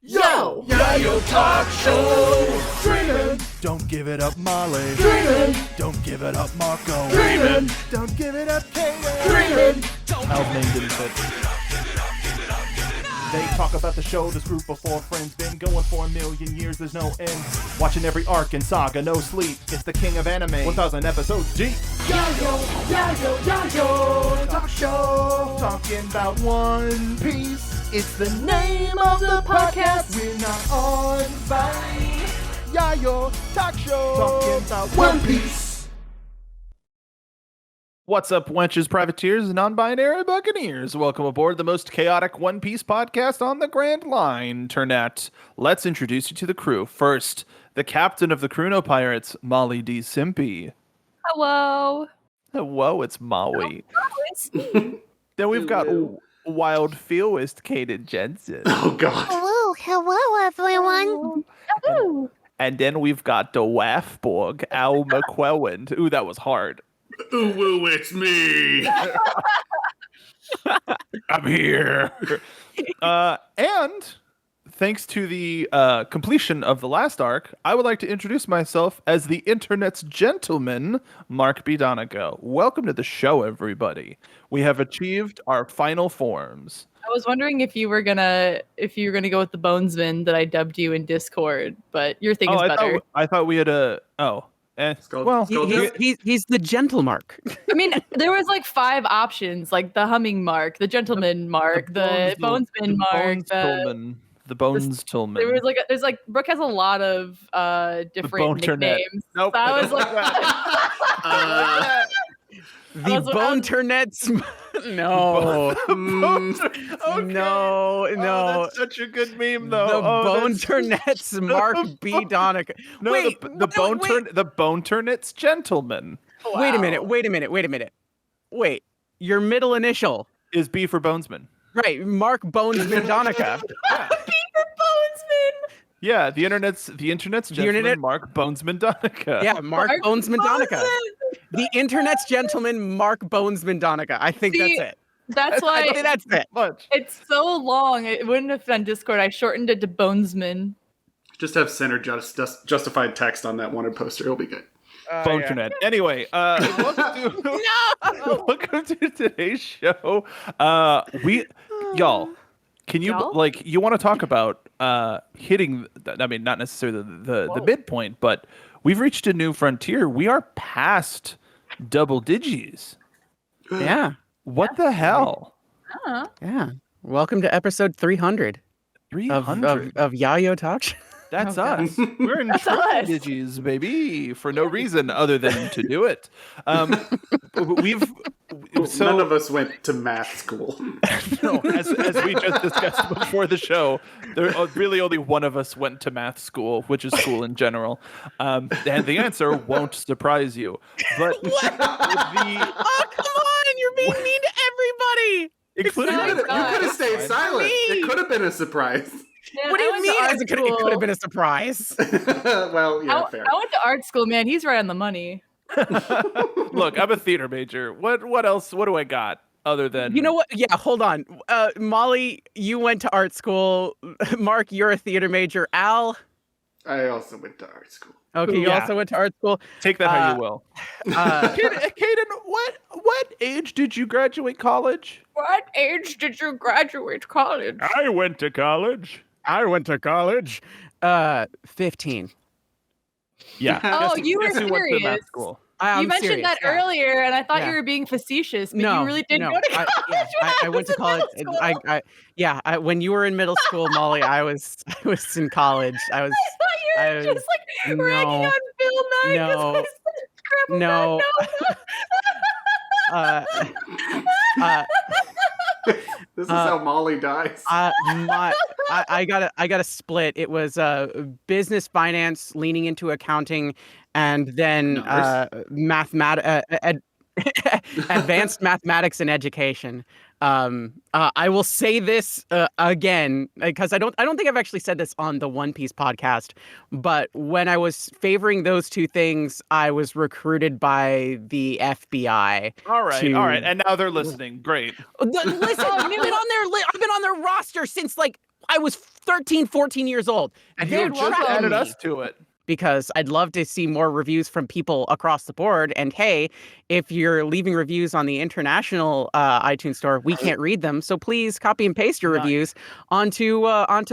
Yo! Yayo Talk Show! Dreamin'! Don't give it up, Molly. Dreamin'! Don't give it up, Marco. Dreamin'! Don't give it up, Katie. Dreamin'! Al's name didn't fit. They talk about the show, this group of four friends been going for 1,000,000 years, there's no end. Watching every arc and saga, no sleep. It's the king of anime, 1,000 episodes deep. Yayo Talk Show! Talking about One Piece. It's the name of the podcast. We're not on Vine. Yayo Talk Show. Talking about One Piece. What's up, wenches, privateers, and non-binary buccaneers? Welcome aboard the most chaotic One Piece podcast on the Grand Line, Internet. Let's introduce you to the crew. First, the captain of the Chrono Pirates, Molly D. Simpy. Hello. Hello, it's Maui. It's me. Then we've got Wild Feelist, Kaden Jensen. Oh, God. Hello, everyone. Hello. And then we've got the Waffborg, Al McQuelland. Ooh, that was hard. Ooh, woo, it's me. I'm here. And thanks to the completion of the last arc, I would like to introduce myself as the internet's gentleman, Mark B. Donegal. Welcome to the show, everybody. We have achieved our final forms. I was wondering if you were gonna go with the Bonesman that I dubbed you in Discord, but your thing is better. I thought we had He's the gentle Mark. I mean, there was like 5 options, like the Humming Mark, the Gentleman Mark, the Bonesman Mark, the Bones Tillman. There's Brooke has a lot of different nicknames. Nope. So I was like, The Bone Turnets. No. Okay. No. Oh, that's such a good meme, though. The Bone Turnets, Mark B. Donegal. No, Wait, the Bone Turnets gentleman Wait a minute. Wait, your middle initial is B for Bonesman. Right, Mark Bonesman Donegal. B for Bonesman. Yeah, the internet's gentleman, internet- Mark Bonesman Donegal. Yeah, Mark Bonesman Donegal. The internet's gentleman, Mark Bonesman Donegal. I think See, that's it. That's why I think that's it. Much. it's so long. It wouldn't have been Discord. I shortened it to Bonesman. Just have center justified text on that wanted poster. It'll be good. Bone Internet. Anyway, welcome to today's show. Y'all, can you you want to talk about hitting? I mean, not necessarily the midpoint, but we've reached a new frontier. We are past double digits. Yeah. What the hell? Yeah. Welcome to episode 300. 300 of Yayo Talk Show. That's Oh, us. We're in triple digits, baby, for no reason other than to do it. None of us went to math school. No, as we just discussed before the show, there really only one of us went to math school, which is school in general. And the answer won't surprise you. But Oh, come on! You're being mean to everybody! including so You could have God. stayed silent. It could have been a surprise. Man, What do I you went mean? to art It could school. have been a surprise. Well, yeah, fair. I went to art school, man. He's right on the money. look, I'm a theater major. What else? What do I got other than You know what? Yeah, hold on. Molly, you went to art school. Mark, you're a theater major. Al, I also went to art school. okay, you Yeah. also went to art school. Take that how you will. Uh, Kaden, what age did you graduate college? What age did you graduate college? I went to college. I went to college. 15. Yeah. Oh, Guess you were guess who went to math serious. school? I'm You mentioned serious, that yeah. earlier, and I thought Yeah. you were being facetious, but No, you really did no, go to college. I went to college. When you were in middle school, Molly, I was in college. I was. I thought you were just ragging no, on Bill Nye. no, no. This is how Molly dies. I got a split. It was business finance leaning into accounting, and then advanced mathematics and education. I will say this again because I don't think I've actually said this on the One Piece podcast, but when I was favoring those two things, I was recruited by the FBI. All right, and now they're listening. Great. Listen, I've been on their roster since like I was 13, 14 years old. And They're you just tracking added me. us to it. Because I'd love to see more reviews from people across the board. And hey, if you're leaving reviews on the international iTunes store, we can't read them. So please copy and paste your reviews onto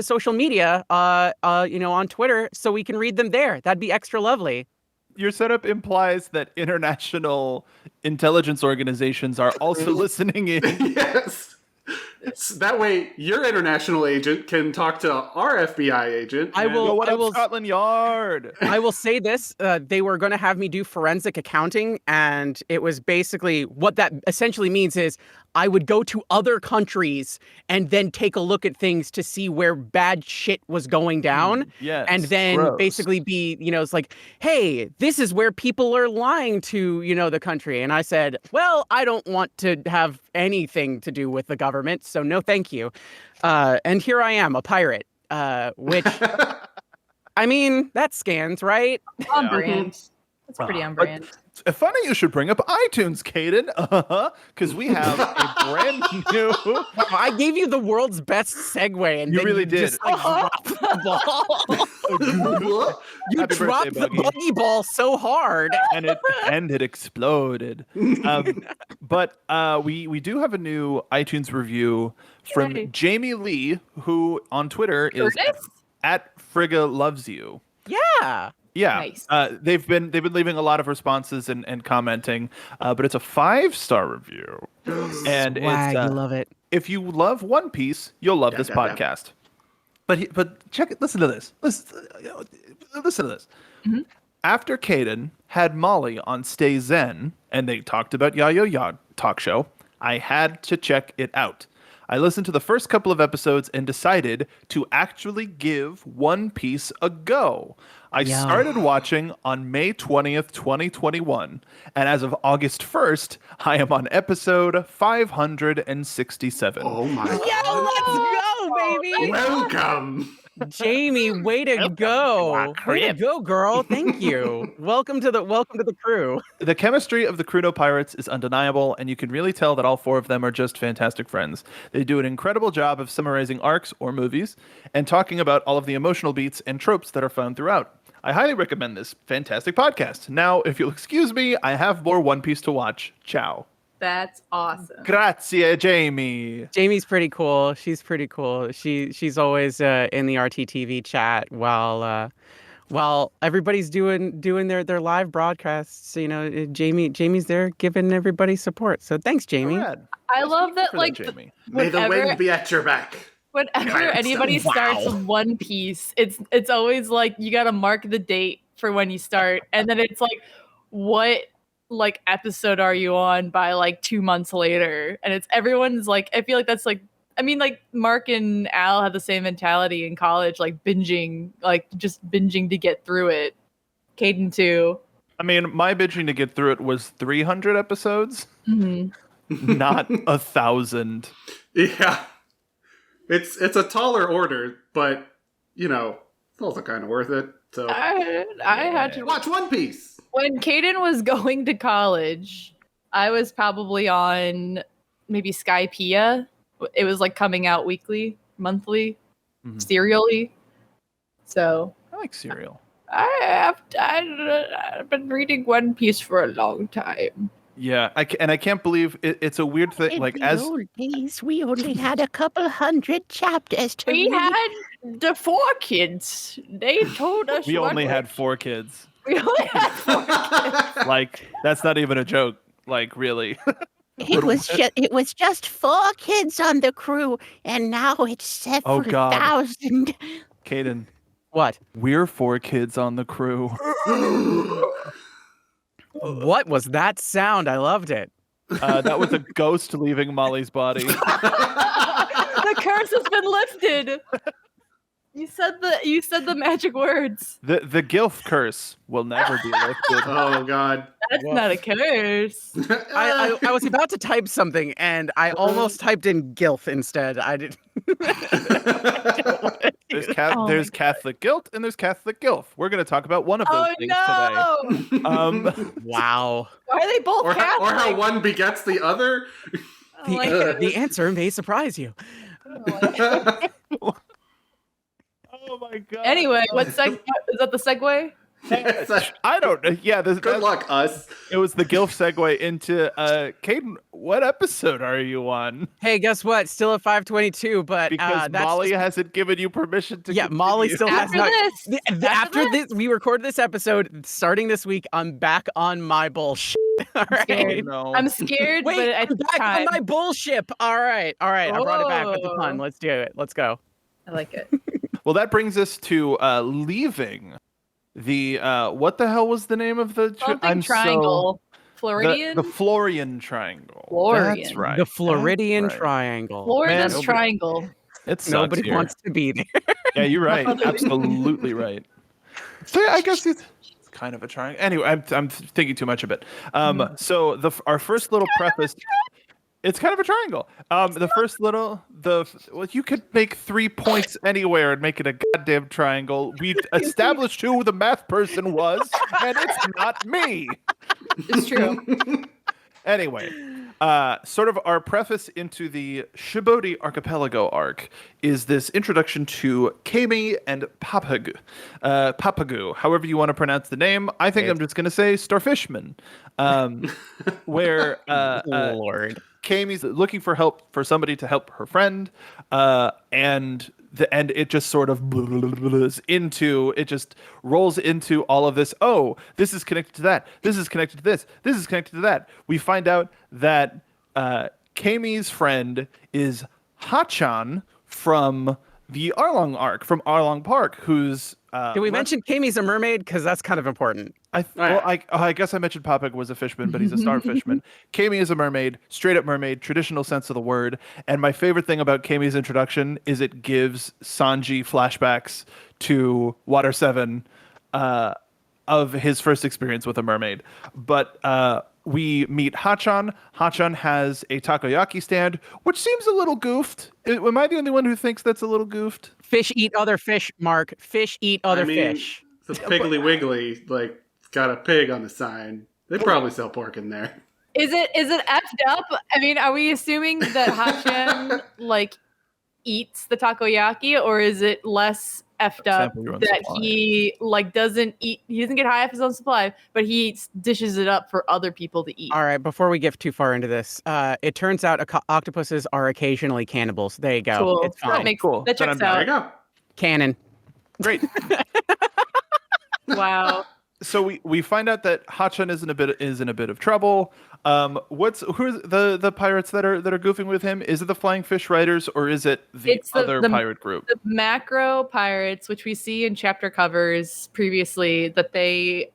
social media, on Twitter, so we can read them there. That'd be extra lovely. Your setup implies that international intelligence organizations are also listening in. Yes. That way, your international agent can talk to our FBI agent. What up, Scotland Yard? I will say this: they were going to have me do forensic accounting, and it was basically what that essentially means is I would go to other countries and then take a look at things to see where bad shit was going down. Yes, and then gross. basically be, it's like, hey, this is where people are lying to, the country. And I said, well, I don't want to have anything to do with the government, so no thank you. And here I am, a pirate, which, I mean, that scans, right? On brand. That's pretty on brand. Funny you should bring up iTunes, Caden, because we have a brand new. I gave you the world's best segue, and You then really you did. just dropped the ball. You Happy dropped birthday, the Buggy. buggy ball so hard. and it exploded. But we do have a new iTunes review from Yay. Jamie Lee, who on Twitter is Curtis? at Frigga Loves You. Yeah. Yeah, Nice. they've been leaving a lot of responses and commenting, but it's a 5-star review, and Swag, it's you love it. if you love One Piece, you'll love this yeah. podcast. But check it. Listen to this. Listen to this. Mm-hmm. After Caden had Molly on Stay Zen, and they talked about Ya talk show, I had to check it out. I listened to the first couple of episodes and decided to actually give One Piece a go. I started watching on May 20th, 2021, and as of August 1st, I am on episode 567. Oh my Yeah, God. let's go, baby. Welcome. Jamie, way to go. Way to go, girl. Thank you. Welcome to the crew. The chemistry of the Crudo Pirates is undeniable, and you can really tell that all 4 of them are just fantastic friends. They do an incredible job of summarizing arcs or movies and talking about all of the emotional beats and tropes that are found throughout. I highly recommend this fantastic podcast. Now, if you'll excuse me, I have more One Piece to watch. Ciao. That's awesome. Grazie, Jamie. Jamie's pretty cool. She's pretty cool. She's always in the RTTV chat while everybody's doing their live broadcasts. Jamie's there giving everybody support. So thanks, Jamie. Rad. I love that, For like, Jamie. May the whenever- wind be at your back. Whenever Pirates. anybody starts One Piece, it's always like you gotta mark the date for when you start, and then it's like, what like episode are you on by like 2 months later? And it's everyone's like, I feel like that's like, I mean, like Mark and Al had the same mentality in college, like binging, like just binging to get through it. Caden too. I mean, my bitching to get through it was 300 episodes, Mm-hmm. not 1,000. Yeah. It's a taller order, but it's also kind of worth it. So I had to watch One Piece. When Caden was going to college, I was probably on maybe Skypea. It was like coming out weekly, monthly, serially. So I like cereal. I've been reading One Piece for a long time. Yeah, I can't believe it's a weird thing. In Like the as old days, we only had a couple hundred chapters to We read. had the 4 kids. They told us we what only was- had 4 kids. We only had 4 kids. Like that's not even a joke. Like really. It was just 4 kids on the crew, and now it's several God. thousand. Caden, What? we're 4 kids on the crew. What was that sound? I loved it. That was a ghost leaving Molly's body. The curse has been lifted. You said the magic words. The Gilf curse will never be lifted. Oh God. That's not a curse. I was about to type something and I almost typed in GILF instead. I did. There's Oh my there's Catholic guilt and there's Catholic Gilf. We're going to talk about one of those Oh things no! today. Wow. Why are they both or Catholic? how one begets the other. Oh my goodness. The answer may surprise you. Oh my god. Anyway, is that the segue? Yes, I don't know. Yeah, good luck, us. It was the Gilf segue into Caden. What episode are you on? Hey, guess what? Still at 522, but Because that's Molly just- hasn't given you permission to. Yeah, Molly continue. still has After not. this, After this, we recorded this episode. Starting this week, I'm back on my bullshit. All right. scared. No. I'm scared, Wait, but I'm at the back time, on my bullshit. All right. I brought it back with the Whoa. pun. Let's do it. Let's go. I like it. Well, that brings us to leaving the. What the hell was the name of the Something triangle. Floridian? The Florian Triangle. Florian. That's right. The Floridian That's right. Triangle. Florida's Man, triangle. It sucks Nobody here. wants to be there. Yeah, you're right. Absolutely right. So yeah, I guess it's kind of a triangle. Anyway, I'm thinking too much of it. So our first little preface. It's kind of a triangle. The first little you could make 3 points anywhere and make it a goddamn triangle. We established who the math person was, and it's not me. It's true. Anyway, sort of our preface into the Sabaody Archipelago arc is this introduction to Kami and Papagu. Papagu, however you want to pronounce the name. I think I'm just going to say Starfishman. Where Lord. Kami's looking for help for somebody to help her friend, and it just sort of rolls into all of this. Oh, this is connected to that. This is connected to this. This is connected to that. We find out that Kami's friend is Hachan from the Arlong arc, from Arlong Park, who's Did we mention Kami's a mermaid? Because that's kind of important. I guess I mentioned Papag was a fishman, but he's a starfishman. Kami is a mermaid, straight up mermaid, traditional sense of the word. And my favorite thing about Kami's introduction is it gives Sanji flashbacks to Water 7 of his first experience with a mermaid. But we meet Hachan. Hachan has a takoyaki stand, which seems a little goofed. Am I the only one who thinks that's a little goofed? Fish eat other fish, Mark. Fish eat other fish. It's a Piggly Wiggly, like, got a pig on the sign. They probably sell pork in there. Is it effed up? I mean, are we assuming that Hachan like eats the takoyaki, or is it less effed up that he like doesn't eat? He doesn't get high off his own supply, but he dishes it up for other people to eat. All right, before we get too far into this, it turns out octopuses are occasionally cannibals. There you go. Cool. It's fine. That checks There you out. go. Canon. Great. Wow. So we find out that Hachan is in a bit of trouble. Who's the pirates that are goofing with him? Is it the Flying Fish Riders, or is it the other pirate group? The macro pirates, which we see in chapter covers previously, that they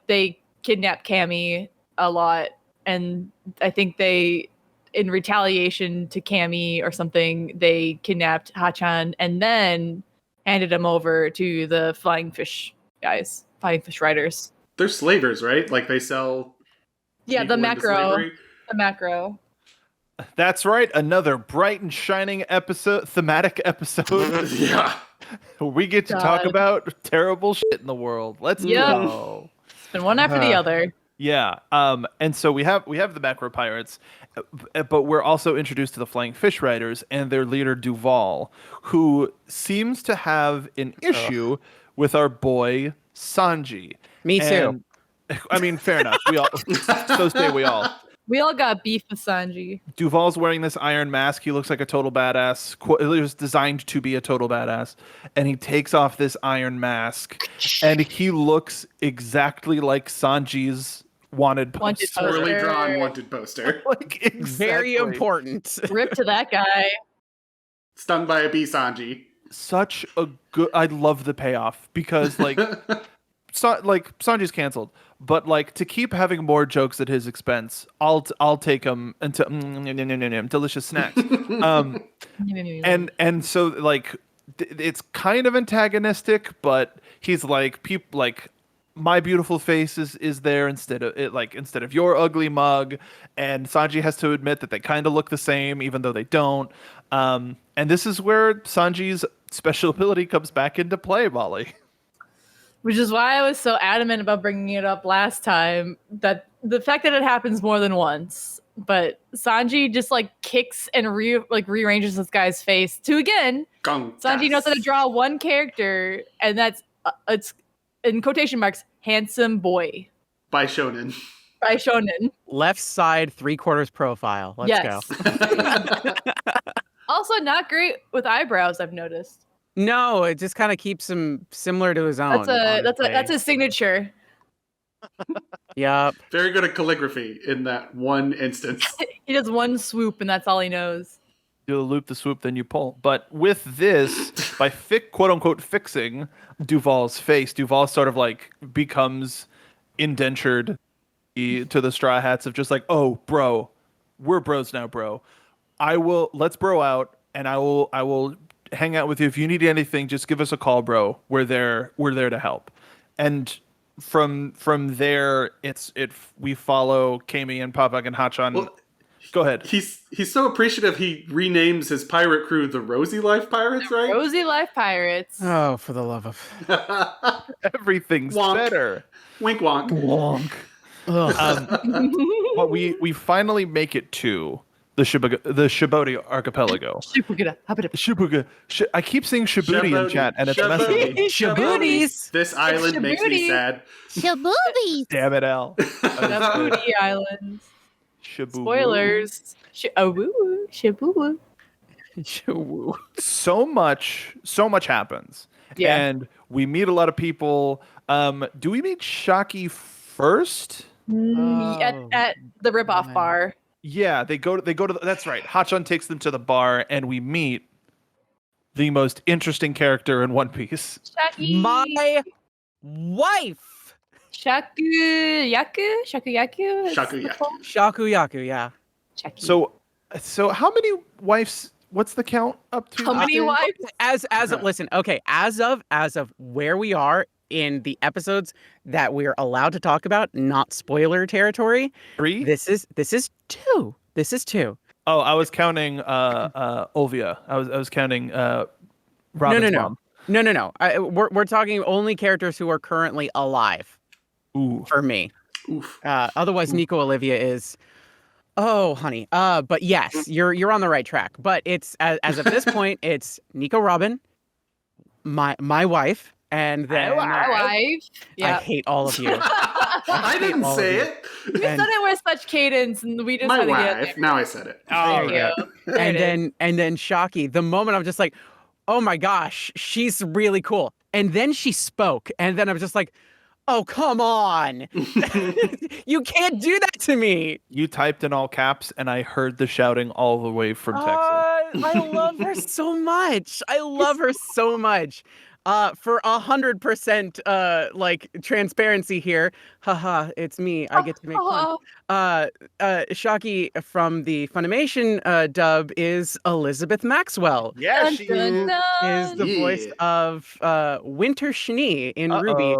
they kidnap Kami a lot, and I think they, in retaliation to Kami or something, they kidnapped Hachan and then handed him over to the Flying Fish guys, Flying Fish Riders. They're slavers, right? Like they sell. Yeah, the people into macro. slavery? The macro. That's right. Another bright and shining thematic episode. Yeah. We get to talk about terrible shit in the world. Let's go. It's been one after the other. Yeah. And so we have the macro pirates, but we're also introduced to the Flying Fish Riders and their leader Duval, who seems to have an issue with our boy Sanji. Me too. I mean, fair enough. We all so say we all. We all got beef with Sanji. Duval's wearing this iron mask. He looks like a total badass. It was designed to be a total badass. And he takes off this iron mask, and he looks exactly like Sanji's wanted poster. Poorly drawn wanted poster. Like, exactly. Very important. Rip to that guy. Stung by a bee, Sanji. Such a good. I love the payoff because Sanji's canceled, but like to keep having more jokes at his expense, I'll take him into delicious snacks. And so like it's kind of antagonistic, but he's like my beautiful face is there instead of your ugly mug, and Sanji has to admit that they kind of look the same even though they don't. And this is where Sanji's special ability comes back into play, Molly. Which is why I was so adamant about bringing it up last time, that the fact that it happens more than once but Sanji just like kicks and rearranges this guy's face to again. Sanji knows how to draw one character, and that's it's in quotation marks handsome boy By Shonen. by Shonen. Left side 3/4 profile. Let's go. Also, not great with eyebrows. I've noticed. No, it just kind of keeps him similar to his own. That's his signature. Yep. Very good at calligraphy in that one instance. He does one swoop, and that's all he knows. You loop the swoop, then you pull. But with this, by quote unquote fixing Duval's face, Duval sort of like becomes indentured to the Straw Hats of just like, oh, bro, we're bros now, bro. Let's bro out, and I will hang out with you. If you need anything, just give us a call, bro. We're there to help. And from there, we follow Kami and Papak and Hachan. Well, go ahead. He's so appreciative. He renames his pirate crew the Rosy Life Pirates, right? Rosy Life Pirates. Oh, for the love of... Everything's Wonk. better. Wink wonk. Wonk. But we finally make it to the Sabaody Archipelago. Shibuga. I keep saying Shibuti in chat, and it's messing with me. Shabooties! This island makes me sad. Shaboobies. Damn it, Al. Shibuti Islands. Shibu. Spoilers. Shibu. So much happens. Yeah. And we meet a lot of people. Do we meet Shaki first? At the ripoff bar. Yeah, they go to that's right. Hachan takes them to the bar, and we meet the most interesting character in One Piece. Shaki. My wife! Shakuyaku. Shakuyaku, yeah. Shaki. So how many wives? What's the count up to? How many wives? As of listen, okay, as of where we are in the episodes that we're allowed to talk about, not spoiler territory. 3? This is 2. This is 2. Oh, I was counting Olvia. I was counting Robin's mom. No. We're talking only characters who are currently alive. Ooh. For me. Oof. Otherwise, Nico Olivia is. Oh, honey. But yes, you're on the right track. But it's as of this point, it's Nico Robin, my wife, and then My wife. Yeah. I hate all of you. I didn't all say of it. You said it with such cadence, and we just My had to wife. get Now I said it. There you there. go. There it is. And then Shaki, the moment I'm just like, oh my gosh, she's really cool. And then she spoke, and then I'm just like, oh, come on. You can't do that to me. You typed in all caps, and I heard the shouting all the way from Texas. I love her so much. I love her so much. For 100% like transparency here, haha, it's me. I get to make fun. Shaki from the Funimation dub is Elizabeth Maxwell. Yeah, she is. Is the voice of Winter Schnee in Ruby.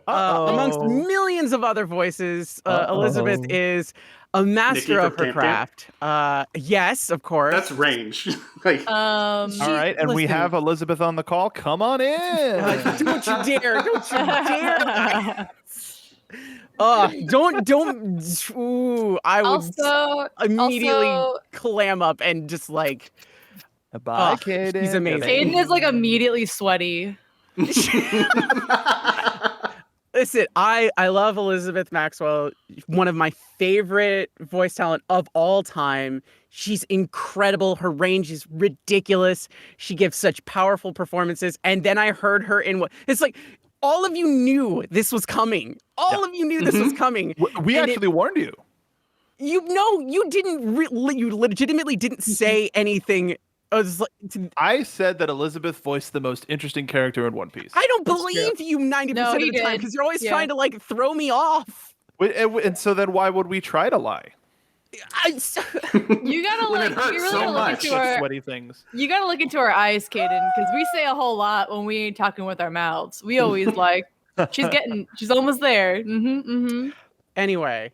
Amongst millions of other voices, Elizabeth is a master Nikki of from her Camp craft. Yes, of course. That's range. Like, All right, and we listen. have Elizabeth on the call. Come on in. Don't you dare! Don't you dare! Don't. Ooh, I would immediately clam up and just like. Bye, Oh, Kaden. he's amazing. Aiden is like immediately sweaty. Listen, I love Elizabeth Maxwell, one of my favorite voice talent of all time. She's incredible. Her range is ridiculous. She gives such powerful performances. And then I heard her in what it's like. All of you knew this was coming. All of you knew this was coming. We And actually warned you. You didn't. You legitimately didn't say anything. I said that Elizabeth voiced the most interesting character in One Piece. I don't believe you 90% No, of he the time did. because you're always Yeah. trying to like throw me off. And so then why would we try to lie? You gotta When like it hurts you really so gotta look much. into our Sweaty things. you gotta look into our eyes, Kaden, because we say a whole lot when we ain't talking with our mouths. We always like she's almost there. Anyway,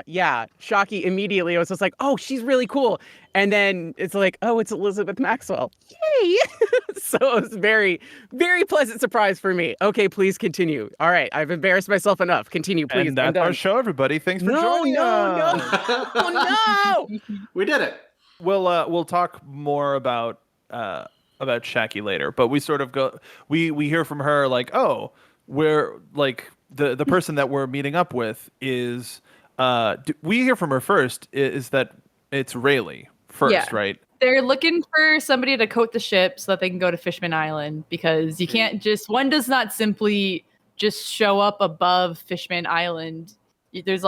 yeah, Shockey immediately was just like, oh, she's really cool. And then it's like, oh, it's Elizabeth Maxwell. Yay! So it was very, very pleasant surprise for me. Okay, please continue. All right, I've embarrassed myself enough. Continue, please. And I'm that's done. our show, everybody. Thanks for No, joining no, us. no. Oh, no! We did it. We'll talk more about Shaki later, but we sort of go we hear from her like, oh, we're like the person that we're meeting up with is we hear from her first is that it's Rayleigh first, Yeah. right? They're looking for somebody to coat the ship so that they can go to Fishman Island, because you can't just, one does not simply just show up above Fishman Island. There's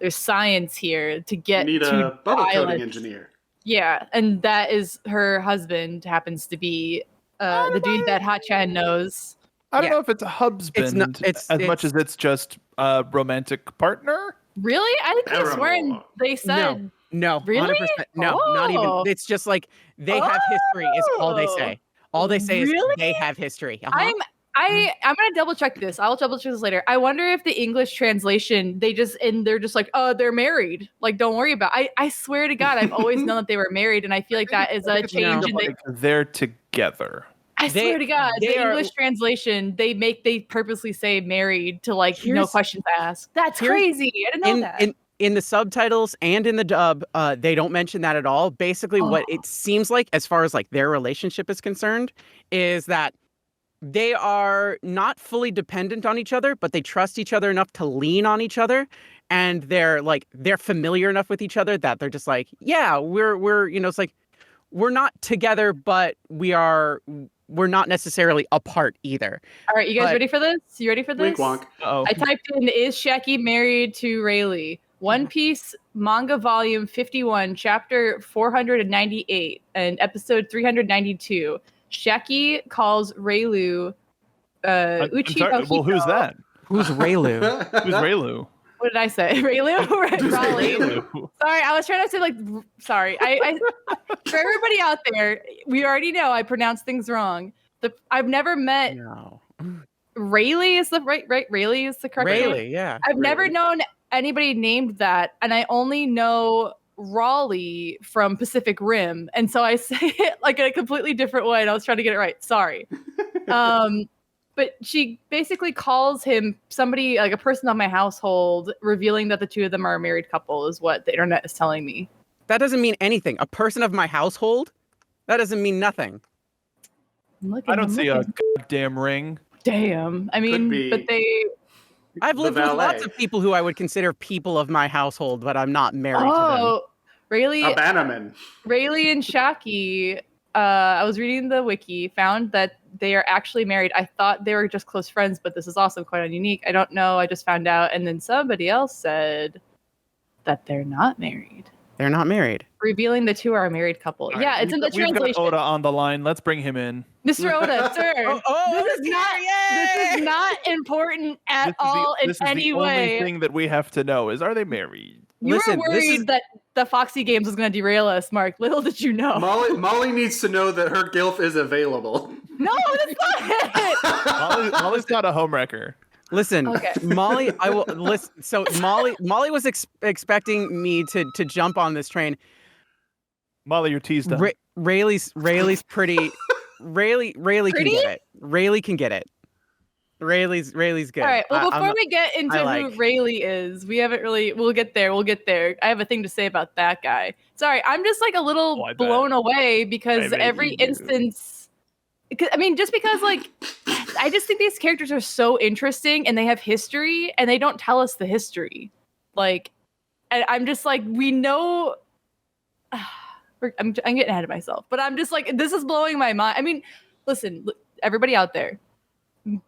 science here to We get need to a bubble the coating island. engineer. Yeah, and that is her husband, happens to be the dude that Hot Chan knows. I don't Yeah. know if it's a husband It's as much as it's just a romantic partner. Really? I could have sworn Paramore. they said No, Really? 100%. No, not even. Oh. It's just like they have history is all they say. All they say Really? is they have history. I'm gonna double check this. I'll double check this later. I wonder if the English translation they're just like, oh, they're married. Like, don't worry about it. I swear to God, I've always known that they were married, and I feel like that is a change in the Like, they're together. I swear to God, they the are- English translation, they purposely say married to like no Here's- questions asked. That's here's- crazy. I didn't know that. In the subtitles and in the dub, they don't mention that at all. Basically, what it seems like, as far as like their relationship is concerned, is that they are not fully dependent on each other, but they trust each other enough to lean on each other, and they're familiar enough with each other that they're just like, yeah, we're it's like we're not together, but we're not necessarily apart either. All right, you guys but- ready for this? You ready for this? Wink wonk. Oh, I typed in, is Shaki married to Rayleigh? One Piece manga volume 51, chapter 498, and episode 392. Shaki calls Rayleigh Uchi no well, who's Hiko. that? Who's Rayleigh? Who's Rayleigh? What did I say? Rayleigh? Raleigh. Rayleigh. Sorry, I was trying to say like. Sorry, I for everybody out there, we already know I pronounce things wrong. I've never met No. Rayleigh is the right. Rayleigh is the correct name? Rayleigh, yeah. I've never known anybody named that, and I only know Raleigh from Pacific Rim, and so I say it like in a completely different way. And I was trying to get it right. Sorry. But she basically calls him somebody, like a person on my household, revealing that the two of them are a married couple, is what the internet is telling me. That doesn't mean anything. A person of my household? That doesn't mean nothing. I don't see a goddamn ring. Damn. I mean, be. but they. I've The lived with lots valet. of people who I would consider people of my household, but I'm not married to them. Oh, Rayleigh A Bannerman. and Shaki, I was reading the wiki, found that they are actually married. I thought they were just close friends, but this is also quite unique. I don't know. I just found out. And then somebody else said that they're not married, They're not married. revealing the two are a married couple. All Yeah, right, it's in the we've got translation. Oda on the line. Let's bring him in. Mr. Oda, sir. This This is not important at all in this is any the way. only thing that we have to know is, are they married? You Listen, were this worried is- that the Foxy Games was going to derail us, Mark. Little did you know. Molly needs to know that her gilf is available. No, that's not it. Molly's not a homewrecker. Listen, Okay. Molly, I will listen. So Molly was expecting me to jump on this train. Molly, you're teased up. Rayleigh's pretty. Rayleigh can Pretty? get it. Rayleigh can get it. Rayleigh's good. All right. Well, I'm- before we get into who like- Rayleigh is, we haven't really. We'll get there. We'll get there. I have a thing to say about that guy. Sorry, I'm just like a little Oh, I bet. blown away because I bet every you do. instance. I mean, just because like, I just think these characters are so interesting and they have history and they don't tell us the history. Like, and I'm just like, we know. I'm getting ahead of myself, but I'm just like, this is blowing my mind. I mean, listen, everybody out there.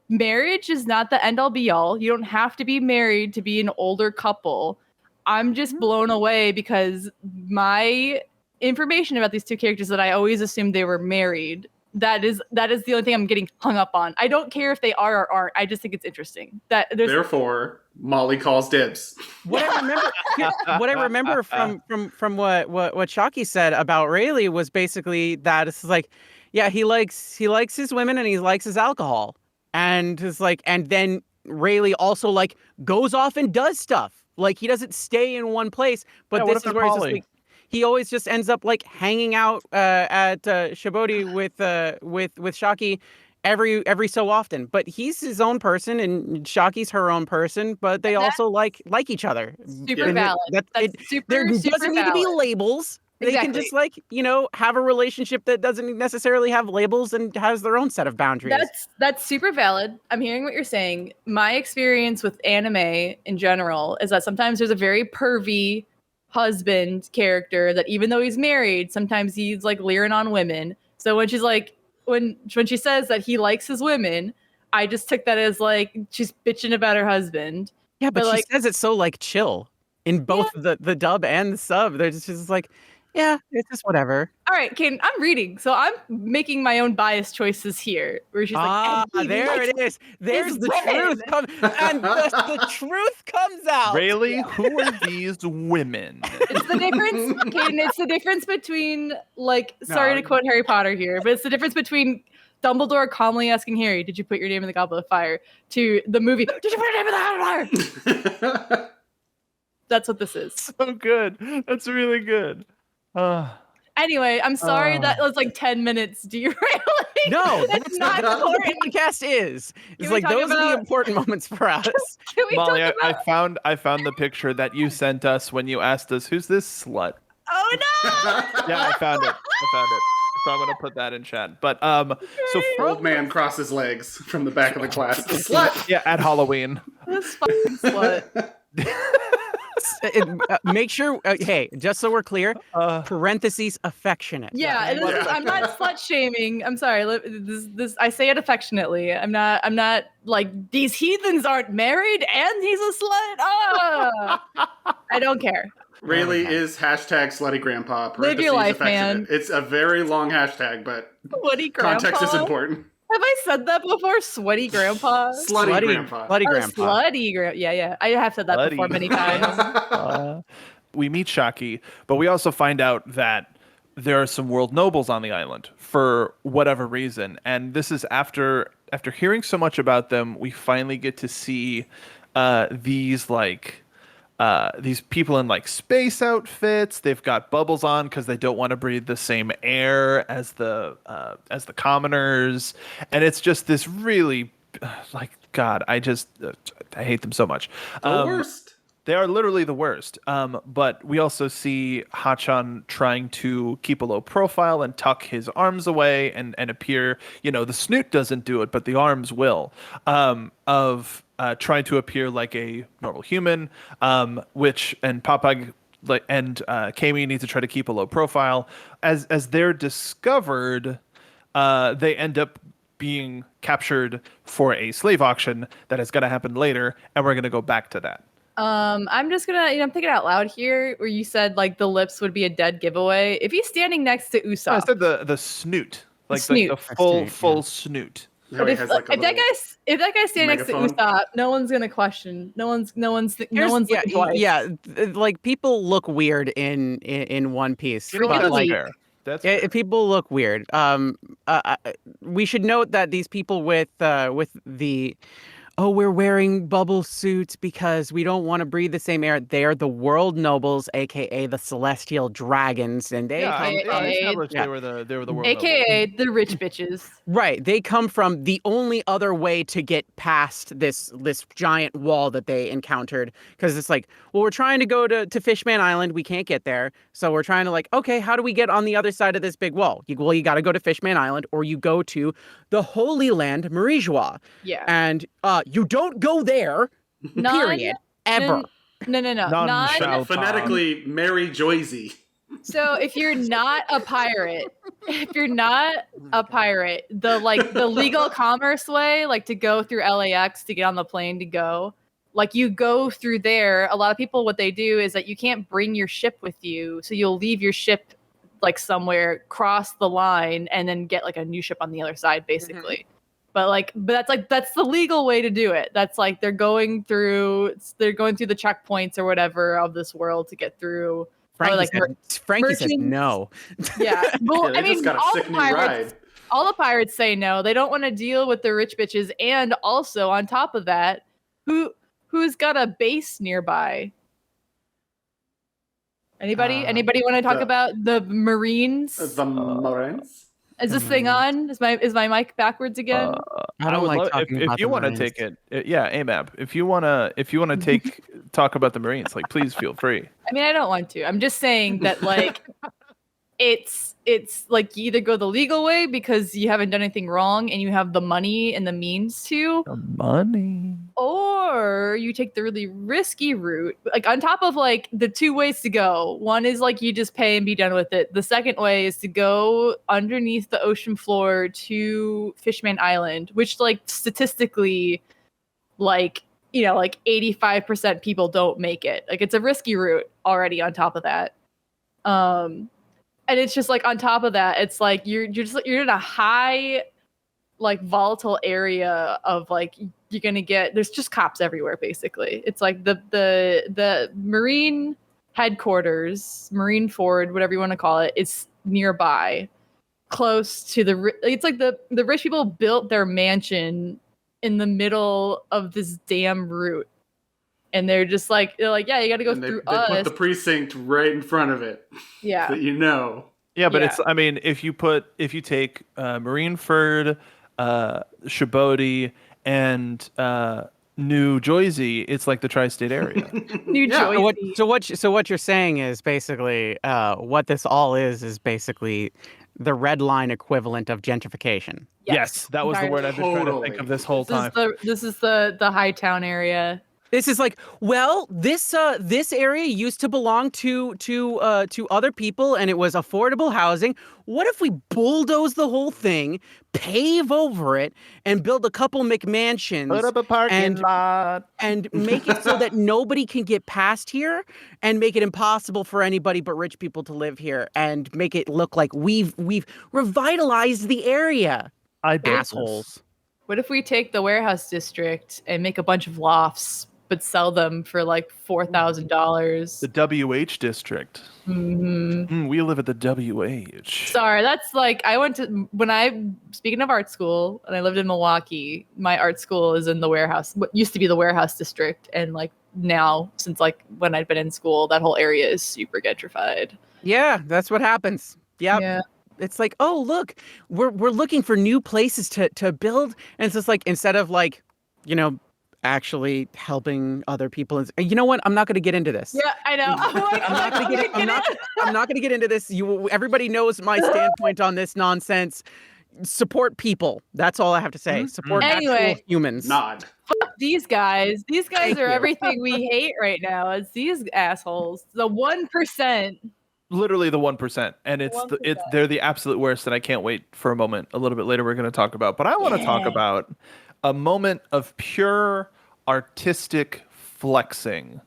Marriage is not the end all be all. You don't have to be married to be an older couple. I'm just blown away because my information about these two characters that I always assumed they were married. That is the only thing I'm getting hung up on. I don't care if they are or aren't. I just think it's interesting that there's Therefore, Molly calls dibs. What I remember from what Shockey said about Rayleigh was basically that it's like, yeah, he likes his women and he likes his alcohol, and it's like, and then Rayleigh also like goes off and does stuff. Like he doesn't stay in one place. But Yeah, what this if is they're where he's just poly? like he always just ends up like hanging out at Sabaody with Shaki every so often. But he's his own person and Shaki's her own person. But they also like each other. Super And valid. That's That's it. super, There super doesn't need to be valid. labels. They can Exactly. just like, have a relationship that doesn't necessarily have labels and has their own set of boundaries. That's super valid. I'm hearing what you're saying. My experience with anime in general is that sometimes there's a very pervy husband character that even though he's married, sometimes he's like leering on women. So when she's like when she says that he likes his women, I just took that as like she's bitching about her husband. Yeah, but she like says it so like chill in both the dub and the sub. They're just like, yeah, it's just whatever. all right, Kaden, I'm reading, so I'm making my own biased choices here. Where she's like, "And he there likes it is. There's his the women." truth and the truth comes out. Really? Who are these women? It's the difference, Kaden. It's the difference between, like, sorry to quote Harry Potter here, but it's the difference between Dumbledore calmly asking Harry, "Did you put your name in the Goblet of Fire?" to the movie, "Did you put your name in the Goblet of Fire?" That's what this is. So good. That's really good. Anyway, I'm sorry that was like 10 minutes derailing. No, that's not what the important. podcast is. It's we like talk those are the about- important moments for us. Can we Molly, talk I about? found the picture that you sent us when you asked us, "Who's this slut?" Oh no! Yeah, I found it. So I'm gonna put that in chat. But so Old man crosses legs from the back of the class. Slut! yeah, at Halloween. This fucking slut. Make sure, hey, just so we're clear, parentheses affectionate. Yeah, and I'm not slut shaming. I'm sorry. This I say it affectionately. I'm not like these heathens aren't married and he's a slut. I don't care. Rayleigh is hashtag slutty grandpa. Live your life, affectionate. man. It's a very long hashtag, but Sweaty grandpa. context is important. Have I said that before? Sweaty grandpa. Slutty grandpa. Slutty Oh, grandpa. slutty grandpa. Yeah. I have said that Slutty. before many times. We meet Shaki, but we also find out that there are some world nobles on the island for whatever reason. And this is after hearing so much about them, we finally get to see these people in like space outfits. They've got bubbles on because they don't want to breathe the same air as the commoners, and it's just this really like God. I hate them so much. The worst. They are literally the worst. But we also see Hachan trying to keep a low profile and tuck his arms away and appear, the snoot doesn't do it, but the arms will, of trying to appear like a normal human, and Papag and Kami need to try to keep a low profile. As they're discovered, they end up being captured for a slave auction that is going to happen later, and we're going to go back to that. I'm just gonna, I'm thinking out loud here, where you said like the lips would be a dead giveaway. If he's standing next to Usopp, I said the snoot, like snoot. the full snoot. How he has like a if that guy's standing next to megaphone. Usopp, no one's gonna question. No one's looking twice. Like people look weird in One Piece. You know, but, that's like, fair. That's fair. people look weird. We should note that these people with the we're wearing bubble suits because we don't want to breathe the same air. They are the world nobles, aka the celestial dragons, and they come from established they were the world AKA the rich bitches. right. They come from the only other way to get past this giant wall that they encountered, because it's like, well, we're trying to go to Fishman Island, we can't get there, so we're trying to like, okay, how do we get on the other side of this big wall? You got to go to Fishman Island, or you go to the Holy Land, Marijois. Yeah. And you don't go there, period, ever. No. None shall Phonetically, Mary Joyzy. So if you're not a pirate, the legal commerce way, like to go through LAX to get on the plane to go, like you go through there. A lot of people, what they do is that you can't bring your ship with you, so you'll leave your ship like somewhere, cross the line, and then get like a new ship on the other side, basically. Mm-hmm. But that's the legal way to do it. That's like they're going through the checkpoints or whatever of this world to get through. Frankie says no. Yeah. Well, Yeah, they just got a sick new ride. All the pirates say no. They don't want to deal with the rich bitches, and also on top of that, who's got a base nearby? Anybody want to talk about the Marines? The Marines. Is this thing on? Is my mic backwards again? I don't would like love talking if about you the want to Marines. take it. Yeah, AMAB. If you wanna talk about the Marines, like please feel free. I mean, I don't want to. I'm just saying that like it's like you either go the legal way because you haven't done anything wrong and you have the money and the means to, The money. or you take the really risky route. Like on top of like the two ways to go. One is like you just pay and be done with it. The second way is to go underneath the ocean floor to Fishman Island, which like statistically like like 85% people don't make it. Like it's a risky route already on top of that. And it's just like on top of that, it's like you're in a high like volatile area of like you're gonna get there's just cops everywhere basically. It's like the Marine headquarters, Marine Ford, whatever you want to call it, is nearby, close to it's like the rich people built their mansion in the middle of this damn route. And they're like, yeah, you got to go through they us. put the precinct right in front of it. Yeah. So that you know. Yeah, but Yeah. I mean, if you take Marineford, Sabaody, and New Jersey, it's like the tri-state area. New Yeah. Jersey. So what you're saying is basically what this all is basically the red line equivalent of gentrification. Yes, that was the word I've been trying to think Totally. of this whole time. This is the high town area. This is like, well, this area used to belong to other people, and it was affordable housing. What if we bulldoze the whole thing, pave over it, and build a couple McMansions, Put up a parking lot, and make it so that nobody can get past here, and make it impossible for anybody but rich people to live here, and make it look like we've revitalized the area. Assholes. What if we take the warehouse district and make a bunch of lofts, but sell them for like $4,000? The WH district. Mm-hmm. We live at the WH. Sorry, that's like speaking of art school, and I lived in Milwaukee. My art school is in the warehouse. What used to be the warehouse district, and like now, since like when I'd been in school, that whole area is super gentrified. Yeah, that's what happens. Yep. Yeah. It's like, oh look, we're looking for new places to build, and it's just like instead of like, actually helping other people. You know what? I'm not going to get into this. Yeah, I know. I'm not going to get into this. Everybody knows my standpoint on this nonsense. Support people. That's all I have to say. Support actual humans. Nod. Fuck these guys. These guys are everything we hate right now. It's these assholes. The 1%. Literally the 1%, and they're the absolute worst. And I can't wait for a moment. A little bit later, we're going to talk about. But I want to talk about a moment of pure artistic flexing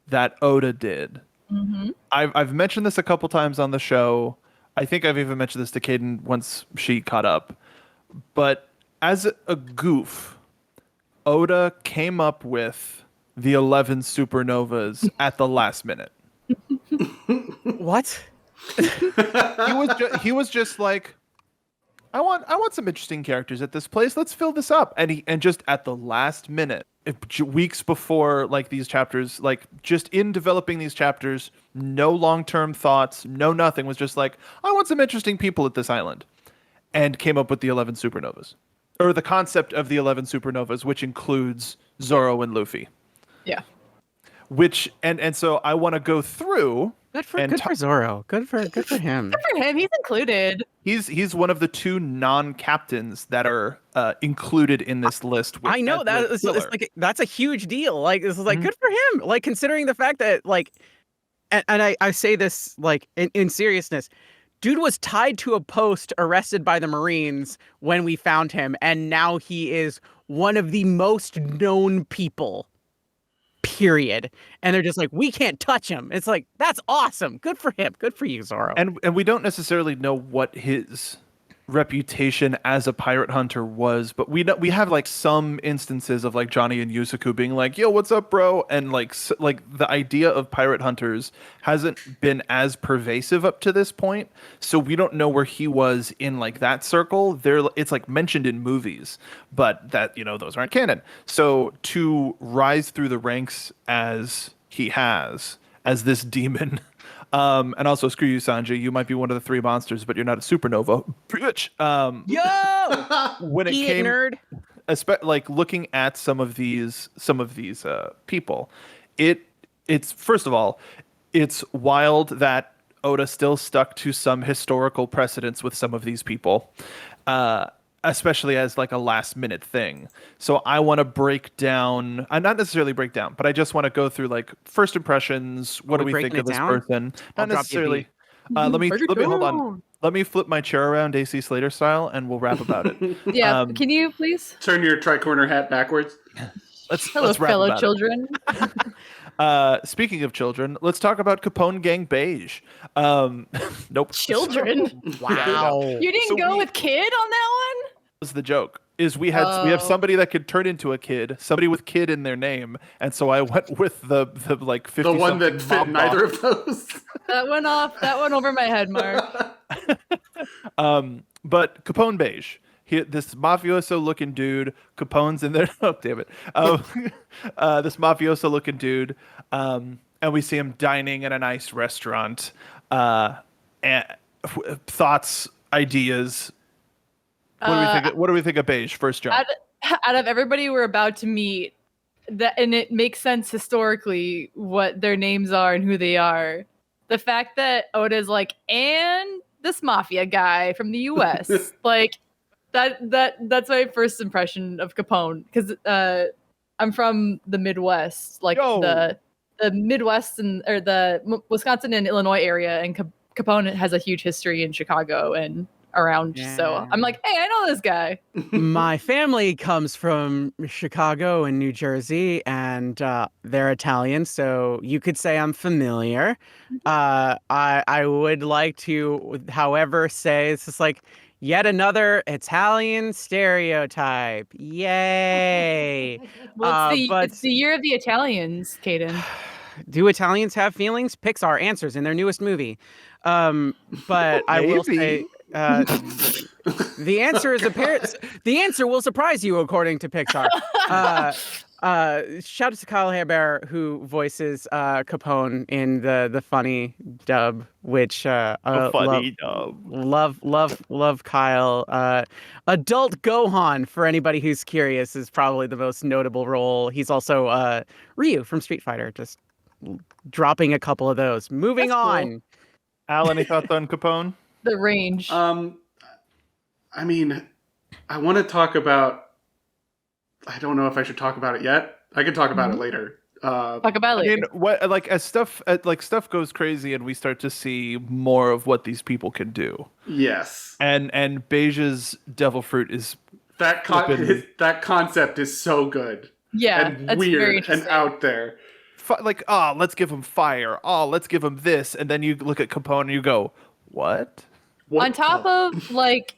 that Oda did. Mm-hmm. I've mentioned this a couple times on the show. I think I've even mentioned this to Caden once she caught up. But as a goof, Oda came up with the 11 supernovas at the last minute. What? He was just like, I want some interesting characters at this place. Let's fill this up. And just at the last minute, weeks before like these chapters, like just in developing these chapters, no long-term thoughts, no nothing, was just like, I want some interesting people at this island, and came up with the 11 supernovas, or the concept of the 11 supernovas, which includes Zoro and Luffy. Yeah. Which and so I want to go through. Good for Zoro. Good for him. Good for him. He's included. He's one of the 2 non-captains that are included in this list. I know that it's like that's a huge deal. Like this is like good for him. Like considering the fact that like, and I say this like in seriousness, dude was tied to a post, arrested by the Marines when we found him, and now he is one of the most known people. Period. And they're just like, we can't touch him. It's like, that's awesome. Good for him. Good for you, Zoro. And we don't necessarily know what his reputation as a pirate hunter was, but we have like some instances of like Johnny and Yusaku being like, yo, what's up, bro? And like the idea of pirate hunters hasn't been as pervasive up to this point, so we don't know where he was in like that circle. It's like mentioned in movies, but that those aren't canon. So to rise through the ranks as he has, as this demon And also, screw you, Sanji. You might be one of the three monsters, but you're not a supernova. Bitch. Yo, When it eat came, it, nerd. like looking at some of these people, it's first of all, it's wild that Oda still stuck to some historical precedents with some of these people, especially as like a last minute thing. So I want to break down, not necessarily break down, but I just want to go through like first impressions. What do we we think breaking of it this down? person? I'll Not drop you a necessarily. beat. Let me Break it hold on. down. Let me flip my chair around AC Slater style, and we'll rap about it. Yeah, can you please? Turn your tricorner hat backwards. Hello, let's rap fellow about it. children. Speaking of children, let's talk about Capone Gang Beige. Nope. Children? Wow. You didn't So go we- with kid on that one? Was the joke is we have Oh. somebody that could turn into a kid, somebody with kid in their name, and so I went with the like 50 The one that fit something neither mob of those. That went off. That went over my head, Mark. boss. But Capone Beige. This mafioso-looking dude, Capone's in there. Oh, damn it! This mafioso-looking dude, and we see him dining in a nice restaurant. And thoughts, ideas. What do we think of Beige? First jump. Out of everybody we're about to meet, that and it makes sense historically what their names are and who they are. The fact that Oda's like, and this mafia guy from the U.S. like that's my first impression of Capone because I'm from the Midwest, like Yo. the Midwest or the Wisconsin and Illinois area, and Capone has a huge history in Chicago and around. So I'm like, hey, I know this guy. My family comes from Chicago and New Jersey, and they're Italian, so you could say I'm familiar. I would like to, however, say it's just like yet another Italian stereotype. Yay! Well, But it's the year of the Italians, Caden. do Italians have feelings? Pixar answers in their newest movie. But I will say. The answer is apparent. The answer will surprise you, according to Pixar. Shout out to Kyle Hebert, who voices Capone in the funny dub, which Dub. love Kyle. Adult Gohan, for anybody who's curious, is probably the most notable role. He's also Ryu from Street Fighter, just dropping a couple of those. Moving That's on. cool. Al, any thoughts on Capone? The range. I mean, I want to talk about. I don't know if I should talk about it yet. I can talk about it later. Talk about I it. mean, what like as stuff goes crazy and we start to see more of what these people can do. Yes, And Beige's devil fruit is that that concept is so good. Yeah, and that's very weird interesting. and out there. like, let's give him fire. Let's give him this, and then you look at Capone and you go, what? What On top the- of like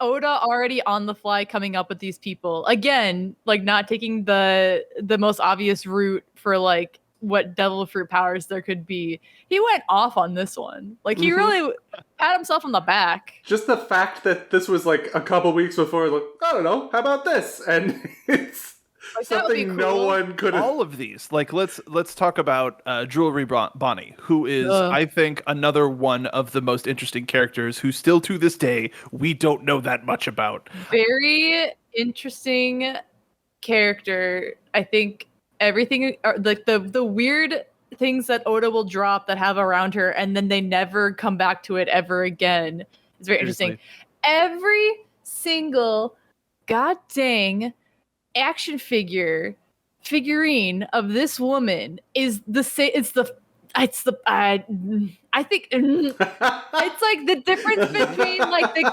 Oda already on the fly coming up with these people again, like not taking the most obvious route for like what devil fruit powers there could be. He went off on this one. Like he really pat himself on the back. just the fact that this was like a couple weeks before, like, I don't know, how about this? And it's Like, that would be something no cool. one could have. All of these, like let's talk about Jewelry Bonnie, who is I think another one of the most interesting characters who still to this day we don't know that much about. Very interesting character. I think everything like the weird things that Oda will drop that have around her and then they never come back to it ever again is very interesting. Every single god dang action figurine of this woman is the same. I think it's like the difference between like the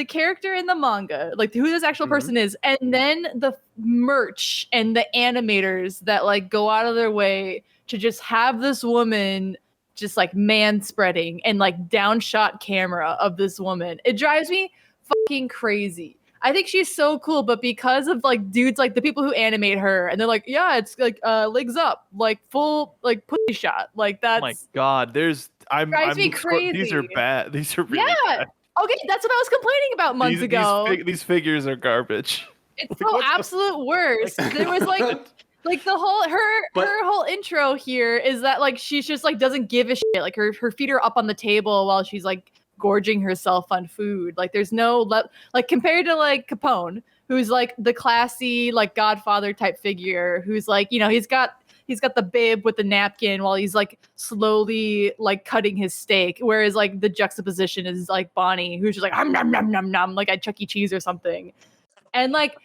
character in the manga, like who this actual person is, and then the merch and the animators that like go out of their way to just have this woman just like man spreading and like downshot camera of this woman. It drives me fucking crazy. I think she's so cool, but because of like dudes like the people who animate her and they're like, yeah, it's like legs up, like full like pussy shot. Like that's Oh my god, drives me crazy. These are bad. These are really bad. Okay, that's what I was complaining about months ago. These figures are garbage. It's Like, so what the- absolute worst. There was like Like the whole But- her whole intro here is that like she's just like doesn't give a shit. Like her feet are up on the table while she's like gorging herself on food. Like there's no like compared to like Capone, who's like the classy like Godfather type figure, who's like, you know, he's got the bib with the napkin while he's like slowly like cutting his steak. Whereas like the juxtaposition is like Bonnie, who's just like nom nom nom nom like at Chuck E. Cheese or something. And like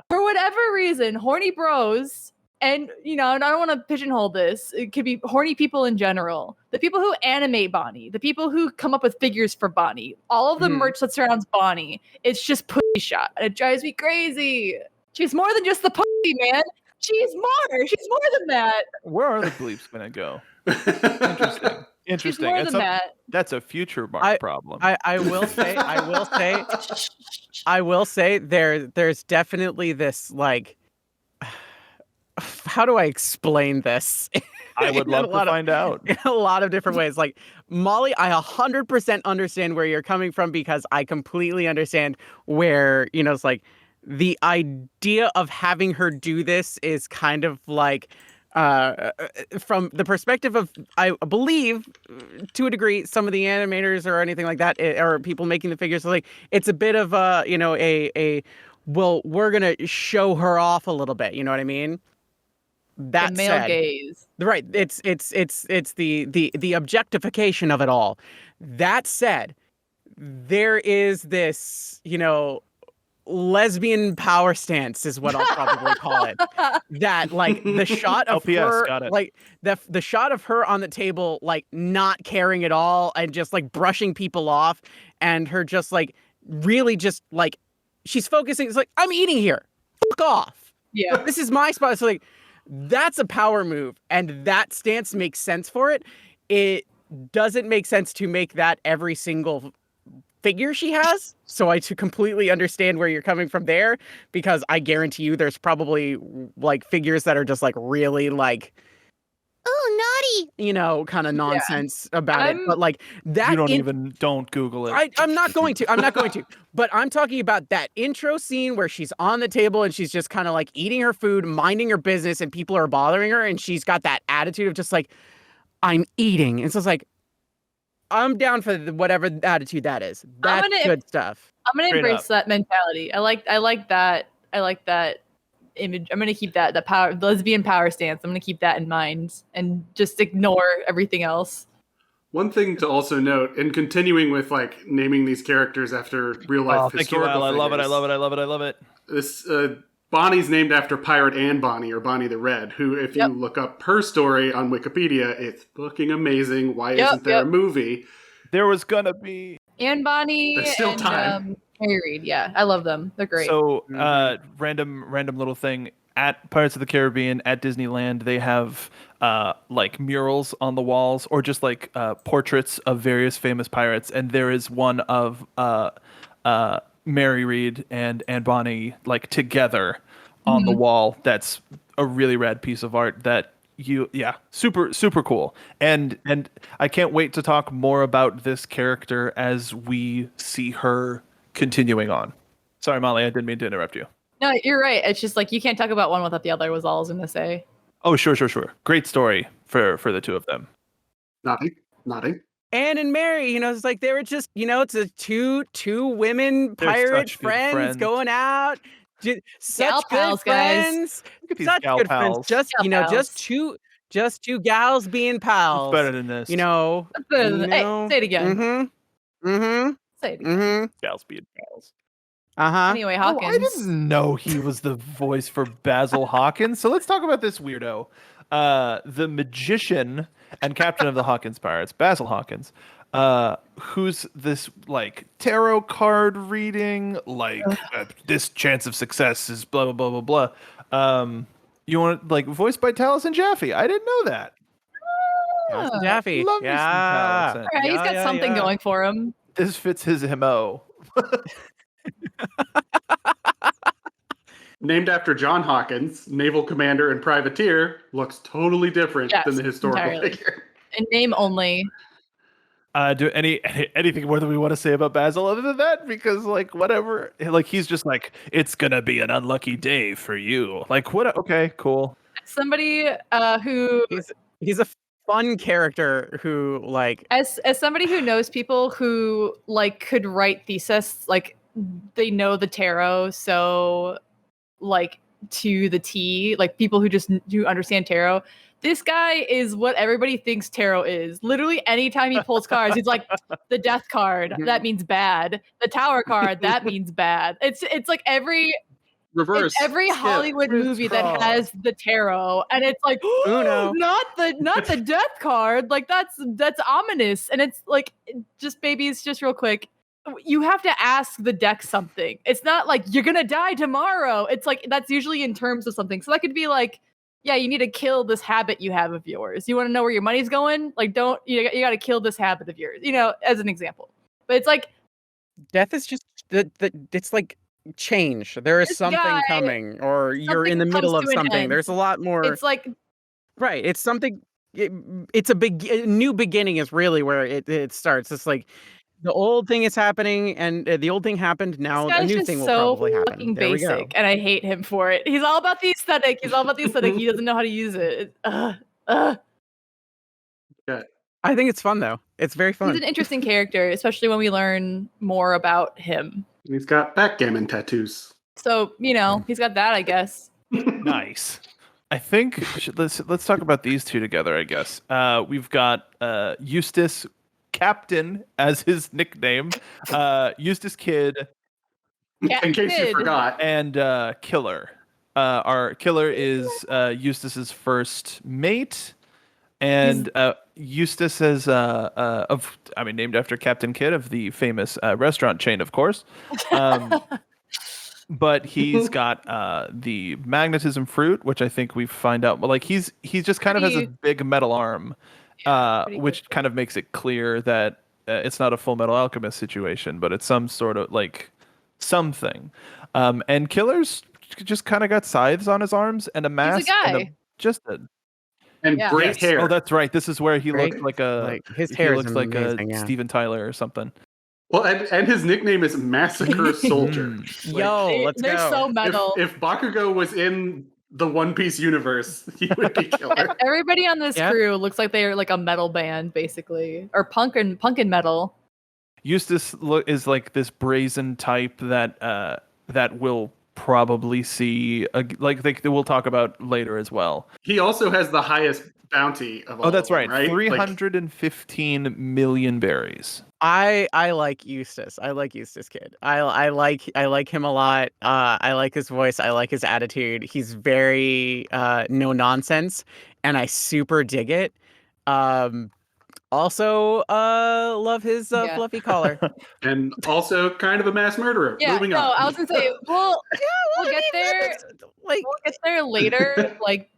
for whatever reason, horny bros, and you know, and I don't want to pigeonhole this, it could be horny people in general. The people who animate Bonnie, the people who come up with figures for Bonnie, all of the merch that surrounds Bonnie, it's just pussy shot. And it drives me crazy. She's more than just the pussy, man. She's more. She's more than that. Where are the bleeps gonna go? Interesting. She's more than that. That's a future Mark problem. I will say there's definitely this like how do I explain this? I would love to find out. In a lot of different ways. Like Molly, I 100% understand where you're coming from because I completely understand where, you know, it's like the idea of having her do this is kind of like from the perspective of, I believe, to a degree, some of the animators or anything like that, or people making the figures, like it's a bit of a, you know, well, we're gonna show her off a little bit. You know what I mean? That the male said, gaze. right? It's the objectification of it all. That said, there is this, you know, lesbian power stance is what I'll probably call it. That like the shot of LPS, her, got it. like the shot of her on the table, like not caring at all and just like brushing people off, and her just like really just like she's focusing. It's like, I'm eating here. Fuck off. Yeah. This is my spot. So like that's a power move, and that stance makes sense for it. It doesn't make sense to make that every single figure she has. So I completely understand where you're coming from there, because I guarantee you there's probably like figures that are just like really like, Oh, naughty. you know, kind of nonsense about it. But like that, You don't Google it. I'm not going to. I'm not going to. But I'm talking about that intro scene where she's on the table and she's just kind of like eating her food, minding her business, and people are bothering her, and she's got that attitude of just like, I'm eating. And so it's like, I'm down for whatever attitude that is. That's good stuff. I'm gonna Straight embrace up. that mentality. I like that. I like that image. I'm gonna keep that power, lesbian power stance. I'm gonna keep that in mind and just ignore everything else. One thing to also note, in continuing with like naming these characters after real life Thank you, historical Al. I love it. I figures, love it. I love it. I love it. This Bonnie's named after Pirate Anne Bonny, or Bonnie the Red, who, if you look up her story on Wikipedia, it's fucking amazing. Why isn't there a movie? There was gonna be. Anne Bonny There's still and time. Harry Reid. Yeah, I love them. They're great. So, random little thing. At Pirates of the Caribbean at Disneyland, they have like murals on the walls, or just like portraits of various famous pirates, and there is one of Mary Reid and Anne Bonny like together on the wall. That's a really rad piece of art that super cool. And I can't wait to talk more about this character as we see her continuing on. Sorry, Molly, I didn't mean to interrupt you. No, you're right. It's just like you can't talk about one without the other, was all I was gonna say. Oh, sure. Great story for the two of them. Nodding. Anne and Mary, you know, it's like they were just, you know, it's a two women They're pirate such good friends going out. Such Gal good pals, guys. friends. Look at these Such gal good pals. friends. Just, Gal you know, pals. just two gals being pals. It's better than this. You know. Hey, know? say it again. Say it again. Gals being pals. Anyway, Hawkins. Oh, I didn't know he was the voice for Basil Hawkins. So let's talk about this weirdo. The magician and captain of the Hawkins Pirates, Basil Hawkins, who's this like tarot card reading, like this chance of success is blah blah blah blah blah. You want like voiced by Taliesin Jaffe? I didn't know that. Jaffe. Love me some Yeah. Taliesin. All right, he's got something going for him. This fits his MO. Named after John Hawkins, naval commander and privateer, looks totally different than the historical entirely. figure. In name only. Do anything more that we want to say about Basil other than that? Because like whatever, like he's just like, it's gonna be an unlucky day for you. Like what? Okay, cool. somebody who He's a fun character who like as somebody who knows people who like could write thesis, like they know the tarot so like to the T, like people who just do understand tarot. This guy is what everybody thinks tarot is. Literally, anytime he pulls cards, he's like, the death card, that means bad. The tower card, that means bad. It's like every Reverse. every skip. Hollywood movie that has the tarot, and it's like, Uno. not the death card. Like that's ominous, and it's like, just babies, just real quick. You have to ask the deck something. It's not like you're gonna die tomorrow. It's like that's usually in terms of something. So that could be like, yeah, you need to kill this habit you have of yours. You want to know where your money's going? Like, don't you got to kill this habit of yours? As an example. But it's like death is just it's like change. There is This something guy- coming, or you're something in the middle comes of to an something. end. There's a lot more. it's like Right. It's something. It's a new beginning is really where it starts. It's like the old thing is happening, and the old thing happened. Now this a guy's new just thing will so probably happen. fucking There we go. basic, and I hate him for it. He's all about the aesthetic. He doesn't know how to use it. I think it's fun though. It's very fun. He's an interesting character, especially when we learn more about him. He's got backgammon tattoos. So he's got that, I guess. Nice. I think let's talk about these two together. I guess we've got Eustace Captain as his nickname, Eustace Kid, In case you forgot. and Killer. Our Killer is Eustace's first mate, and Eustace is named after Captain Kidd of the famous restaurant chain, of course. But he's got the magnetism fruit, which I think we find out. Like he's just kind of has a big metal arm, which kind of makes it clear that it's not a Full Metal Alchemist situation, but it's some sort of like something. And Killer's just kind of got scythes on his arms and a mask, guy. And Yeah. great hair. Oh, that's right. This is where he Great. looks like His he hair looks is like amazing, a yeah. Steven Tyler or something. Well, and his nickname is Massacre Soldier. Yo, let's They're go. so metal. If Bakugo was in the One Piece universe, he would be Killer. Everybody on this Yeah. crew looks like they're like a metal band, basically, or punk and metal. Eustace is like this brazen type that we'll probably see we'll talk about later as well. He also has the highest bounty of all. Oh, that's of them, right. right? 315 million berries. I like Eustace. I like Eustace Kid. I like him a lot. I like his voice. I like his attitude. He's very no nonsense, and I super dig it. Also, love his Yeah. fluffy collar. And also kind of a mass murderer. Yeah, Moving no, on. I was gonna say, we'll get there. Like, We'll get there later. Like,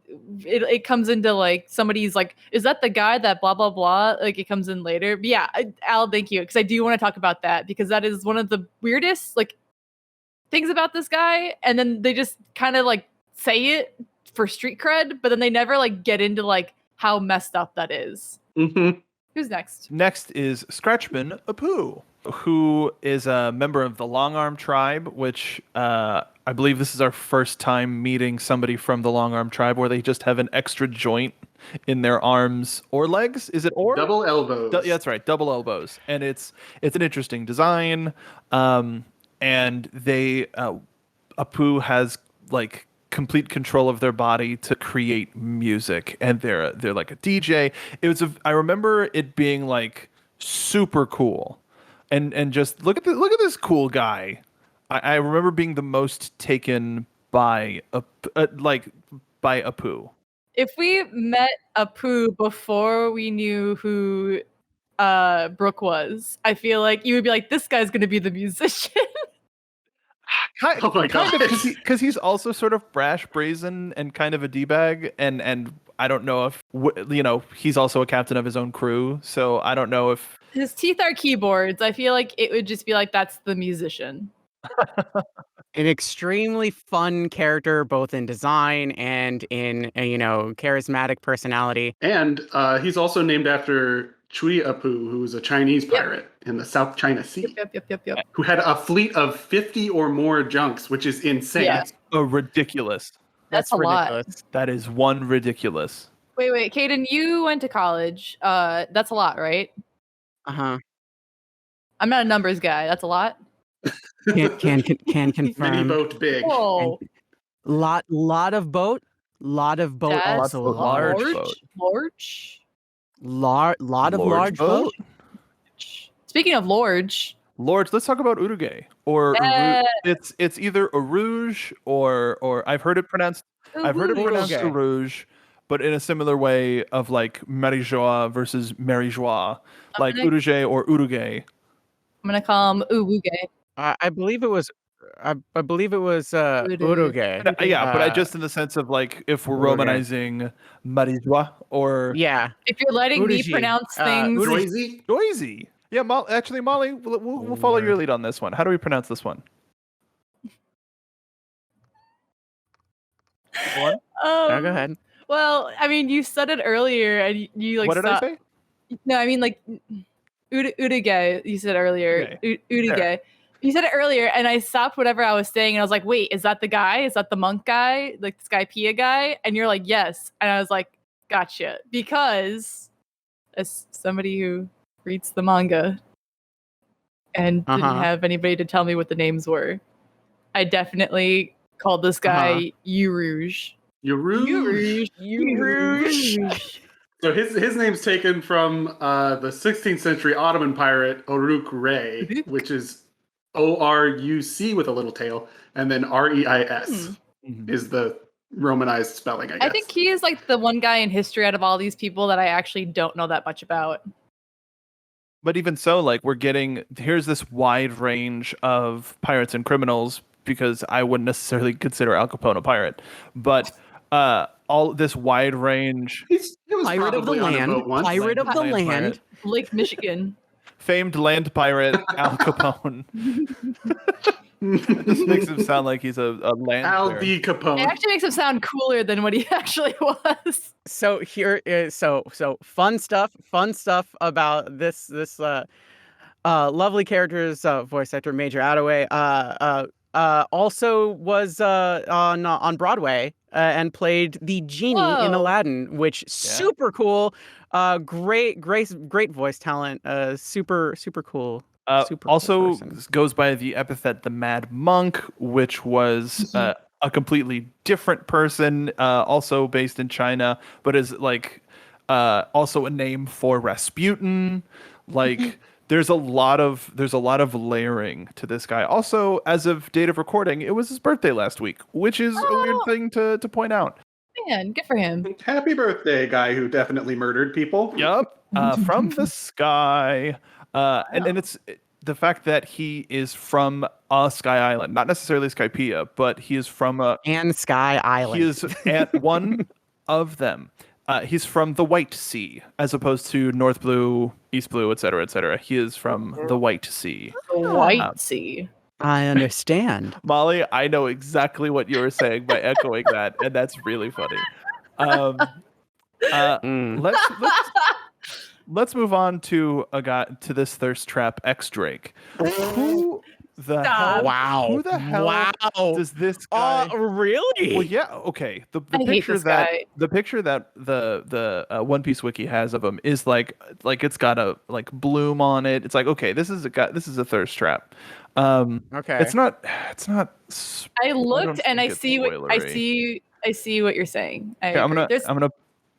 it comes into like somebody's like, is that the guy that blah blah blah? Like, it comes in later. But yeah, Al, thank you, because I do want to talk about that because that is one of the weirdest like things about this guy. And then they just kind of like say it for street cred, but then they never like get into like how messed up that is. Mm-hmm. Who's next? Next is Scratchman Apu, who is a member of the Long Arm tribe, which I believe this is our first time meeting somebody from the Long Arm tribe where they just have an extra joint in their arms or legs. Is it or? Double elbows. Yeah, that's right, double elbows, and it's an interesting design. And they Apu has like complete control of their body to create music, and they're like a DJ. I remember it being like super cool, and just look at this cool guy. I remember being the most taken by Apu. If we met Apu before we knew who Brooke was, I feel like you would be like, this guy's gonna be the musician. Oh my Kind of, gosh. because he's also sort of brash, brazen, and kind of a d-bag, and I don't know if he's also a captain of his own crew, so I don't know if His teeth are keyboards. I feel like it would just be like, that's the musician. an extremely fun character, both in design and in charismatic personality. And he's also named after Chui Apu, who was a Chinese pirate in the South China Sea, Yep. who had a fleet of 50 or more junks, which is insane. Yeah. ridiculous. That's a lot. ridiculous. That is one ridiculous. Wait, Caden, you went to college. That's a lot, right? Uh-huh. I'm not a numbers guy. That's a lot. Can Mini confirm. boat big. Whoa, Lot of boat. Lot of boat that's also large large. boat. Large. Lot of large boat. Speaking of large, Lords, let's talk about Uruguay. Or it's either Uruge or I've heard it pronounced Uruguay. Uruge, but in a similar way of like Marijoa versus Marijoa, like gonna- Uruguay or Uruguay. I'm gonna call him Uwuge. I believe it was. I believe it was Uruguay. Yeah, but I just in the sense of like if we're Uruguay. Romanizing Marijoa or Yeah. If you're letting me Urugi. pronounce things, Joyzy? Joyzy. Yeah, actually, Molly, we'll follow your lead on this one. How do we pronounce this one? One? Go ahead. Well, I mean, you said it earlier, and you like. What did I say? No, I mean like Uruguay. You said earlier, Uruguay. You said it earlier, and I stopped whatever I was saying, and I was like, "Wait, is that the guy? Is that the monk guy, like the Skypea guy?" And you're like, "Yes," and I was like, "Gotcha," because as somebody who reads the manga and didn't have anybody to tell me what the names were, I definitely called this guy Urouge. Urouge. Urouge. So his name's taken from the 16th century Ottoman pirate Oruk Ray, which is O-R-U-C with a little tail, and then R-E-I-S is the Romanized spelling, I guess. I think he is like the one guy in history out of all these people that I actually don't know that much about. But even so, like here's this wide range of pirates and criminals because I wouldn't necessarily consider Al Capone a pirate, but all this wide range. He was Pirate of the probably on a land. boat once. Pirate of the Land land. pirate. Lake Michigan. Famed land pirate Al Capone. This makes him sound like he's a land Al pirate. D. Capone. It actually makes him sound cooler than what he actually was. So here is so fun stuff about this lovely character's voice actor Major Attaway also was on Broadway and played the genie in Whoa. Aladdin, which super cool. Great voice talent. Super cool. Super Also cool person. goes by the epithet the Mad Monk, which was a completely different person, also based in China, but is like also a name for Rasputin. Like there's a lot of layering to this guy. Also, as of date of recording, it was his birthday last week, which is a weird thing to point out. Man, good for him. Happy birthday, guy who definitely murdered people. Yup. From the sky. And it's the fact that he is from a sky island, not necessarily Skypea, but he is from And Sky Island. he is at one of them. He's from the White Sea, as opposed to North Blue, East Blue, etc., etc. He is from the White Sea. The White Sea. I understand. Molly, I know exactly what you were saying by echoing that, and that's really funny. Let's move on to this thirst trap X Drake. Who the hell? Wow. Who the hell does this guy? Really? Well, yeah. Okay. The I hate picture this that guy. the picture that the One Piece wiki has of him is like it's got a like bloom on it. It's like, okay, this is a guy. This is a thirst trap. Okay. It's not. I looked don't and I think it's see what spoilery. I see what you're saying. Okay, I'm agree. gonna.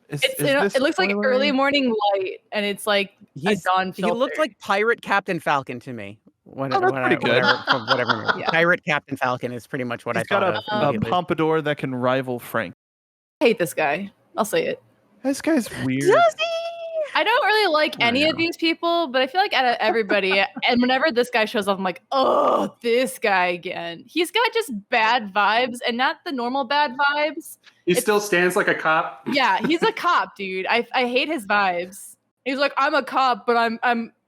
Is this It looks like spoilery? early morning light, and it's like a dawn He looked filter. like Pirate Captain Falcon to me. Oh, that's pretty good. Whatever. Yeah. Pirate Captain Falcon is pretty much what He's I thought got of. a immediately. pompadour that can rival Frank. I hate this guy. I'll say it. This guy's weird. Does he? I don't really like any of these people, but I feel like out of everybody, and whenever this guy shows up, I'm like, oh, this guy again. He's got just bad vibes, and not the normal bad vibes. He still stands like a cop. Yeah, he's a cop, dude. I hate his vibes. He's like, I'm a cop, but I'm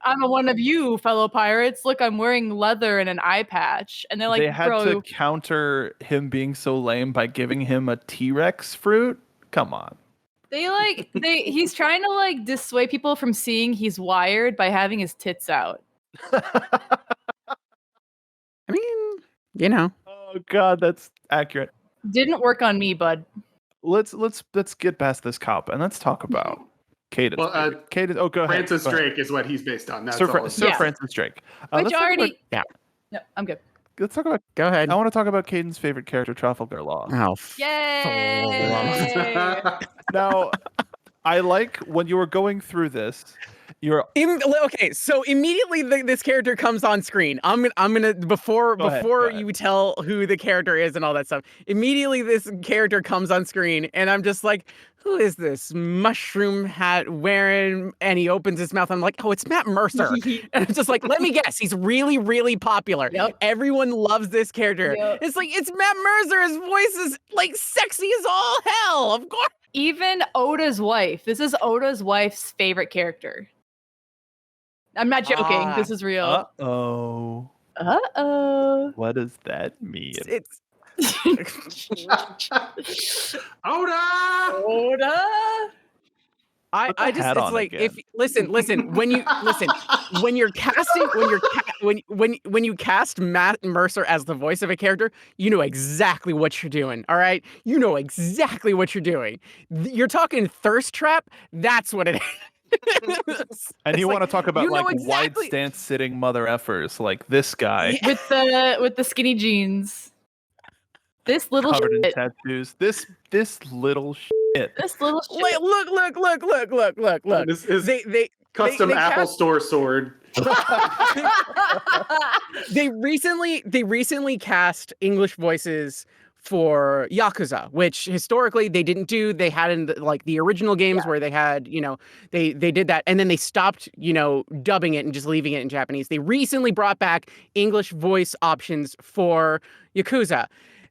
a one of you, fellow pirates. Look, I'm wearing leather and an eye patch. And they're like, they had bro, to counter him being so lame by giving him a T-Rex fruit. Come on. he's trying to like dissuade people from seeing he's wired by having his tits out. I mean, you know. Oh God, that's accurate. Didn't work on me, bud. Let's get past this cop and let's talk about Cadence. Well, Cadence. Oh, go ahead. Francis Go ahead. Drake is what he's based on. That's Sir, all. Sir Yeah. Francis Drake. Which let's talk already. Yeah. No, I'm good. Let's talk about. Go ahead. I want to talk about Caden's favorite character, Trafalgar Law. Oh, Yay! Now, I like when you were going through this. Okay, so immediately this character comes on screen. I'm gonna before Go ahead. you tell who the character is and all that stuff. Immediately this character comes on screen, and I'm just like, who is this mushroom hat wearing? And he opens his mouth. I'm like, oh, it's Matt Mercer. And I'm just like, let me guess, he's really, really popular. Yep. Everyone loves this character. Yep. It's like it's Matt Mercer. His voice is like sexy as all hell. Of course. Even Oda's wife. This is Oda's wife's favorite character. I'm not joking. This is real. Uh-oh. Uh-oh. What does that mean? It's Oda! Oda? Put the I just hat it's on like again. if listen when you when you're casting when you cast Matt Mercer as the voice of a character, you know exactly what you're doing. All right, you know exactly what you're doing. You're talking thirst trap. That's what it is. And you want to talk about you know like exactly- wide stance sitting mother effers like this guy With the skinny jeans. This little covered in shit. tattoos. This little shit. This little shit. Look. This is They custom they Apple cast- Store sword. they recently cast English voices for Yakuza, which historically they didn't do. They had in the original games where they had, they did that, and then they stopped, dubbing it and just leaving it in Japanese. They recently brought back English voice options for Yakuza.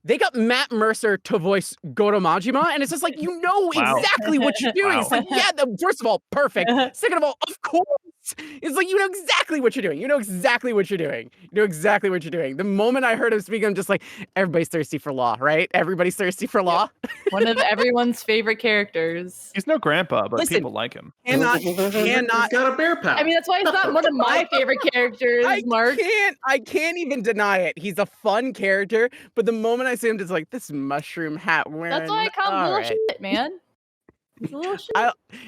They got Matt Mercer to voice Goro Majima, and it's just like, Wow. exactly what you're doing. Wow. It's like, yeah, first of all, perfect. Second of all, of course. It's like, you know exactly what you're doing. You know exactly what you're doing. The moment I heard him speak, I'm just like, everybody's thirsty for law, right? Everybody's thirsty for law. One of everyone's favorite characters. He's no grandpa, but Listen, people like him. He's got a bear pal. I mean, that's why he's not one of my favorite characters, Mark. I can't even deny it. He's a fun character, but the moment I see him, just like, this mushroom hat wearing. That's why I call him all little right. shit, man. He's a little shit.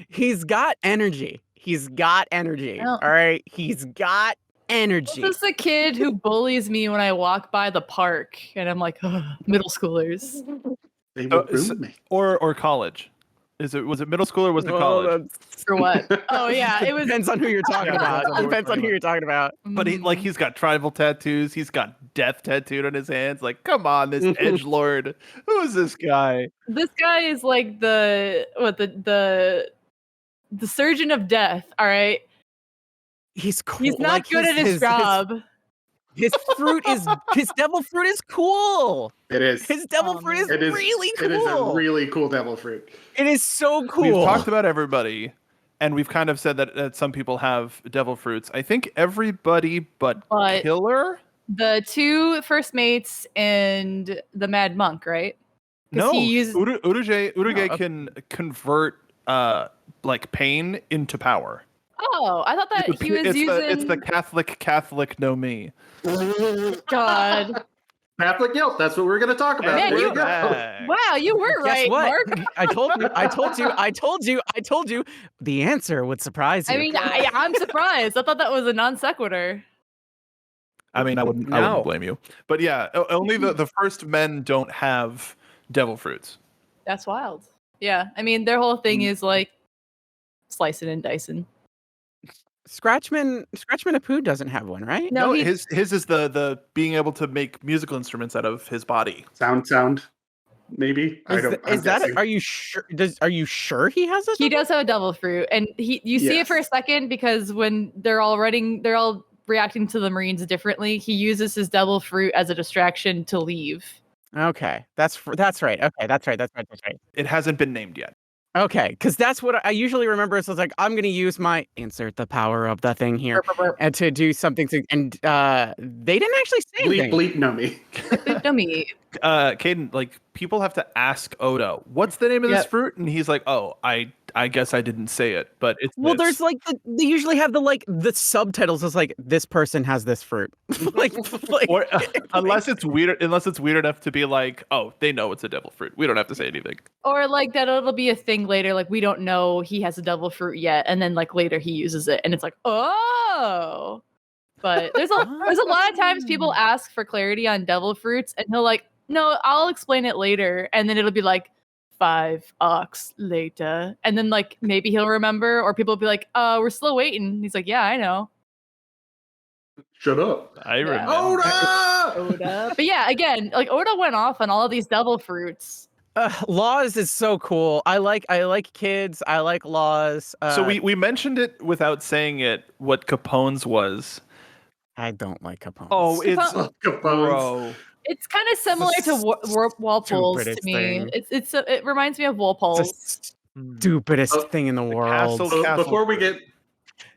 He's got energy. Oh. All right. He's got energy. This is a kid who bullies me when I walk by the park, and I'm like, oh, middle schoolers. They will so- ruin me. Or college. Was it middle school or was it college? For what? Oh yeah, it was. Depends on who you're talking Yeah, about. Depends on who you're talking about. But he's got tribal tattoos. He's got death tattooed on his hands. Like, come on, this edgelord. Who is this guy? This guy is like the surgeon of death. All right, He's cool. he's not good at his job. His devil fruit is cool. It is. His devil fruit is It is really cool. It is a really cool devil fruit. It is so cool. We've talked about everybody, and we've kind of said that some people have devil fruits. I think everybody but Killer. The two first mates and the Mad Monk, right? 'Cause No, he uses- Urage can convert like pain into power. Oh, I thought that he was using. It's the Catholic know me. God. Catholic guilt. That's what we're going to talk about. Man, There you- you go. Wow, you were Guess right, what? Mark. I told you. The answer would surprise you. I mean, I'm surprised. I thought that was a non sequitur. I mean, I wouldn't blame you. But yeah, only the first men don't have devil fruits. That's wild. Yeah, I mean, their whole thing is like slicing and dicing. Scratchman Apu doesn't have one, right? No, he- his is the being able to make musical instruments out of his body. Sound. Maybe. I'm guessing. Are you sure? Are you sure he has a? He does have a devil fruit, and you see it for a second because when they're all reacting to the Marines differently. He uses his devil fruit as a distraction to leave. Okay, that's right. Okay, that's right. It hasn't been named yet. Okay, because that's what I usually remember. So it's like, I'm going to use my insert the power of the thing here and to do something. And they didn't actually say anything. Bleep no me. Dummy. Caden, like people have to ask Oda, what's the name of this fruit? And he's like, oh, I I guess I didn't say it, but it's Well, this. there's like they usually have the subtitles is like this person has this fruit. like Or unless it's weird enough to be like, oh, they know it's a devil fruit. We don't have to say anything. Or like that it'll be a thing later, like we don't know he has a devil fruit yet, and then like later he uses it, and it's like, oh. But there's a lot of times people ask for clarity on devil fruits, and he'll like, no, I'll explain it later, and then it'll be like 5 arcs later, and then like maybe he'll remember, or people will be like, we're still waiting. And he's like, yeah, I know. Shut up. I Yeah. remember. Oda! But yeah, again, like Oda went off on all of these devil fruits. Laws is so cool. I like kids. I like Laws. So we mentioned it without saying it. What Capone's was. I don't like Capone. Oh, it's Capone's. bro. It's kind of similar to Walpole's to stupidest me. thing. It reminds me of Walpole's. It's the stupidest thing in the world. castle- Before we get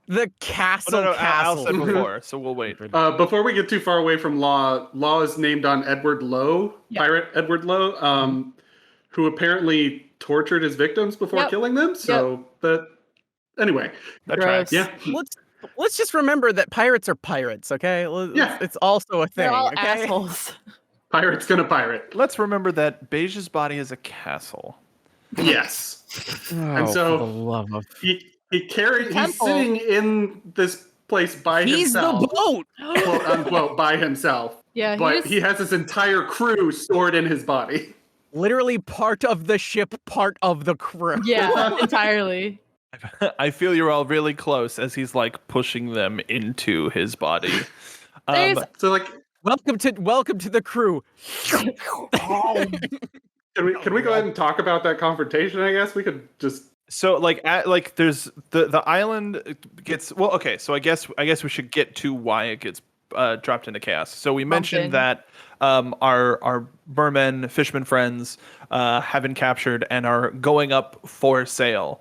The castle. No, Al castle. said before, so we'll wait. before we get too far away from Law is named on Edward Lowe, Yeah. pirate Edward Lowe, who apparently tortured his victims before Yep. killing them. So that anyway, That Gross. tracks. yeah. Let's just remember that pirates are pirates, okay? Yeah. It's also a thing. They're all okay? assholes. Pirate's gonna pirate. Let's remember that Beige's body is a castle. Yes. Oh, so- for the love of He's Temple. sitting in this place by he's himself. the boat. Quote unquote by himself. Yeah, But he has his entire crew stored in his body. Literally part of the ship, part of the crew. yeah, entirely. I feel you're all really close as he's like pushing them into his body. There's So like Welcome to the crew. can we go ahead and talk about that confrontation, I guess? We could just So there's the island gets well, okay, so I guess we should get to why it gets dropped into chaos. So we mentioned in. that our mermen, fishermen friends have been captured and are going up for sale.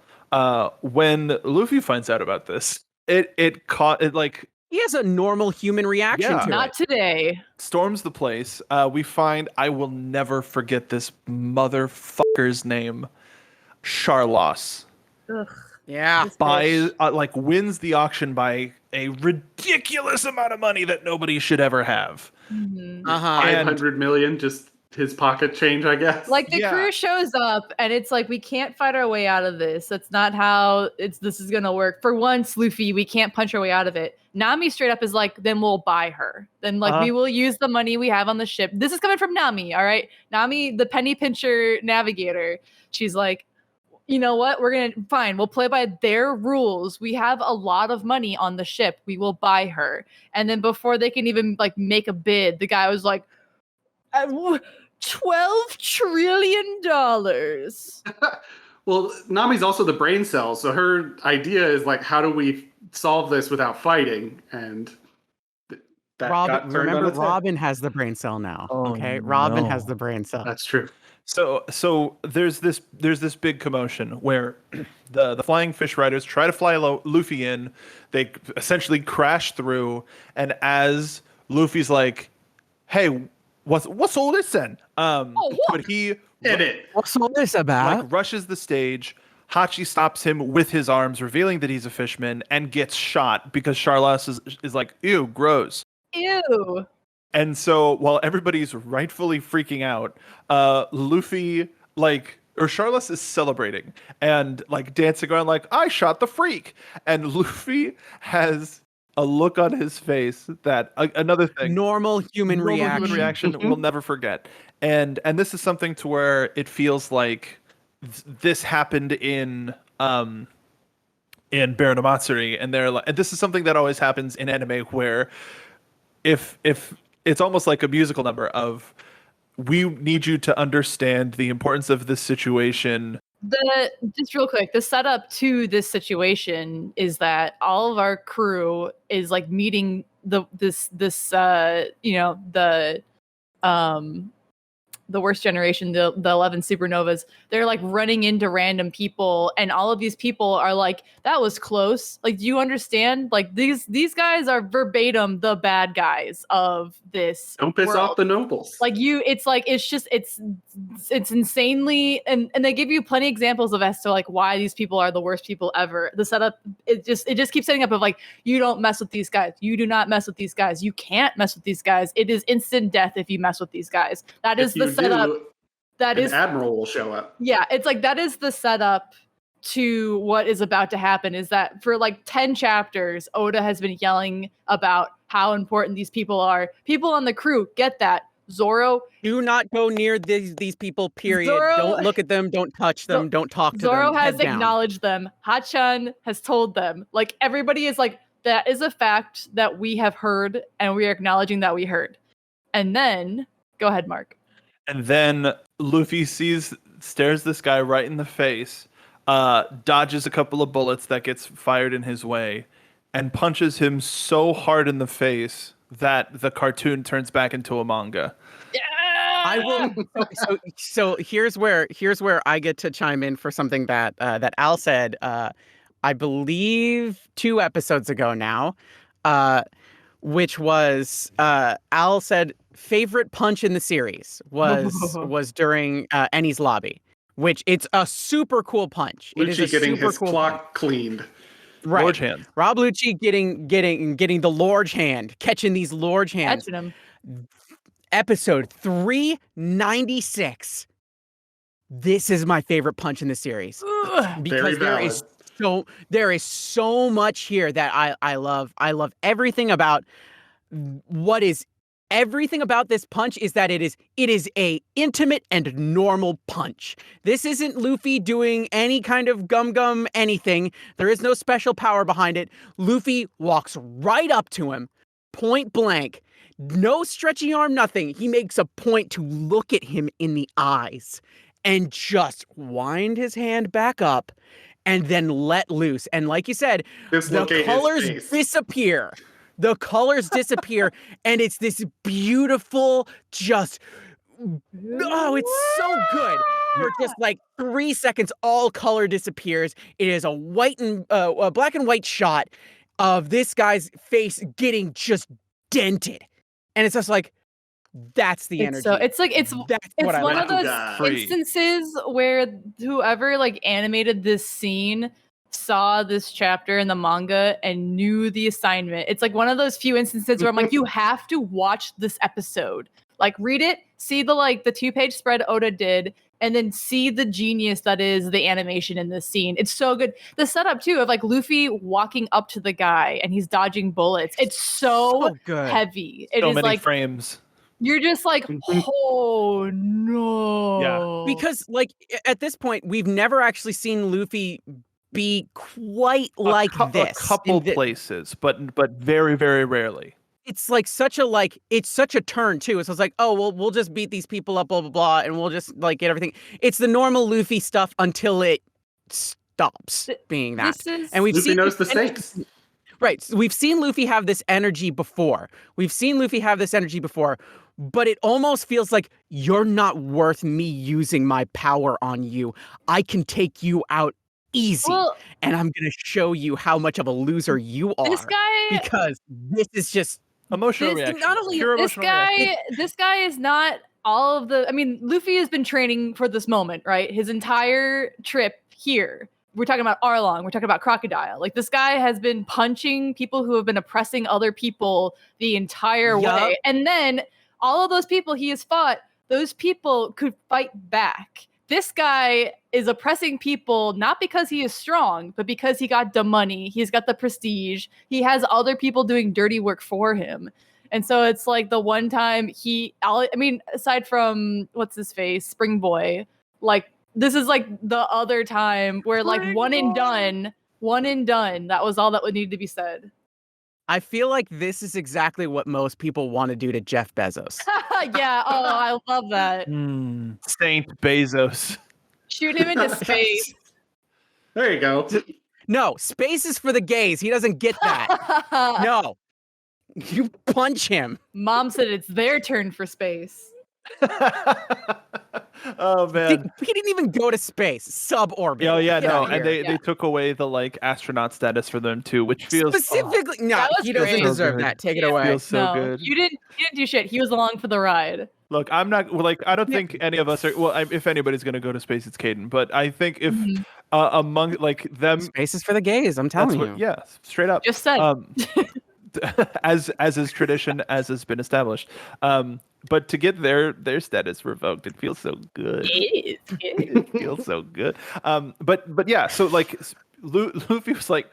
When Luffy finds out about this, it He has a normal human reaction Yeah. to not it. today. storms the place. We find, I will never forget this motherfucker's name, Charlos. Yeah. Buys wins the auction by a ridiculous amount of money that nobody should ever have. Mhm. Uh-huh. 500 million, just his pocket change, I guess. Like the Yeah. crew shows up and it's like we can't fight our way out of this. That's not how this is gonna work. For once, Luffy, we can't punch our way out of it. Nami straight up is like, then we'll buy her. Then we will use the money we have on the ship. This is coming from Nami, all right? Nami, the penny pincher navigator. She's like, you know what? We'll play by their rules. We have a lot of money on the ship. We will buy her. And then before they can even make a bid, the guy was like, $12 trillion. Well, Nami's also the brain cell, so her idea is like, how do we solve this without fighting? And that got Robin, turned on remember, its head. Robin has the brain cell now. Oh, Okay, Robin no. has the brain cell. That's true. So there's this big commotion where the flying fish riders try to fly Luffy in. They essentially crash through, and as Luffy's like, "Hey, what's all this then?" But he Hit it. What's all this about? rushes the stage. Hachi stops him with his arms, revealing that he's a fishman, and gets shot because Charlas is like, "Ew, gross." Ew. And so while everybody's rightfully freaking out, Luffy or Charles is celebrating and dancing around like, I shot the freak. And Luffy has a look on his face that another thing. Normal human reaction. We'll never forget. And this is something to where it feels like this happened in Baron Matsuri, and they're like, and this is something that always happens in anime where if it's almost like a musical number of, we need you to understand the importance of this situation. Just real quick, the setup to this situation is that all of our crew is the the worst generation, the 11 supernovas, they're like running into random people, and all of these people are like, that was close. Like, do you understand? Like these guys are verbatim the bad guys of this. Don't piss world. off the nobles. Like it's insanely, and they give you plenty of examples of as to like why these people are the worst people ever. The setup, it just keeps setting up of like, you don't mess with these guys, you do not mess with these guys, you can't mess with these guys. It is instant death if you mess with these guys. That is the setup. That is admiral will show up. Yeah, it's like that is the setup to what is about to happen. Is that for like 10 chapters, Oda has been yelling about how important these people are. People on the crew get that. Zoro, do not go near these people, period. Don't look at them, don't touch them, don't talk to Zoro them. Zoro has head down. acknowledged them. Hachan has told them. Like, everybody is like, that is a fact that we have heard, and we are acknowledging that we heard. And then, go ahead, Mark. And then Luffy stares this guy right in the face, dodges a couple of bullets that gets fired in his way, and punches him so hard in the face that the cartoon turns back into a manga. Yeah! I will. So here's where I get to chime in for something that Al said. I believe 2 episodes ago now, which was Al said favorite punch in the series was during Ennie's lobby, which it's a super cool punch. Lucci it is a getting super his cool clock punch. cleaned. Right. Lorge hand. Rob Lucci getting the Lorge hand, catching these Lorge hands. Catching him. Episode 396. This is my favorite punch in the series because there is so much here that I love. I love everything about everything about this punch is that it is a intimate and normal punch. This isn't Luffy doing any kind of gum anything. There is no special power behind it. Luffy walks right up to him, point blank, no stretchy arm, nothing. He makes a point to look at him in the eyes and just wind his hand back up and then let loose. And like you said, the colors disappear. The colors disappear, and it's this beautiful, it's so good. For just like 3 seconds, all color disappears. It is a black and white shot of this guy's face getting just dented, and it's just like, that's the energy. So it's one of those instances where whoever like animated this scene saw this chapter in the manga and knew the assignment. It's like one of those few instances where I'm like, you have to watch this episode. Like, read it, see the 2-page spread Oda did, and then see the genius that is the animation in this scene. It's so good. The setup too of like Luffy walking up to the guy and he's dodging bullets. It's so good. Heavy. So it is many like frames. You're just like, oh no. Yeah. Because like at this point, we've never actually seen Luffy be quite like this. A couple places, but very, very rarely. It's like it's such a turn too. So it's like, oh well, we'll just beat these people up, blah blah blah, and we'll just like get everything. It's the normal Luffy stuff until it stops being that. And Luffy knows the stakes. Right. So we've seen Luffy have this energy before. But it almost feels like you're not worth me using my power on you. I can take you out easy, and I'm going to show you how much of a loser you are. This guy, because this is just emotional reaction. Not only this guy is not all of the. I mean, Luffy has been training for this moment, right? His entire trip here. We're talking about Arlong. We're talking about Crocodile. Like, this guy has been punching people who have been oppressing other people the entire way, and then all of those people he has fought, those people could fight back. This guy is oppressing people not because he is strong, but because he got the money. He's got the prestige. He has other people doing dirty work for him. And so it's like the one time aside from what's his face, Spring Boy, like this is like the other time where like one and done. That was all that would need to be said. I feel like this is exactly what most people want to do to Jeff Bezos. Yeah. Oh, I love that. Saint Bezos. Shoot him into space. There you go. No, space is for the gays. He doesn't get that. No. You punch him. Mom said it's their turn for space. Oh man. He didn't even go to space, suborbit. Yeah, yeah, Get no, out of and here. they took away the like astronaut status for them too, which feels Specifically, no, That was he doesn't great. deserve good. that. Take it Yeah. away. feels so no, good. you didn't do shit. He was along for the ride. Look, I'm not like I don't think any of us are. Well, if anybody's gonna go to space, it's Caden. But I think if Mhm. among like them, Space is for the gays. I'm that's telling what. you. Yeah, straight up. Just said. As is tradition, as has been established. But to get their status revoked, it feels so good. It is. It feels so good. But yeah, so like Luffy was like,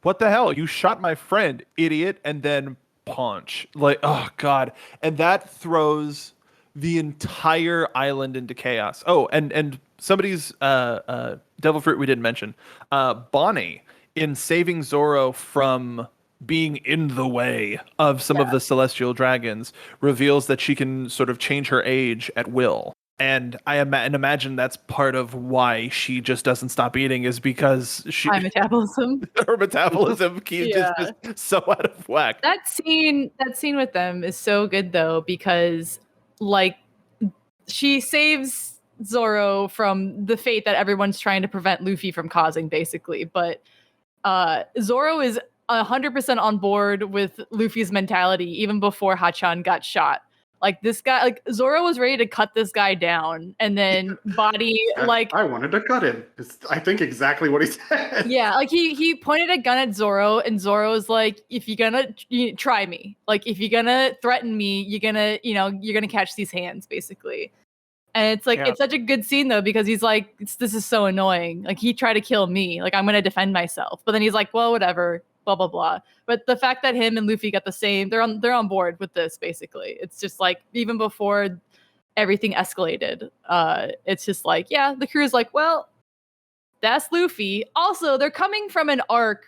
"What the hell? You shot my friend, idiot!" And then punch. Like, oh god, and that throws the entire island into chaos. Oh, and somebody's devil fruit we didn't mention. Bonnie in saving Zoro from being in the way of some of the celestial dragons reveals that she can sort of change her age at will. And I imagine that's part of why she just doesn't stop eating is because High metabolism. her metabolism keeps just so out of whack. That scene with them is so good though because like she saves Zoro from the fate that everyone's trying to prevent Luffy from causing, basically. But Zoro is 100% on board with Luffy's mentality even before Hachan got shot. Like this guy, like Zoro was ready to cut this guy down, and then Body like I wanted to cut him. It's, I think exactly what he said. yeah, like he pointed a gun at Zoro, and Zoro's like, if you're gonna try me, like if you're gonna threaten me, you're gonna catch these hands, basically. And it's like it's such a good scene though because he's like, this is so annoying. Like he tried to kill me, like I'm gonna defend myself, but then he's like, well, whatever. Blah blah blah. But the fact that him and Luffy got the same, they're on board with this basically. It's just like even before everything escalated, it's just like the crew is like, well, that's Luffy. Also, they're coming from an arc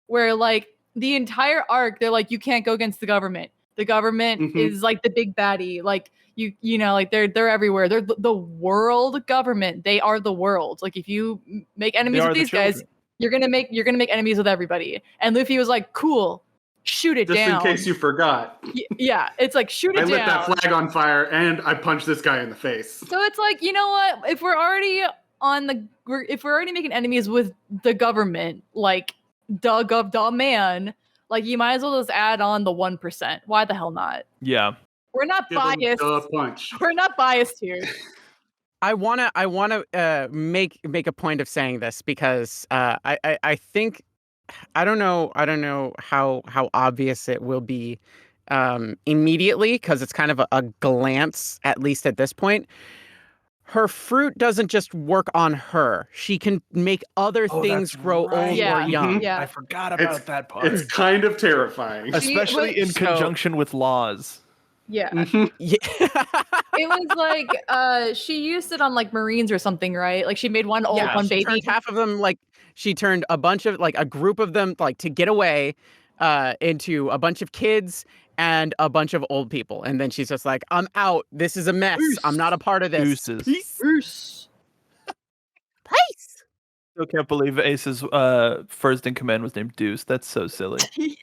where like the entire arc, they're like, you can't go against the government. The government is like the big baddie. Like you know, like they're everywhere. They're the world government. They are the world. Like if you make enemies with these guys. You're gonna make enemies with everybody. And Luffy was like, cool, shoot it Just down. in case you forgot. Yeah, it's like shoot it down. I lit that flag on fire and I punched this guy in the face. So it's like, you know what? If we're already making enemies with the government, like the man, like you might as well just add on the 1%. Why the hell not? Yeah. We're not biased. The punch. We're not biased here. I wanna make a point of saying this because I think I don't know how obvious it will be immediately because it's kind of a glance, at least at this point. Her fruit doesn't just work on her. She can make other things grow old or young. Yeah. I forgot about that part. It's kind of terrifying. Especially in conjunction with laws. Yeah. Yeah. It was like she used it on like Marines or something, right? Like she made one old, one baby. Turned half of them she turned a bunch of a group of them to get away into a bunch of kids and a bunch of old people. And then she's just like, I'm out. This is a mess. Peace. I'm not a part of this. Peace. Still can't believe Ace's first in command was named Deuce. That's so silly.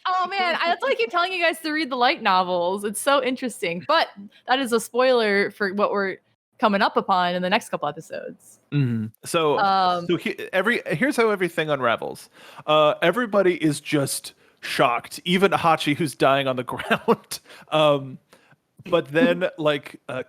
Oh man, that's why I keep telling you guys to read the light novels. It's so interesting. But that is a spoiler for what we're coming up upon in the next couple episodes. Mm-hmm. So here's how everything unravels. Everybody is just shocked. Even Hachi, who's dying on the ground. But then,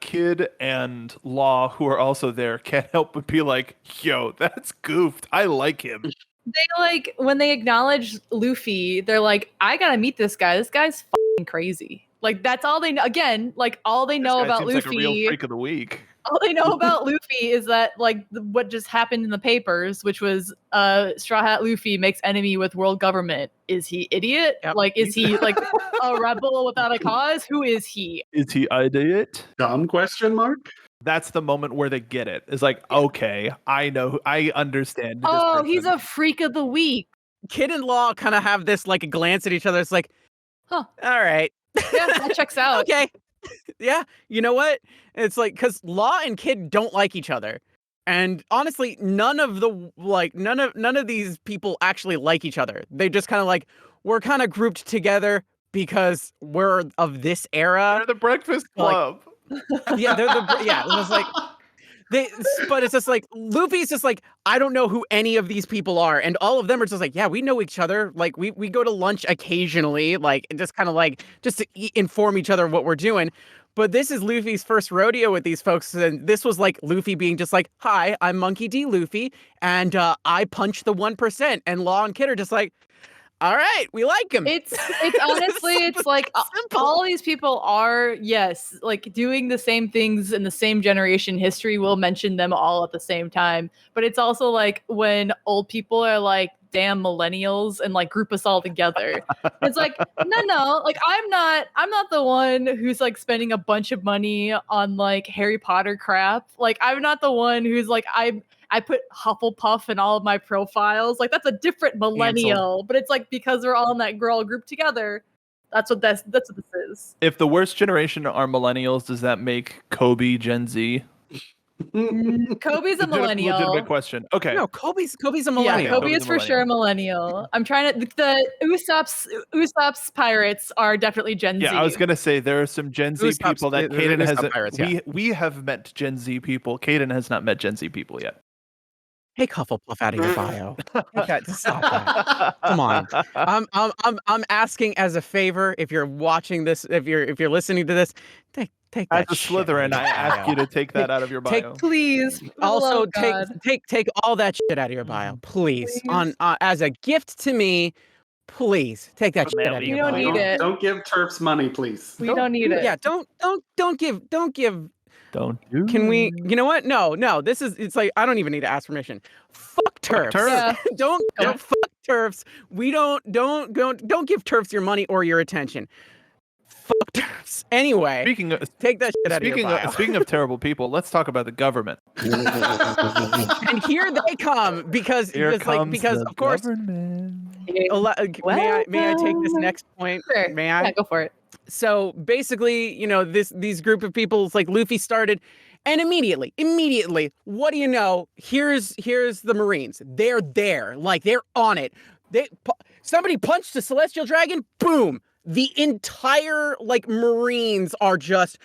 Kid and Law, who are also there, can't help but be like, yo, that's goofed. I like him. They, when they acknowledge Luffy, they're like, I gotta meet this guy. This guy's fucking crazy. Like, that's all they know. Again, all they know about Luffy. Like a real freak of the week. All they know about Luffy is that, what just happened in the papers, which was Straw Hat Luffy makes enemy with world government. Is he idiot? Yep. Is he, a rebel without a cause? Who is he? Is he idiot? Dumb question mark? That's the moment where they get it. It's like, okay, I know, I understand. Oh, he's a freak of the week. Kid and Law kind of have this a glance at each other. It's like, huh, all right. Yeah, that checks out. Okay. Yeah, you know what? It's because Law and Kid don't like each other. And honestly, none of these people actually like each other. They just kind of we're kind of grouped together because we're of this era. They're the Breakfast Club. Yeah, it was like but it's just like Luffy's just like, I don't know who any of these people are, and all of them are just like, yeah, we know each other. Like we go to lunch occasionally, like and just kind of like just to inform each other of what we're doing. But this is Luffy's first rodeo with these folks, and this was like Luffy being just like, "Hi, I'm Monkey D. Luffy, and I punch the 1%." And Law and Kid are just like, "All right, we like him." It's honestly, it's like simple. all these people are, yes, like doing the same things in the same generation. History will mention them all at the same time. But it's also like when old people are like, damn millennials, and like group us all together. It's like, no, like I'm not the one who's like spending a bunch of money on like Harry Potter crap. Like I'm not the one who's like I put Hufflepuff in all of my profiles. Like that's a different millennial, but it's like because we're all in that girl group together. That's what this is. If the worst generation are millennials, does that make Kobe Gen Z? Kobe's a millennial. Legitimate question. Okay. No, Kobe's a Yeah, millennial. Kobe Kobe's is a for sure a millennial. I'm trying to. The Usopp's pirates are definitely Gen Z. Yeah, I was gonna say there are some Gen Z Usopp's- people that the Caden has. Usopp pirates, yeah. We have met Gen Z people. Caden has not met Gen Z people yet. Take Hufflepuff out of your bio. Okay, stop that. Come on. I'm asking as a favor, if you're watching this, if you're listening to this, take As that a shit out of Slytherin, your I ask bio. you to take that out of your bio. Please. for the Also love of God. take all that shit out of your bio, please. Please. On as a gift to me, please take that shit out of We your don't bio. need it. Don't give TERFs money, please. We don't need it. Yeah, don't give. Don't you? Can we? You know what? No. It's like I don't even need to ask permission. Fuck turfs. turfs. Yeah. Don't fuck turfs. We don't give turfs your money or your attention. Fuck turfs. Anyway, Speaking of, take that shit out of your bio. speaking of terrible people, let's talk about the government. And here they come because Here it's like comes because the of course. government. May I take this next point? Sure. May I? Yeah, go for it. So basically, these group of people, it's like Luffy started, and immediately, what do you know? Here's the Marines. They're there, like they're on it. Somebody punched a celestial dragon. Boom! The entire like Marines are just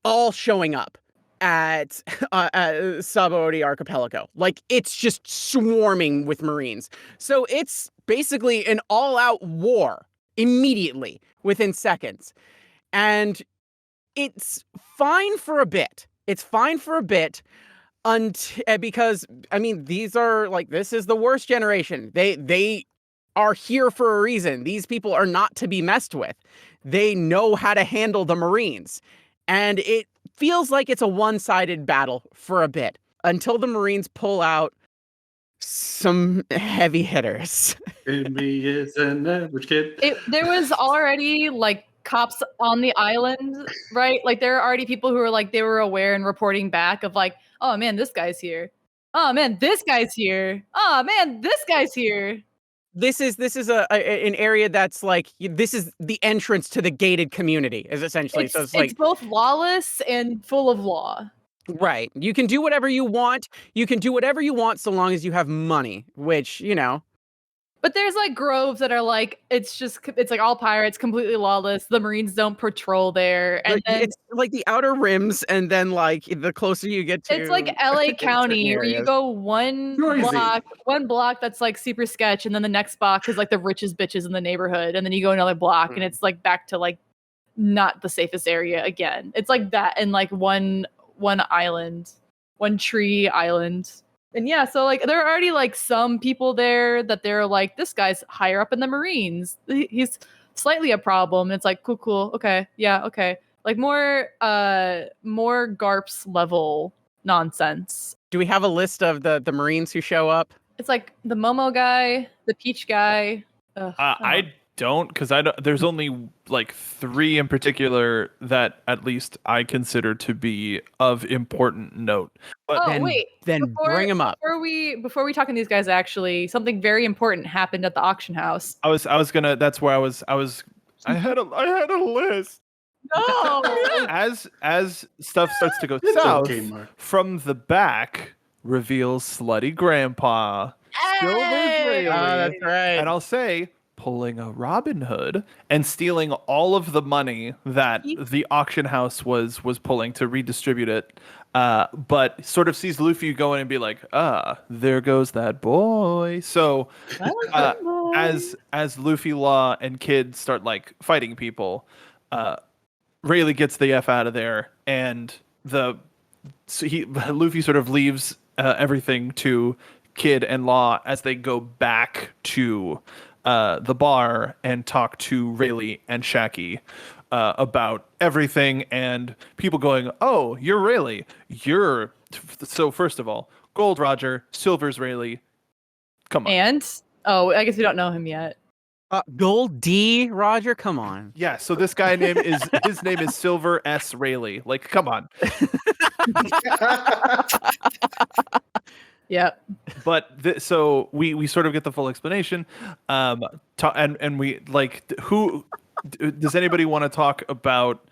all showing up at Sabaody Archipelago. Like it's just swarming with Marines. So it's basically an all-out war immediately within seconds. And it's fine for a bit. Because I mean these are like this is the worst generation. They are here for a reason. These people are not to be messed with. They know how to handle the Marines. And it feels like it's a one-sided battle for a bit until the Marines pull out some heavy hitters. Me is an average kid. There was already like cops on the island, right? Like there are already people who are like they were aware and reporting back of like, oh man, this guy's here. Oh man, this guy's here. Oh man, this guy's here. This is an area that's like this is the entrance to the gated community is essentially. It's like both lawless and full of law. right. You can do whatever you want. So long as you have money, which But there's like groves that are like it's like all pirates, completely lawless. The Marines don't patrol there, and then it's like the outer rims, and then like the closer you get to, it's like LA County, where you areas. go one block that's like super sketch, and then the next block is like the richest bitches in the neighborhood, and then you go another block, and it's like back to like not the safest area again. It's like that, and like one island, one tree island. And yeah, so like there are already like some people there that they're like, this guy's higher up in the Marines. He's slightly a problem. It's like, cool. Okay. Yeah. Okay. Like more GARPS level nonsense. Do we have a list of the Marines who show up? It's like the Momo guy, the Peach guy. I don't, because there's only like 3 in particular that at least I consider to be of important note. But then bring them up. Before we talk to these guys, actually, something very important happened at the auction house. I was gonna. That's where I had a list. No. As stuff starts to go It's south, okay, Mark. from the back reveals Slutty Grandpa. Silver's Rayleigh. That's right. And I'll say, pulling a Robin Hood and stealing all of the money that the auction house was pulling to redistribute it. But sort of sees Luffy go in and be like, there goes that boy. So as Luffy, Law, and Kid start like fighting people, Rayleigh gets the F out of there, and Luffy sort of leaves everything to Kid and Law as they go back to the bar and talk to Rayleigh and Shaggy about everything, and people going, "Oh, you're Rayleigh. So first of all, Gold Roger, Silver's Rayleigh. Come on." And I guess we don't know him yet. Gold D, Roger, come on. Yeah, so this guy his name is Silver S. Rayleigh. Like, come on. Yeah. But so we sort of get the full explanation. And we like, who does anybody want to talk about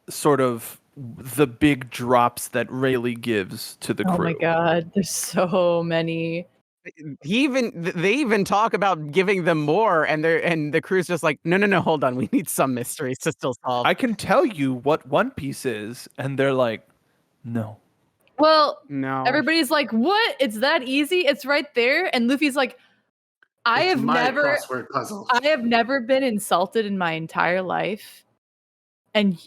sort of the big drops that Rayleigh gives to the crew? Oh my god, there's so many. They even talk about giving them more, and the crew's just like, no, hold on, we need some mysteries to still solve. I can tell you what One Piece is, and they're like, no. Well, no. Everybody's like, what? It's that easy? It's right there. And Luffy's like, I have crossword puzzle. I have never been insulted in my entire life, and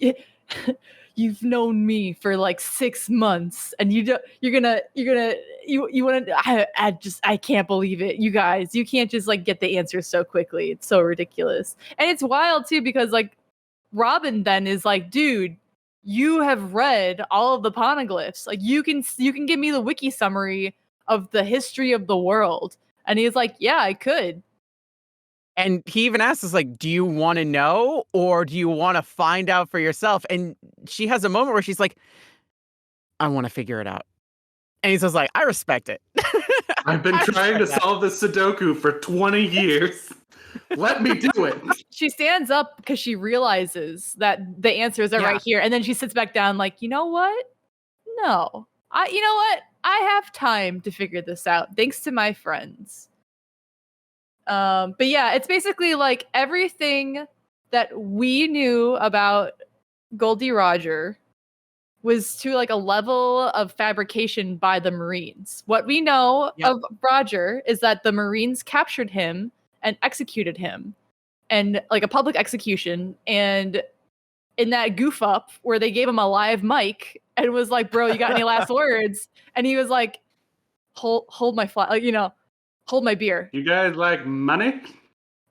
you've known me for like 6 months, and you want to. I can't believe it, you guys. You can't just like get the answer so quickly. It's so ridiculous, and it's wild too because like Robin then is like, dude, you have read all of the poneglyphs. Like you can give me the wiki summary of the history of the world. And he's like, yeah, I could. And he even asks us, like, do you want to know or do you want to find out for yourself? And she has a moment where she's like, I want to figure it out. And he's just like, I respect it. I've been trying to solve this Sudoku for 20 years. Let me do it. She stands up because she realizes that the answers are right here. And then she sits back down like, you know what? No. You know what? I have time to figure this out, thanks to my friends. But yeah, it's basically like everything that we knew about Goldie Roger was to like a level of fabrication by the Marines. What we know of Roger is that the Marines captured him and executed him, and like a public execution. And in that goof up where they gave him a live mic and was like, bro, you got any last words? And he was like, hold my flat, like, hold my beer. You guys like money?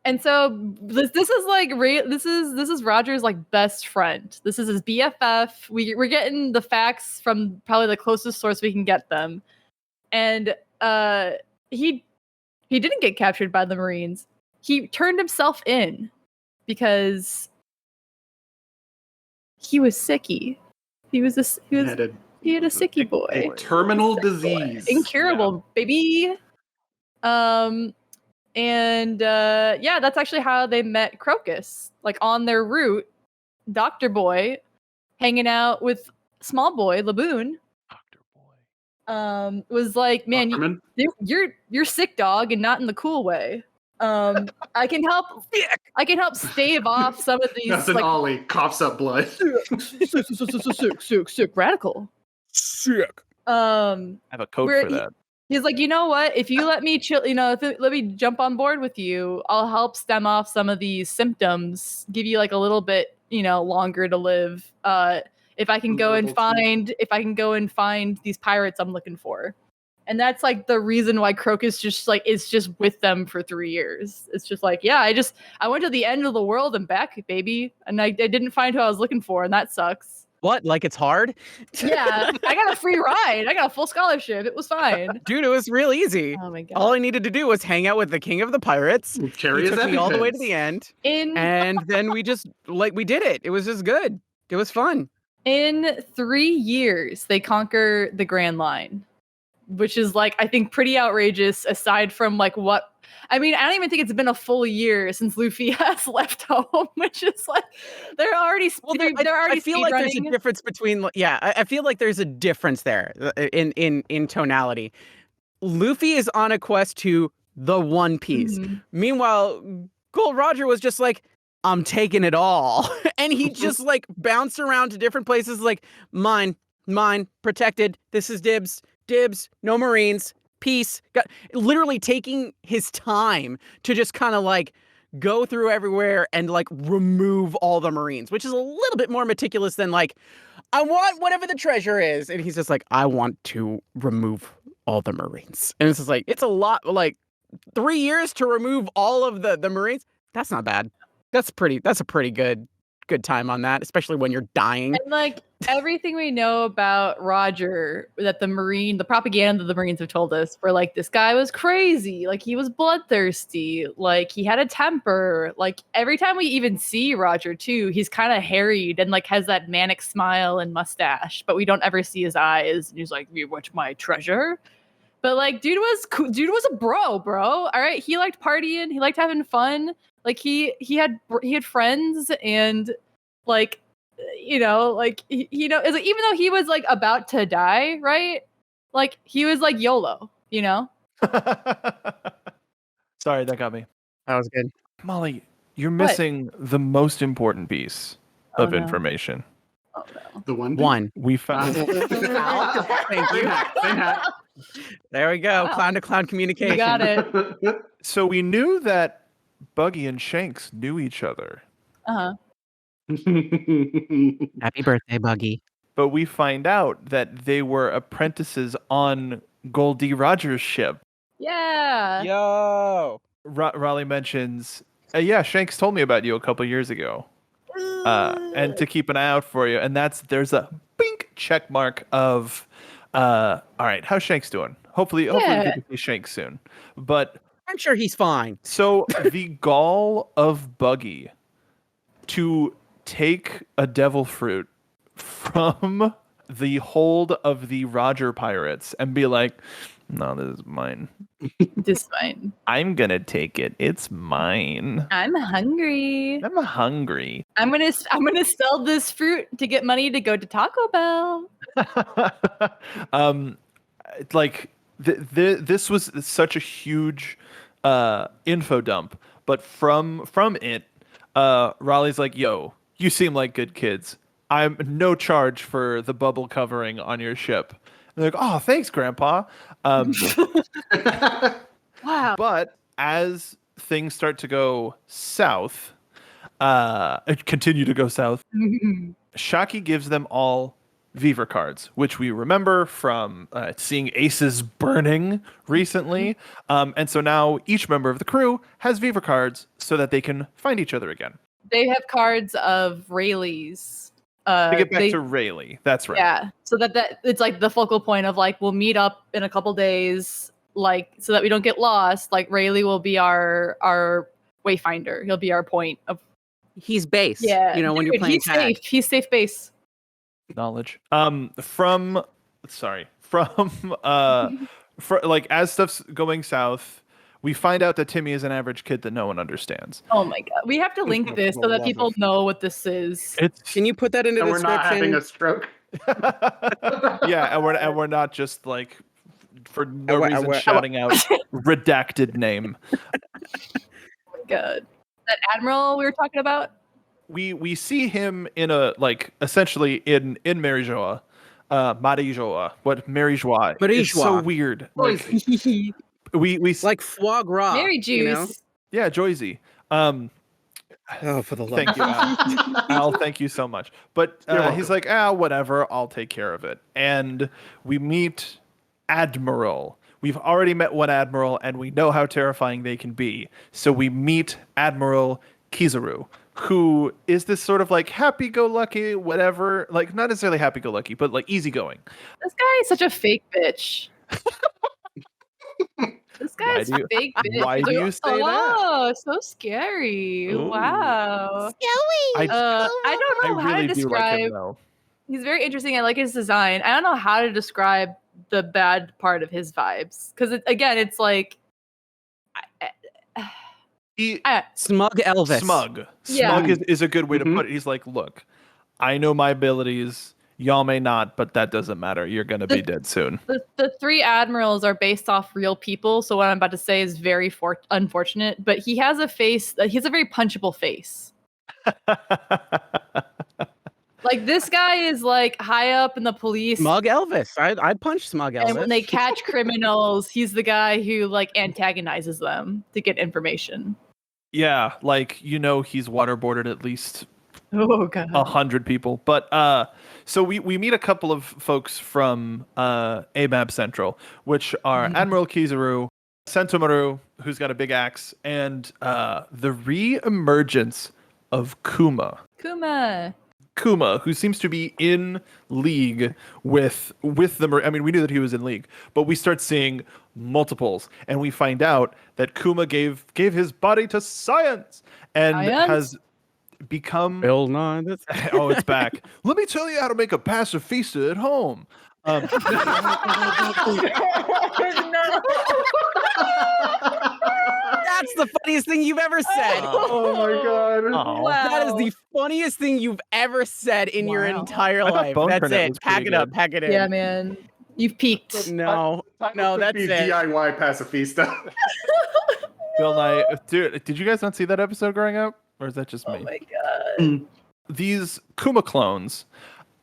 And so this is like this is Roger's like best friend. This is his BFF. We're getting the facts from probably the closest source we can get them. And he didn't get captured by the Marines. He turned himself in because he was sicky. He had a sicky boy. A terminal disease. Incurable, baby. And that's actually how they met Crocus. Like on their route, Dr. Boy hanging out with Small Boy, Laboon. Dr. Boy. Was like, man, you're sick, dog, and not in the cool way. I can help stave off some of these. That's an Ollie, coughs up blood. Sick, radical. Sick. I have a code for that. He's like, you know what? If you let me chill, let me jump on board with you, I'll help stem off some of these symptoms, give you like a little bit, longer to live. If I can go and find these pirates I'm looking for. And that's like the reason why Crocus just like is just with them for 3 years. It's just like, yeah, I went to the end of the world and back, baby, and I didn't find who I was looking for, and that sucks. What? Like it's hard? Yeah, I got a free ride. I got a full scholarship. It was fine. Dude, it was real easy. Oh my god! All I needed to do was hang out with the king of the pirates. Carry took me all the way to the end, and then we just we did it. It was just good. It was fun. In 3 years, they conquer the Grand Line, which is like I think pretty outrageous. Aside from like what. I mean, I don't even think it's been a full year since Luffy has left home, which is like they're already. I feel like there's a difference between. Yeah, I feel like there's a difference there in tonality. Luffy is on a quest to the One Piece. Mhm. Meanwhile, Gold Roger was just like, I'm taking it all. And he just like bounced around to different places like, mine, protected. This is dibs, no Marines, peace. Literally taking his time to just kind of like go through everywhere and like remove all the Marines, which is a little bit more meticulous than like, I want whatever the treasure is. And he's just like, I want to remove all the Marines. And it's just like, it's a lot, like 3 years to remove all of the Marines. That's not bad. That's a pretty good time on that, especially when you're dying. And like everything we know about Roger, that the propaganda the Marines have told us, were like, this guy was crazy, like he was bloodthirsty, like he had a temper. Like every time we even see Roger too, he's kind of harried and like has that manic smile and mustache, but we don't ever see his eyes. And he's like, "You watch my treasure." But like, dude was a bro. All right, he liked partying, he liked having fun. Like he had friends, and like, like it's like, even though he was like about to die, right? Like he was like YOLO, Sorry, that got me. That was good. Molly, you're missing the most important piece Oh, of no. information. Oh no. The one. One. We found Thank you. Same hat. There we go. Wow. Clown to clown communication. You got it. So we knew that Buggy and Shanks knew each other, Uh-huh. Happy birthday, Buggy. but we find out that they were apprentices on Goldie Rogers' ship. Yeah. Yo. Raleigh mentions, yeah, Shanks told me about you a couple years ago, and to keep an eye out for you. And there's a bink check mark of, all right, how's Shanks doing? Hopefully we get to see Shanks soon. But I'm sure he's fine. so the gall of Buggy to take a devil fruit from the hold of the Roger pirates and be like, no, this is mine. This fine. I'm gonna take it. It's mine. I'm hungry. I'm hungry. I'm gonna sell this fruit to get money to go to Taco Bell. Like this was such a huge info dump, but from it, Raleigh's like, "Yo, you seem like good kids. I'm no charge for the bubble covering on your ship." And they're like, "Oh, thanks, Grandpa." Wow. But as things start to go south, continue to go south, Shaki gives them all Viver cards, which we remember from seeing Aces burning recently. And so now each member of the crew has Viver cards so that they can find each other again. They have cards of Rayleigh's. To get back to Rayleigh, that's right. Yeah, so that it's like the focal point of like, we'll meet up in a couple days, like so that we don't get lost. Like Rayleigh will be our wayfinder. He'll be our point of. He's base. Yeah, When you're playing he's tag. safe. He's safe base. Knowledge. From like as stuff's going south, we find out that Timmy is an average kid that no one understands. Oh my god, we have to link this so that people know what this is. Can you put that into And the we're not having description? a stroke. Yeah, and we're not just like for no reason shouting out redacted name. Oh my god, that admiral we were talking about. We see him in a essentially in Marijoa. Marijoa. What Marijoa? It's so Marijoa. weird. Boise. We Like foie gras. Mary juice. yeah, Joyzy. Oh, for the love. Thank you, Al. Al, thank you so much. But he's like, whatever, I'll take care of it. And we meet Admiral. We've already met one Admiral, and we know how terrifying they can be. So we meet Admiral Kizaru, who is this sort of like happy-go-lucky, whatever, like not necessarily happy-go-lucky, but like easygoing. This guy is such a fake bitch. This guy's Why do you- fake bitch. why He's do like, you say that? Oh, so scary. Ooh. Wow. Joey! I don't know I how really to do like describe. him, though. He's very interesting. I like his design. I don't know how to describe the bad part of his vibes because it's like Smug Elvis. Smug. Yeah. Smug is a good way to Mhm. put it. He's like, look, I know my abilities. Y'all may not, but that doesn't matter. You're gonna be dead soon. The three admirals are based off real people, so what I'm about to say is very unfortunate. But he has a face. He has a very punchable face. Like this guy is like high up in the police. Smug Elvis. I'd punch Smug Elvis. And when they catch criminals, he's the guy who like antagonizes them to get information. Yeah, like he's waterboarded at least Oh god. 100 people. But so we meet a couple of folks from AMAB Central, which are Admiral Kizaru, Sentomaru, who's got a big axe, and the re-emergence of Kuma, who seems to be in league with the. I mean, we knew that he was in league, but we start seeing multiples, and we find out that Kuma gave his body to science and has become. Bill Nye. Oh, it's back. Let me tell you how to make a pacifista at home. That's the funniest thing you've ever said. Oh my god. Oh. Wow. That is the funniest thing you've ever said in your entire I thought life. Bone That's Cornet it. was Pack pretty it up. good. Pack it in. Yeah, man. You've peaked. No, that's Be it. DIY pacifista. Bill Nye, dude, did you guys not see that episode growing up, or is that just me? Oh my god. These Kuma clones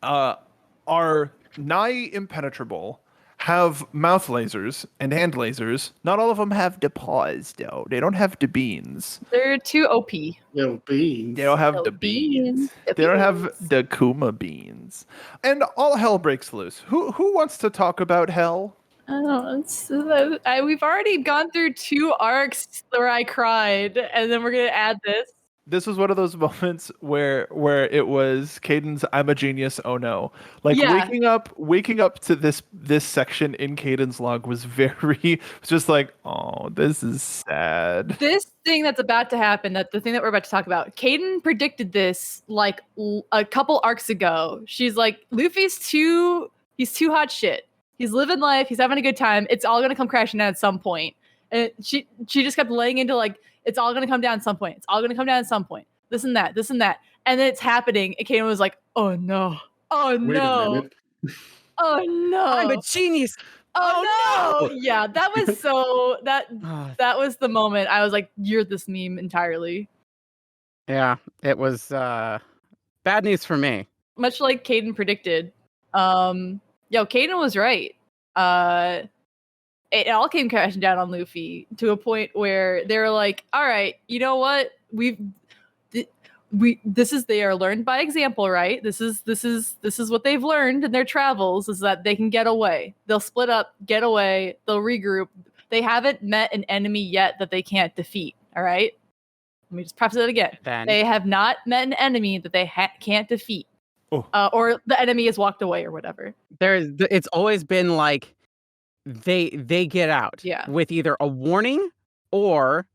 are nigh impenetrable, have mouth lasers and hand lasers. Not all of them have the paws, though. They don't have the beans. They're too OP. Little beans. They don't have No the beans. The They don't have beans. the Kuma beans. And all hell breaks loose. Who wants to talk about hell? I don't know. We've already gone through 2 arcs where I cried, and then we're gonna add this. This was one of those moments where it was Caden's "I'm a genius, oh no!" Like Yeah. waking up to this section in Caden's log was just like, oh, this is sad. This thing that's about to happen, the thing that we're about to talk about, Caden predicted this like a couple arcs ago. She's like, Luffy's he's too hot shit. He's living life. He's having a good time. It's all gonna come crashing down at some point. And she just kept laying into like, it's all gonna come down at some point. It's all gonna come down at some point. This and that. And then it's happening. And Caden was like, oh no. Oh Wait a no. minute. Oh no. I'm a genius. Oh no. Yeah, that was so that Ah, was the moment I was like, you're this meme entirely. yeah, it was bad news for me. Much like Caden predicted. Caden was right. It all came crashing down on Luffy to a point where they're like, all right, you know what? They are learned by example, right? This is what they've learned in their travels, is that they can get away. They'll split up, get away, they'll regroup. They haven't met an enemy yet that they can't defeat. All right. Let me just preface it again. Then They have not met an enemy that they can't defeat. Oh. Or the enemy has walked away or whatever. it's always been like they get out with either a warning or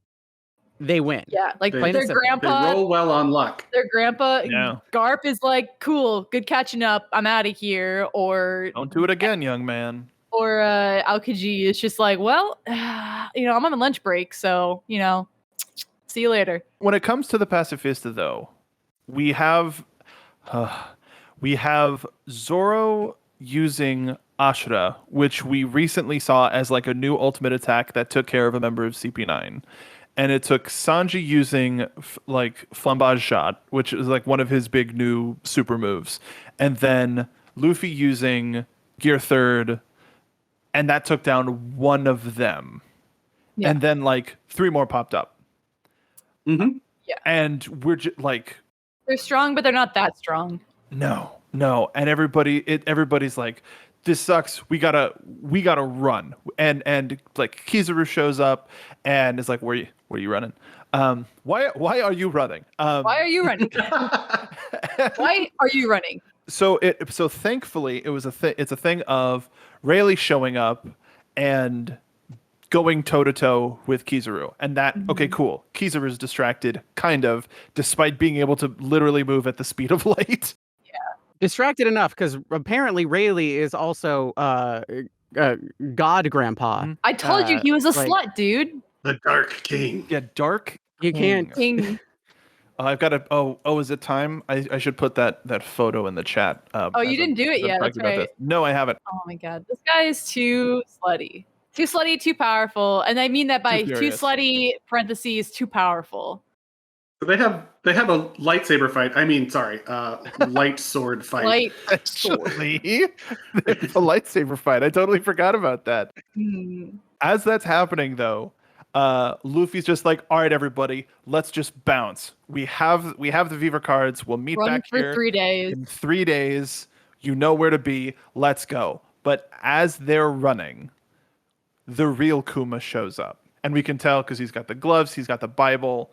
they win. Yeah, like They- their Plain and simple. They grandpa. roll well on luck. Their grandpa Yeah. Garp is like, cool, good catching up. I'm out of here. Or Don't do it again, young man. Aokiji is just like, well, I'm on a lunch break, so see you later. When it comes to the pacifista, though, we have Zoro using Ashura, which we recently saw as like a new ultimate attack that took care of a member of CP9. And it took Sanji using like Flambage Shot, which is like one of his big new super moves. And then Luffy using Gear Third, and that took down one of them. Yeah. And then like 3 more popped up. Mm-hmm. And we're just like, They're strong, but they're not that strong. no. And everybody's like, this sucks. We gotta run. And like Kizaru shows up and is like, where are you running? Why are you running? Why are you running? Why are you running? So thankfully it's a thing of Rayleigh showing up and going toe to toe with Kizaru, and that okay, cool. Kizaru's distracted, kind of, despite being able to literally move at the speed of light. Distracted enough because apparently Rayleigh is also God Grandpa. I told you he was a like- slut, dude. The Dark King. Yeah, Dark. You can't. King. I've got to. Oh, is it time? I should put that photo in the chat. Oh, you didn't do it yet. That's right. No, I haven't. Oh my god, this guy is too slutty. Too slutty, too powerful. And I mean that by too furious. slutty, parentheses, too powerful. So they have a lightsaber fight. I mean, sorry, light sword fight. Light. Actually, it's a lightsaber fight. I totally forgot about that. As that's happening, though, Luffy's just like, "All right, everybody, let's just bounce. We have the Viva cards. We'll meet Run back for here 3 days. in 3 days. You know where to be. Let's go." But as they're running, the real Kuma shows up, and we can tell because he's got the gloves, he's got the Bible,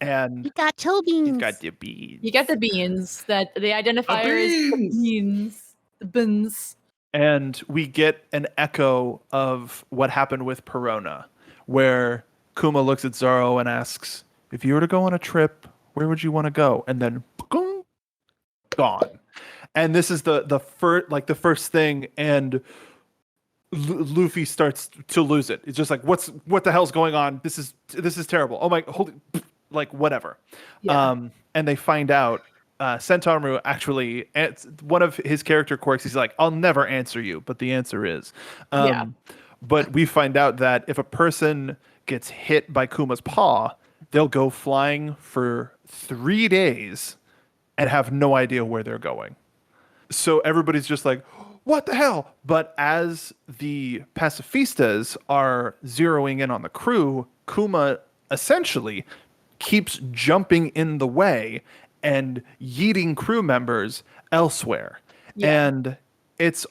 and You got toe beans. he's got the beads. You get the beans that they identify as the beans. The beans. And we get an echo of what happened with Perona, where Kuma looks at Zoro and asks, "If you were to go on a trip, where would you want to go?" And then boom, gone. And this is the first thing, and Luffy starts to lose it. It's just like, what the hell's going on? This is terrible. Oh my, holy, like whatever. Yeah. And they find out. Sentomaru actually, it's one of his character quirks. He's like, "I'll never answer you," but the answer is. Yeah. But we find out that if a person gets hit by Kuma's paw, they'll go flying for 3 days and have no idea where they're going. So everybody's just like, "What the hell?" But as the pacifistas are zeroing in on the crew, Kuma essentially keeps jumping in the way and yeeting crew members elsewhere. Yeah. And it's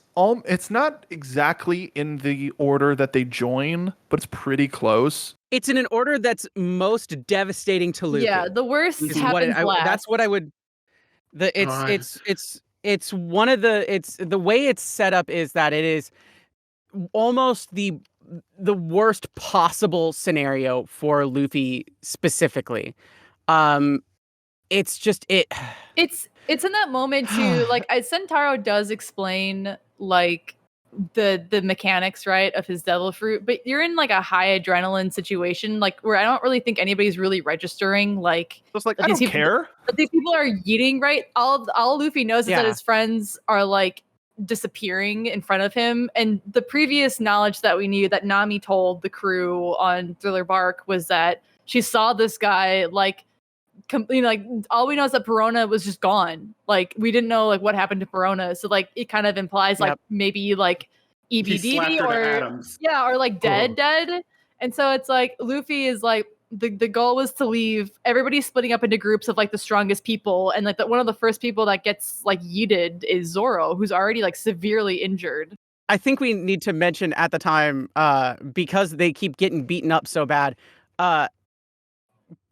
not exactly in the order that they join, but it's pretty close. It's in an order that's most devastating to Luffy. Yeah, the worst is happens last. That's what I would. It's one of the way it's set up is that it is almost the worst possible scenario for Luffy specifically. It's just it. It's in that moment too. Like Sentaro does explain like the mechanics, right, of his devil fruit, but you're in like a high adrenaline situation, like where I don't really think anybody's really registering like It's like, that I don't these people- care. that these people are eating, right? All Luffy knows is that Yeah. his friends are like disappearing in front of him, and the previous knowledge that we knew that Nami told the crew on Thriller Bark was that she saw this guy like like all we know is that Perona was just gone. Like we didn't know like what happened to Perona, so like it kind of implies like Yep. maybe like He EBD slapped her to or atoms. yeah, or like dead. And so it's like Luffy is like the goal was to leave. Everybody's splitting up into groups of like the strongest people, and like one of the first people that gets like yeeted is Zoro, who's already like severely injured. I think we need to mention at the time, because they keep getting beaten up so bad.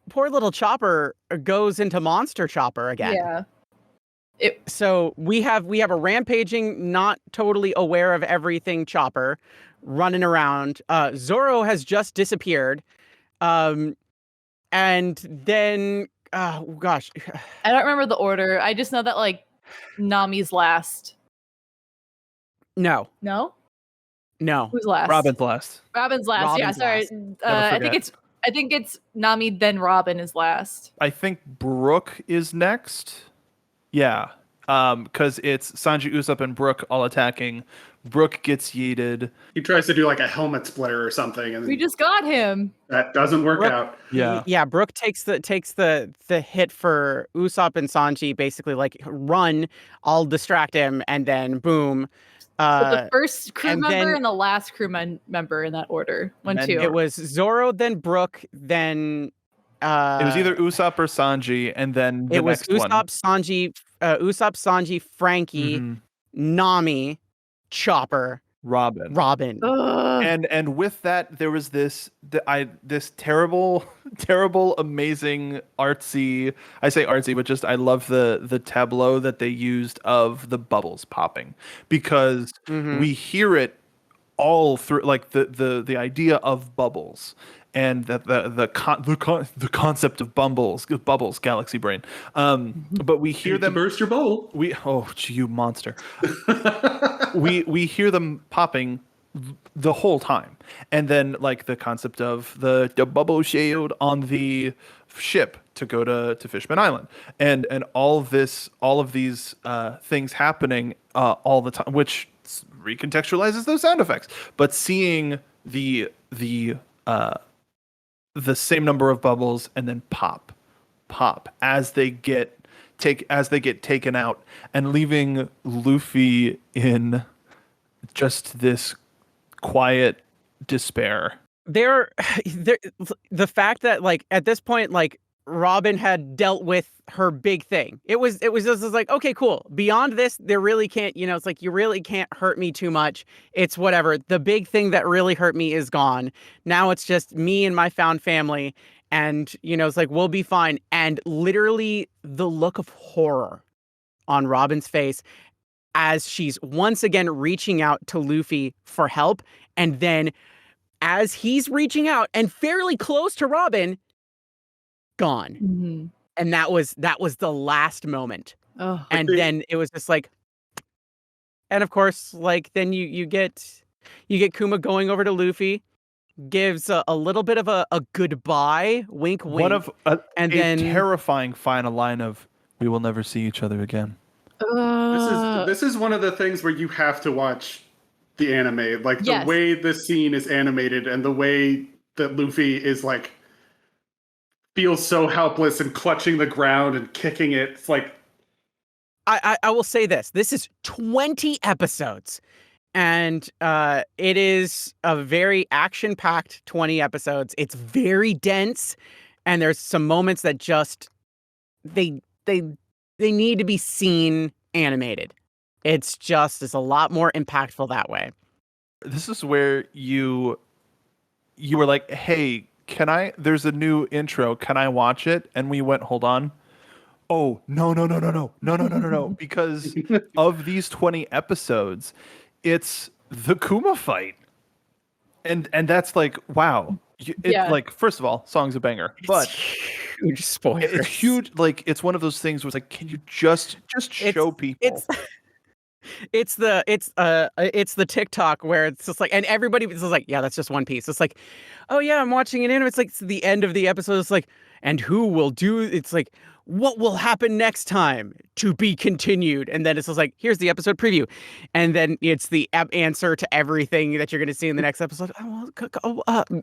Poor little Chopper goes into Monster Chopper again. Yeah. So we have a rampaging, not totally aware of everything Chopper running around. Zoro has just disappeared. And then gosh. I don't remember the order. I just know that like Nami's last. No. No? No. Who's last? Robin's last. Robin's last. Yeah, Robin's sorry. last. I think it's Nami, then Robin is last. I think Brook is next. Yeah. Because it's Sanji, Usopp, and Brook all attacking. Brook gets yeeted. He tries to do like a helmet splitter or something, and We just got him. that doesn't work Brook- out. Yeah. Yeah, Brook takes the hit for Usopp and Sanji, basically like run, I'll distract him, and then boom. So the first crew and member then- and the last crew member in that order. One, And two. It was Zoro, then Brook, then It was either Usopp or Sanji, and then the it was next one. Usopp, Sanji, Frankie, Mhm. Nami, Chopper, Robin. Ugh. And with that, there was this terrible, amazing artsy. I say artsy, but just I love the tableau that they used of the bubbles popping, because Mhm. we hear it all through, like the idea of bubbles and the concept of bubbles, galaxy brain. But we hear To them. burst your bowl. You monster. we hear them popping the whole time. And then like the concept of the bubble shield on the ship to go to Fishman Island, and all of these things happening all the time, which recontextualizes those sound effects. But seeing the same number of bubbles and then pop as they get taken out, and leaving Luffy in just this quiet despair. The fact that like at this point, like Robin had dealt with her big thing. It was just like, okay, cool. Beyond this, there really can't, it's like, you really can't hurt me too much. It's whatever. The big thing that really hurt me is gone. Now it's just me and my found family. And, it's like, we'll be fine. And literally the look of horror on Robin's face as she's once again reaching out to Luffy for help. And then as he's reaching out and fairly close to Robin, gone. Mm-hmm. And that was the last moment. Oh. And then it was just like, and of course, like then you get Kuma going over to Luffy, gives a little bit of a goodbye, wink, wink. One of and a then terrifying final line of, "We will never see each other again." This is one of the things where you have to watch the anime, like the way this scene is animated and the way that Luffy is like feels so helpless and clutching the ground and kicking it. It's like, I will say this is 20 episodes, and it is a very action-packed 20 episodes. It's very dense, and there's some moments that just they need to be seen animated. It's a lot more impactful that way. This is where you were like, "Hey, there's a new intro. Can I watch it?" And we went, "Hold on. Oh, no. Because of these 20 episodes, it's the Kuma fight. And that's like, wow. Like, first of all, song's a banger. But huge spoilers. It's huge. Like, it's one of those things where it's like, can you just show people? It's the TikTok where it's just like, and everybody is like, yeah, that's just One Piece. It's like, oh yeah, I'm watching an anime. It's like it's the end of the episode. It's like, and who will do? It's like, what will happen next time? To be continued. And then it's just like, here's the episode preview, and then it's the answer to everything that you're going to see in the next episode.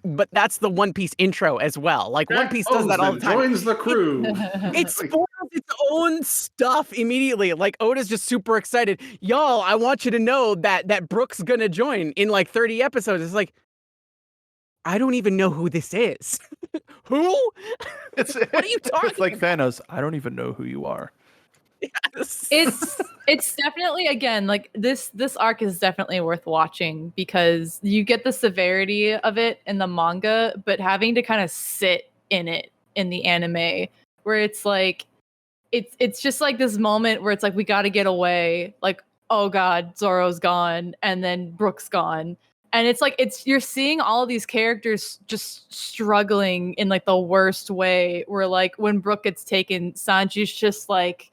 But that's the One Piece intro as well. Like One Piece does that all the time. Joins the crew. It spoils its own stuff immediately. Like Oda's just super excited. Y'all, I want you to know that Brooke's gonna join in like 30 episodes. It's like, I don't even know who this is. Who? What are you talking? It's like Thanos. I don't even know who you are. Yes. It's definitely, again, like this arc is definitely worth watching because you get the severity of it in the manga, but having to kind of sit in it in the anime where it's like it's just like this moment where it's like, we got to get away, like, oh god, Zoro's gone and then Brooke's gone. And it's like, you're seeing all of these characters just struggling in like the worst way, where like when Brooke gets taken, Sanji's just like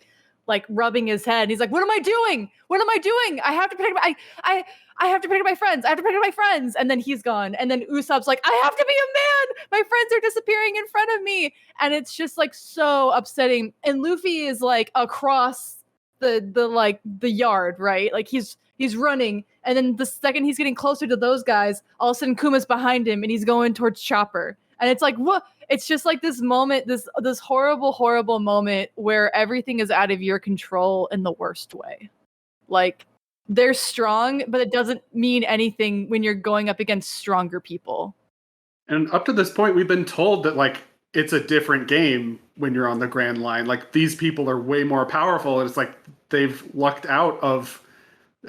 rubbing his head. And he's like, what am I doing? What am I doing? I have to protect I have to protect my friends. I have to protect my friends. And then he's gone. And then Usopp's like, I have to be a man. My friends are disappearing in front of me. And it's just like so upsetting. And Luffy is like across the yard, right? Like he's running, and then the second he's getting closer to those guys, all of a sudden Kuma's behind him and he's going towards Chopper. And it's like, what? It's just like this moment, this horrible moment where everything is out of your control in the worst way. Like, they're strong, but it doesn't mean anything when you're going up against stronger people. And up to this point, we've been told that like it's a different game when you're on the Grand Line. Like, these people are way more powerful, and it's like they've lucked out of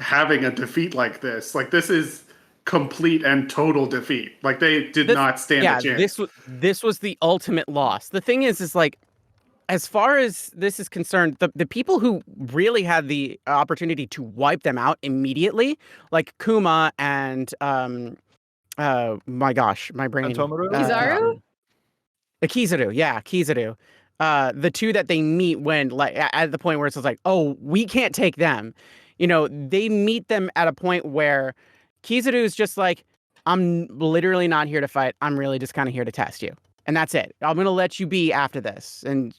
having a defeat like this. Like, this is complete and total defeat. Like, they did not stand a chance. This was the ultimate loss. The thing is like, as far as this is concerned, the people who really had the opportunity to wipe them out immediately, like Kuma and my gosh, my brain. Kizaru? Kizaru, yeah, Kizaru. The two that they meet when, like, at the point where it's just like, oh, we can't take them. You know, they meet them at a point where Kizaru's just like, I'm literally not here to fight. I'm really just kind of here to test you. And that's it. I'm going to let you be after this. And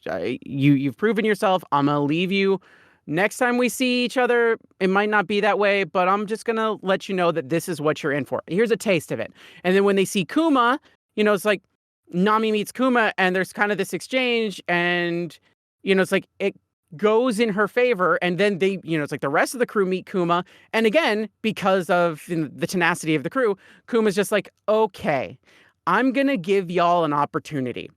you've proven yourself. I'm going to leave you. Next time we see each other, it might not be that way, but I'm just going to let you know that this is what you're in for. Here's a taste of it. And then when they see Kuma, it's like Nami meets Kuma and there's kind of this exchange and, it's like it goes in her favor. And then they, it's like the rest of the crew meet Kuma. And again, because of the tenacity of the crew, Kuma's just like, okay, I'm going to give y'all an opportunity.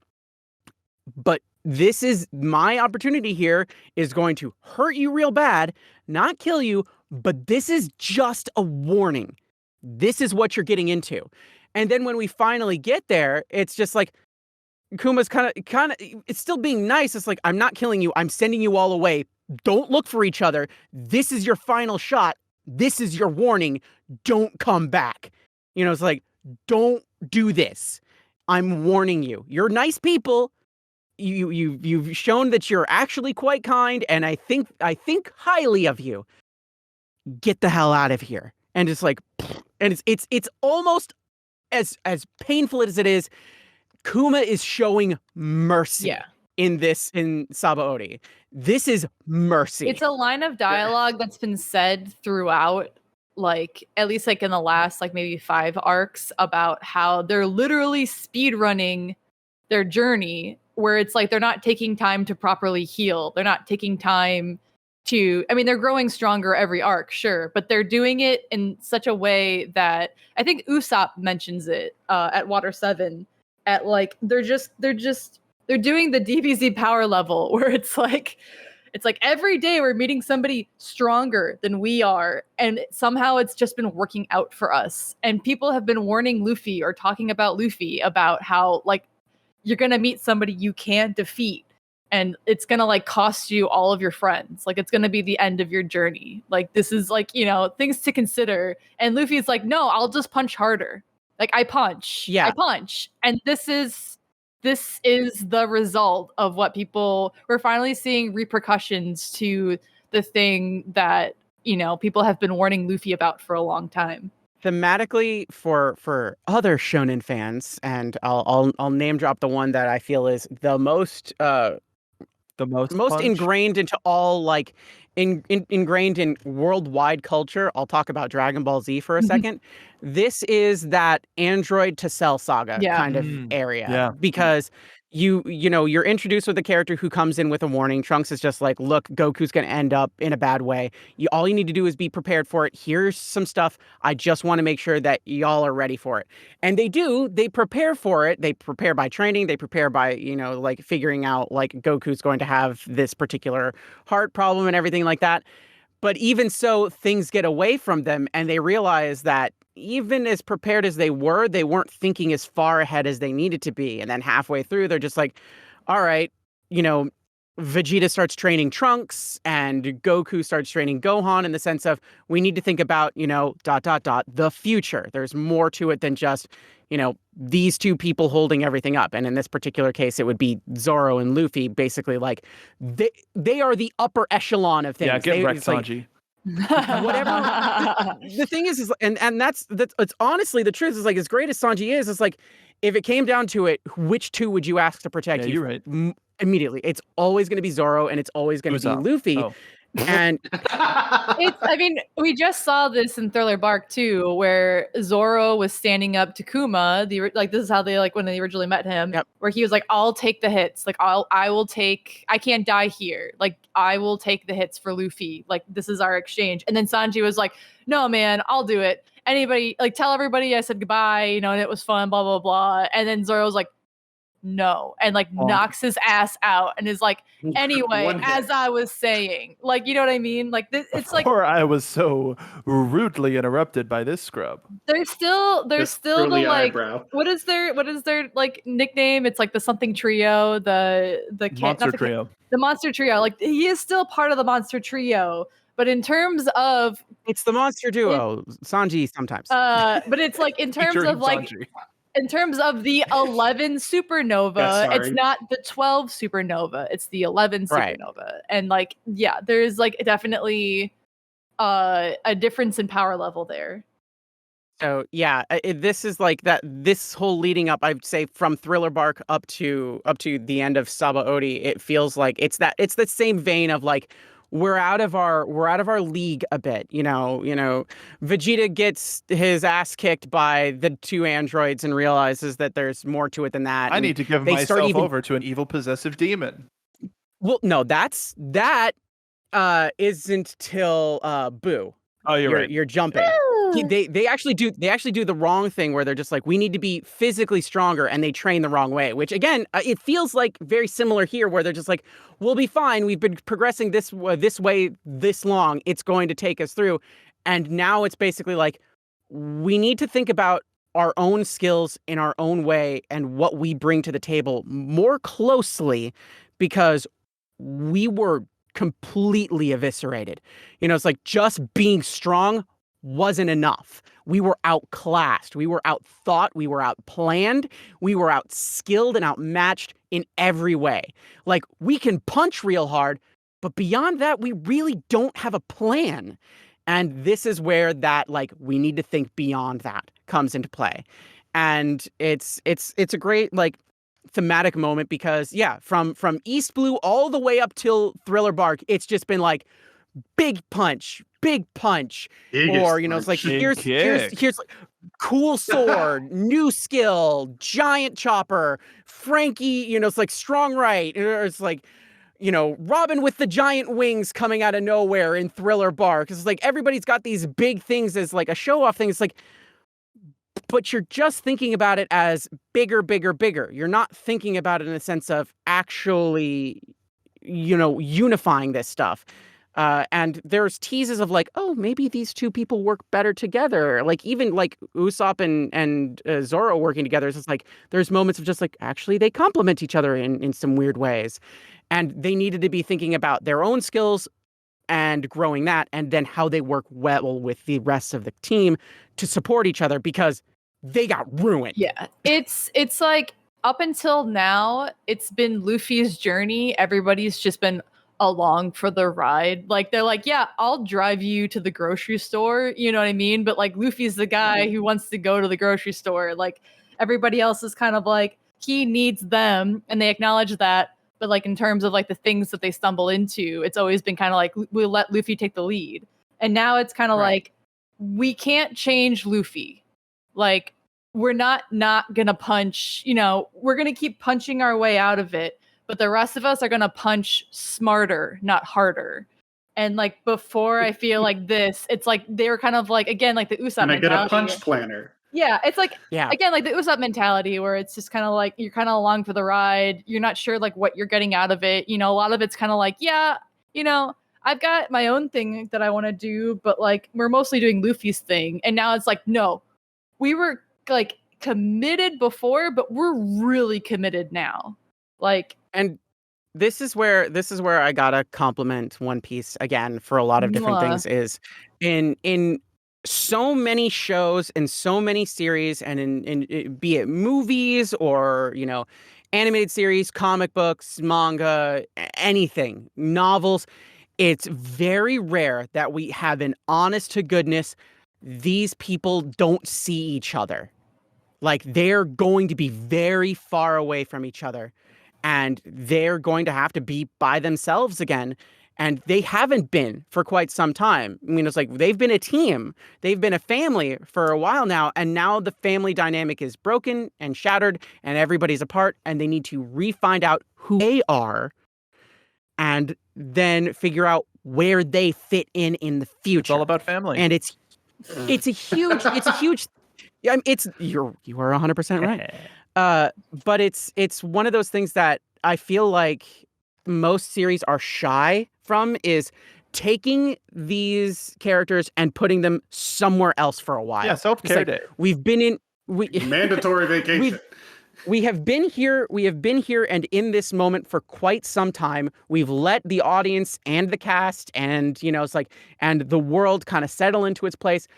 But this is my opportunity here is going to hurt you real bad, not kill you, but this is just a warning. This is what you're getting into. And then when we finally get there, it's just like Kuma's kind of it's still being nice. It's like, I'm not killing you. I'm sending you all away. Don't look for each other. This is your final shot. This is your warning. Don't come back. It's like, don't do this. I'm warning you. You're nice people. You've shown that you're actually quite kind, and I think highly of you. Get the hell out of here. And it's like, and it's almost as painful as it is. Kuma is showing mercy in Sabaody. This is mercy. It's a line of dialogue that's been said throughout, like at least like in the last like maybe 5 arcs, about how they're literally speed running their journey, where it's like they're not taking time to properly heal. They're not taking time to, I mean, they're growing stronger every arc, sure, but they're doing it in such a way that I think Usopp mentions it at Water 7. At like they're doing the DBZ power level where it's like every day we're meeting somebody stronger than we are, and somehow it's just been working out for us. And people have been warning Luffy or talking about Luffy about how like you're gonna meet somebody you can't defeat, and it's gonna like cost you all of your friends. Like it's gonna be the end of your journey. Like this is like things to consider. And Luffy's like, no, I'll just punch harder. Like I punch. And this is the result of what we're finally seeing repercussions to the thing that, people have been warning Luffy about for a long time. Thematically, for other shonen fans, and I'll name drop the one that I feel is the most ingrained into all like ingrained in worldwide culture. I'll talk about Dragon Ball Z for a second. This is that android to cell saga kind of area, because you're introduced with a character who comes in with a warning. Trunks is just like, look, Goku's going to end up in a bad way. All you need to do is be prepared for it. Here's some stuff. I just want to make sure that y'all are ready for it. And they do. They prepare for it. They prepare by training. They prepare by, like figuring out like Goku's going to have this particular heart problem and everything like that. But even so, things get away from them, and they realize that even as prepared as they weren't thinking as far ahead as they needed to be. And then halfway through, they're just like, all right, Vegeta starts training Trunks and Goku starts training Gohan, in the sense of we need to think about, the future. There's more to it than just, these two people holding everything up. And in this particular case, it would be Zoro and Luffy, basically like they are the upper echelon of things. Yeah, get wrecked, Sanji. Whatever. The thing is and that's it's honestly the truth is like, as great as Sanji is, it's like if it came down to it, which two would you ask to protect you? You're right. Immediately, it's always going to be Zoro, and it's always going to be Luffy. Oh. And we just saw this in Thriller Bark too, where Zoro was standing up to Kuma. This is how they when they originally met him, where he was like, "I'll take the hits. Like I can't die here. Like I will take the hits for Luffy. Like this is our exchange." And then Sanji was like, "No, man, I'll do it. Anybody, like tell everybody I said goodbye, and it was fun, blah blah blah." And then Zoro's like, no, and knocks his ass out and is like, anyway, as I was saying, like, you know what I mean? Like it's like, or I was so rudely interrupted by this scrub. There's still the like eyebrow. what is their like nickname? It's like the something trio, the monster trio. The monster trio. Like he is still part of the monster trio. But in terms of it's the monster duo, Sanji sometimes. But it's like in terms of like Sanji. In terms of the 11 supernova, it's not the 12 supernova, it's the 11 supernova. Right. And like, yeah, there's like definitely a difference in power level there. So yeah, this is like that. This whole leading up, I'd say, from Thriller Bark up to the end of Sabaody, it feels like it's the same vein of like we're out of our league a bit. Vegeta gets his ass kicked by the two androids and realizes that there's more to it than that. I and need to give they start myself even over to an evil possessive demon. well, no, that isn't till Boo. Oh, you're right. You're jumping. They actually do the wrong thing where they're just like, we need to be physically stronger, and they train the wrong way. Which again, it feels like very similar here, where they're just like, we'll be fine. We've been progressing this way this long. It's going to take us through, and now it's basically like, we need to think about our own skills in our own way and what we bring to the table more closely, because we were completely eviscerated. It's like just being strong wasn't enough. We were outclassed. We were outthought. We were outplanned. We were outskilled and outmatched in every way. Like, we can punch real hard, but beyond that, we really don't have a plan. And this is where that, like, we need to think beyond that comes into play. And it's a great, like, thematic moment, because from East Blue all the way up till Thriller Bark, it's just been like big punch, Biggest or it's like, Big here's like, cool sword, new skill, giant chopper, Frankie, it's like strong right, or it's like, Robin with the giant wings coming out of nowhere in Thriller Bark. It's like everybody's got these big things as like a show off thing. It's like, but you're just thinking about it as bigger, bigger, bigger. You're not thinking about it in a sense of actually, unifying this stuff. And there's teases of like, oh, maybe these two people work better together. Like, even like Usopp and Zoro working together. It's just like, there's moments of just like, actually, they complement each other in some weird ways. And they needed to be thinking about their own skills and growing that, and then how they work well with the rest of the team to support each other, because they got ruined. Yeah, it's like up until now, it's been Luffy's journey. Everybody's just been along for the ride. Like, they're like, yeah, I'll drive you to the grocery store. You know what I mean? But like, Luffy's the guy who wants to go to the grocery store. Like, everybody else is kind of like, he needs them, and they acknowledge that. But like, in terms of like the things that they stumble into, it's always been kind of like, we'll let Luffy take the lead. And now it's kind of like, we can't change Luffy. Like, we're not gonna punch, we're gonna keep punching our way out of it, but the rest of us are gonna punch smarter, not harder. And like, before, I feel like this, it's like they were kind of like, again, like the Usopp And I get mentality. a punch planner. Yeah, it's like, again, like the Usopp mentality, where it's just kind of like, you're kind of along for the ride. You're not sure like what you're getting out of it. A lot of it's kind of like, I've got my own thing that I want to do, but like, we're mostly doing Luffy's thing. And now it's like, no, we were like committed before, but we're really committed now. Like, and this is where I gotta compliment One Piece again for a lot of different things. Is in so many shows and so many series, and in be it movies or animated series, comic books, manga, anything, novels, it's very rare that we have an honest to goodness, these people don't see each other. Like, they're going to be very far away from each other, and they're going to have to be by themselves again. And they haven't been for quite some time. I mean, it's like, they've been a team. They've been a family for a while now. And now the family dynamic is broken and shattered, and everybody's apart, and they need to re-find out who they are and then figure out where they fit in the future. It's all about family. And it's a huge, yeah, you are 100% right. But it's one of those things that I feel like most series are shy from, is taking these characters and putting them somewhere else for a while. Yeah, self-care day. We've been Mandatory vacation. We have been here and in this moment for quite some time. We've let the audience and the cast and it's like, and the world kind of settle into its place.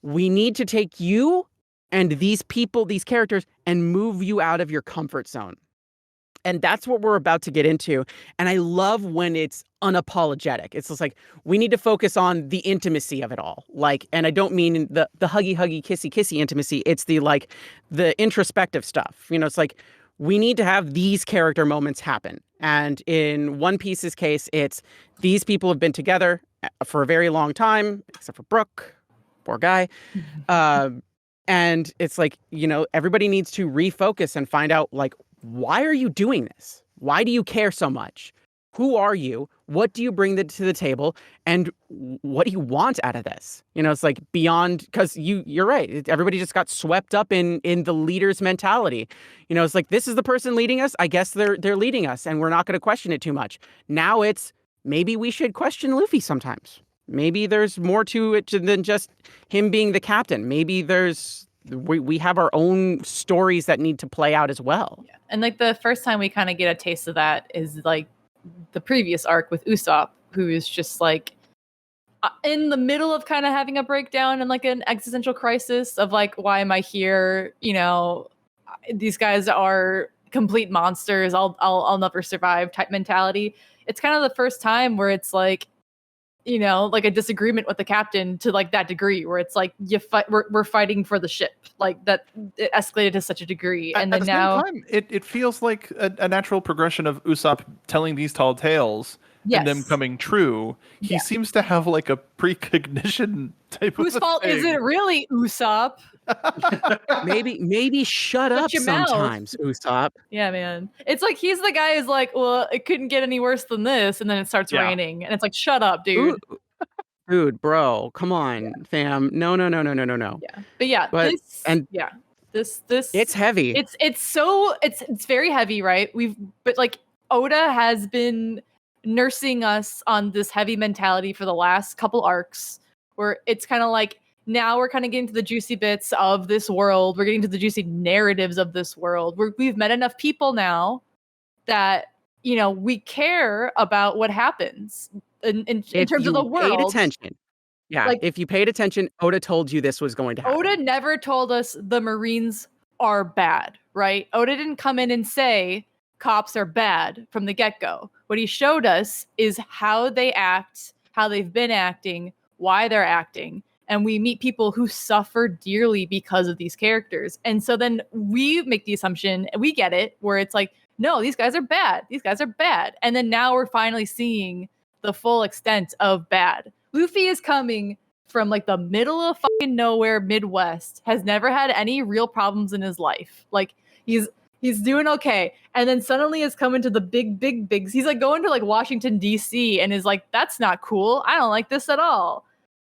We need to take you and these people, these characters, and move you out of your comfort zone. And that's what we're about to get into. And I love when it's unapologetic. It's just like, we need to focus on the intimacy of it all. Like, and I don't mean the huggy, kissy intimacy. It's the introspective stuff. It's like, we need to have these character moments happen. And in One Piece's case, it's these people have been together for a very long time, except for Brook, poor guy. And it's like, everybody needs to refocus and find out, like, why are you doing this? Why do you care so much? Who are you? What do you bring to the table? And what do you want out of this? It's like beyond, because you're right. Everybody just got swept up in the leader's mentality. It's like, this is the person leading us. I guess they're leading us, and we're not going to question it too much. Now it's, maybe we should question Luffy sometimes. Maybe there's more to it than just him being the captain. Maybe we have our own stories that need to play out as well. Yeah. And like the first time we kind of get a taste of that is like the previous arc with Usopp, who is just like in the middle of kind of having a breakdown and like an existential crisis of like, why am I here? These guys are complete monsters. I'll never survive type mentality. It's kind of the first time where it's like, like a disagreement with the captain to like that degree where it's like we're fighting for the ship, like that it escalated to such a degree. And then now time, it feels like a natural progression of Usopp telling these tall tales and them coming true. He seems to have like a precognition type of whose fault is it really, Usopp? maybe shut up sometimes, Usopp. Yeah, man. It's like he's the guy who's like, well, it couldn't get any worse than this, and then it starts raining, and it's like, shut up, dude. Dude, bro, come on, fam. No. Yeah, but this it's heavy. It's very heavy, right? But like Oda has been nursing us on this heavy mentality for the last couple arcs, where it's kind of like, now we're kind of getting to the juicy bits of this world. We're getting to the juicy narratives of this world. We've met enough people now that, we care about what happens in terms of the world. Paid attention. Yeah, like, if you paid attention, Oda told you this was going to happen. Oda never told us the Marines are bad, right? Oda didn't come in and say cops are bad from the get-go. What he showed us is how they act, how they've been acting, why they're acting. And we meet people who suffer dearly because of these characters. And so then we make the assumption, and we get it, where it's like, no, these guys are bad. These guys are bad. And then now we're finally seeing the full extent of bad. Luffy is coming from like the middle of fucking nowhere, Midwest, has never had any real problems in his life. Like he's doing okay. And then suddenly is coming to the bigs. He's like going to like Washington, D.C. and is like, that's not cool. I don't like this at all.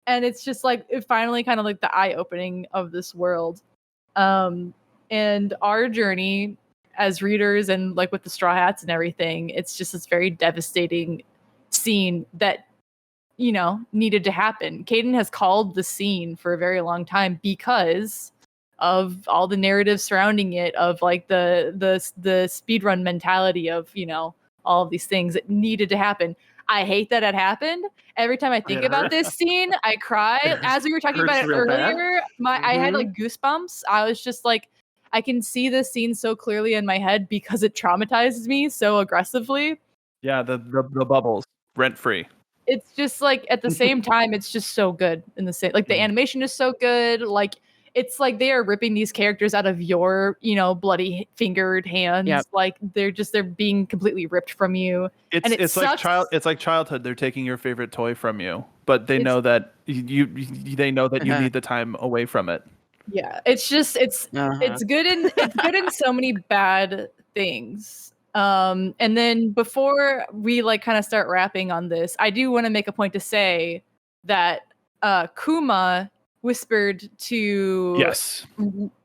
And it's just like, it finally kind of like the eye-opening of this world. And our journey as readers and like with the Straw Hats and everything, it's just this very devastating scene that, needed to happen. Caden has called the scene for a very long time because of all the narrative surrounding it, of like the speedrun mentality of, all of these things that needed to happen. I hate that it happened. Every time I think about this scene, I cry. As we were talking about it earlier, I had like goosebumps. I was just like, I can see this scene so clearly in my head because it traumatizes me so aggressively. Yeah, the bubbles, rent free. It's just like at the same time, it's just so good in the same. Like the animation is so good. Like it's like they are ripping these characters out of your, bloody fingered hands. Yep. Like they're being completely ripped from you. It's like childhood. They're taking your favorite toy from you, but they know that you need the time away from it. Yeah, it's just it's good in so many bad things. And then before we like kind of start wrapping on this, I do want to make a point to say that Kuma whispered to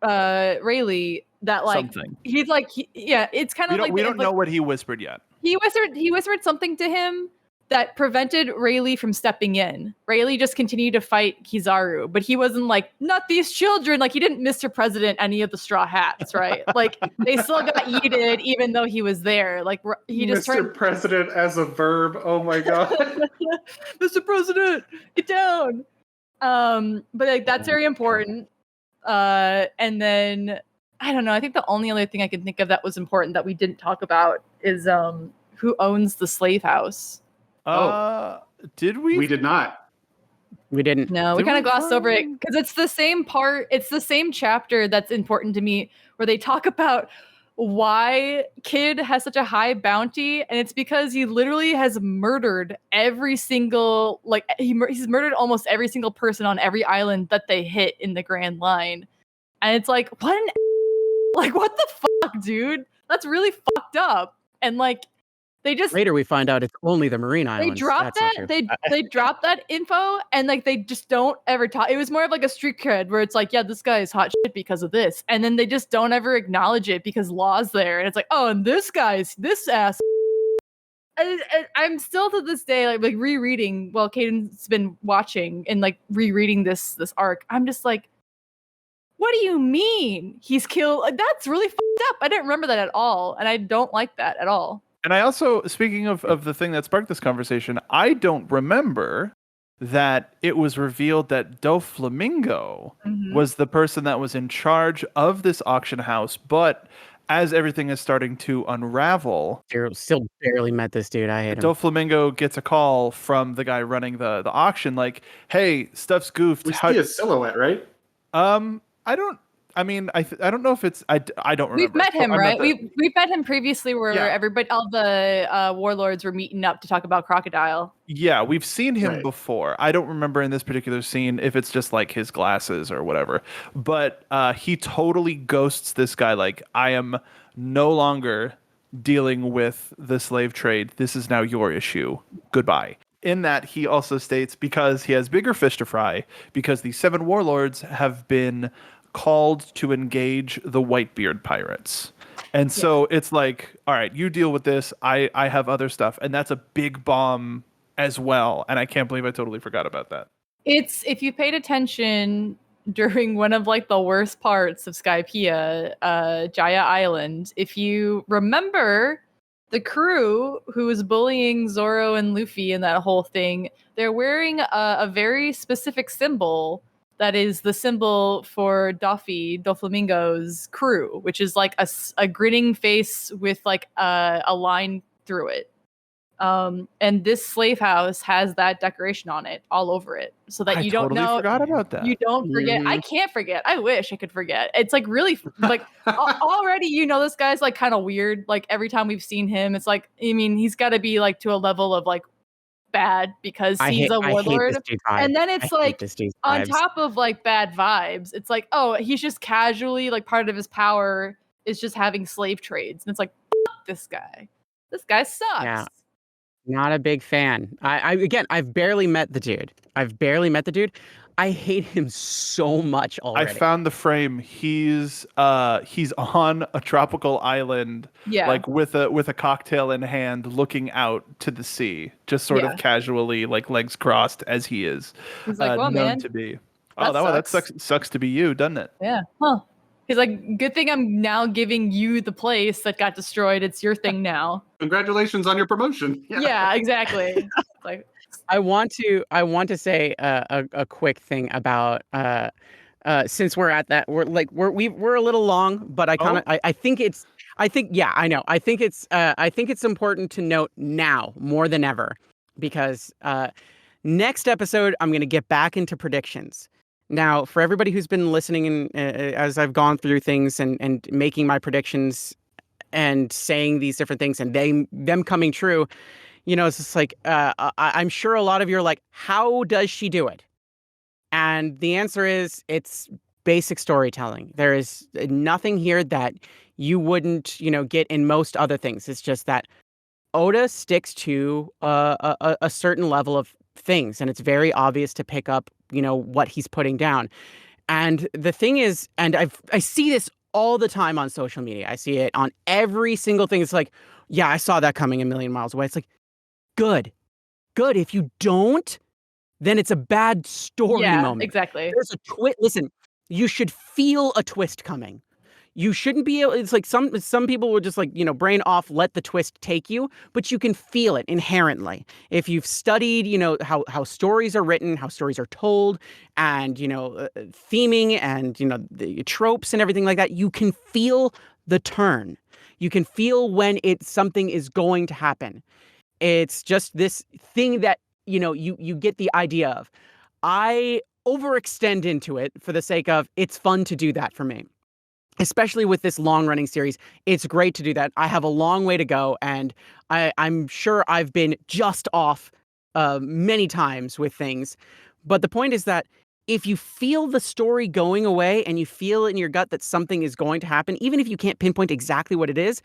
Rayleigh that like something. He's like it's kind of like we don't know what he whispered yet. He whispered something to him that prevented Rayleigh from stepping in. Rayleigh just continued to fight Kizaru, but he wasn't like, not these children. Like he didn't Mr. President any of the Straw Hats, right? Like they still got yeeted even though he was there. Like he just Mr. President as a verb. Oh my god. Mr. President, get down. But like that's very important. And then I don't know. I think the only other thing I can think of that was important that we didn't talk about is who owns the slave house. Did we? We did not. We didn't. No, we Did kind we of glossed over it find- because it's the same part. It's the same chapter that's important to me where they talk about why Kid has such a high bounty, and it's because he literally has murdered every single he's murdered almost every single person on every island that they hit in the Grand Line, and it's like what what the fuck, dude? That's really fucked up, and like they just Later, we find out it's only the Marine Islands. they dropped That's that. not true. They dropped that info, and like they just don't ever talk. It was more of like a street cred where it's like, yeah, this guy is hot shit because of this, and then they just don't ever acknowledge it because law's there, and it's like, oh, and this guy's this ass. And I'm still to this day like rereading. Well, Caden's been watching and like rereading this arc. I'm just like, what do you mean he's killed? Like, that's really fucked up. I didn't remember that at all, and I don't like that at all. And I also, speaking of the thing that sparked this conversation, I don't remember that it was revealed that Doflamingo was the person that was in charge of this auction house. But as everything is starting to unravel, Still barely met this dude. I hate him. Doflamingo gets a call from the guy running the auction, like, "Hey, stuff's goofed." We see a silhouette, right? I don't know if it's. I don't remember. We've met him, I'm not right? the- We've met him previously, where all the warlords were meeting up to talk about Crocodile. Yeah, we've seen him Right. before. I don't remember in this particular scene if it's just like his glasses or whatever. But he totally ghosts this guy. Like, I am no longer dealing with the slave trade. This is now your issue. Goodbye. In that, he also states because he has bigger fish to fry, because the 7 warlords have been called to engage the Whitebeard pirates. And so it's like, all right, you deal with this. I have other stuff. And that's a big bomb as well. And I can't believe I totally forgot about that. It's, if you paid attention during one of like the worst parts of Skypiea, Jaya Island, if you remember the crew who was bullying Zoro and Luffy and that whole thing, they're wearing a very specific symbol that is the symbol for Doflamingo's crew, which is like a grinning face with like a line through it. And this slave house has that decoration on it, all over it, so that you don't know. Forgot about that. You don't forget. I can't forget. I wish I could forget. It's like really like already, this guy's like kind of weird. Like every time we've seen him, it's like, I mean, he's got to be like to a level of like bad because he's a warlord. And then it's like on top of like bad vibes, it's like, oh, he's just casually like part of his power is just having slave trades. And it's like, fuck this guy. This guy sucks. Yeah. Not a big fan. I've barely met the dude. I hate him so much already. I found the frame. He's on a tropical island, like with a cocktail in hand, looking out to the sea, just sort of casually, like legs crossed, as he is. He's like, well, known man, to be. that Sucks to be you, doesn't it? Yeah. Huh. He's like, good thing I'm now giving you the place that got destroyed. It's your thing now. Congratulations on your promotion. Yeah, exactly. Like, I want to say a quick thing about since we're at that, we're a little long, but I think it's important to note now more than ever, because next episode I'm going to get back into predictions. Now, for everybody who's been listening and as I've gone through things and making my predictions and saying these different things and them coming true, it's just like, I'm sure a lot of you are like, how does she do it? And the answer is, it's basic storytelling. There is nothing here that you wouldn't, get in most other things. It's just that Oda sticks to a certain level of things, and it's very obvious to pick up, what he's putting down. And the thing is, and I see this all the time on social media. I see it on every single thing. It's like, yeah, I saw that coming a million miles away. It's like, good. If you don't, then it's a bad story moment. Exactly. There's a twist. Listen, you should feel a twist coming. you shouldn't be able, it's like some people would just like, brain off, let the twist take you, but you can feel it inherently. If you've studied, how stories are written, how stories are told, and, theming and, the tropes and everything like that, you can feel the turn. You can feel when something is going to happen. It's just this thing that, you get the idea of. I overextend into it for the sake of it's fun to do that for me. Especially with this long-running series, it's great to do that. I have a long way to go, and I'm sure I've been just off many times with things. But the point is that if you feel the story going away and you feel in your gut that something is going to happen, even if you can't pinpoint exactly what it is,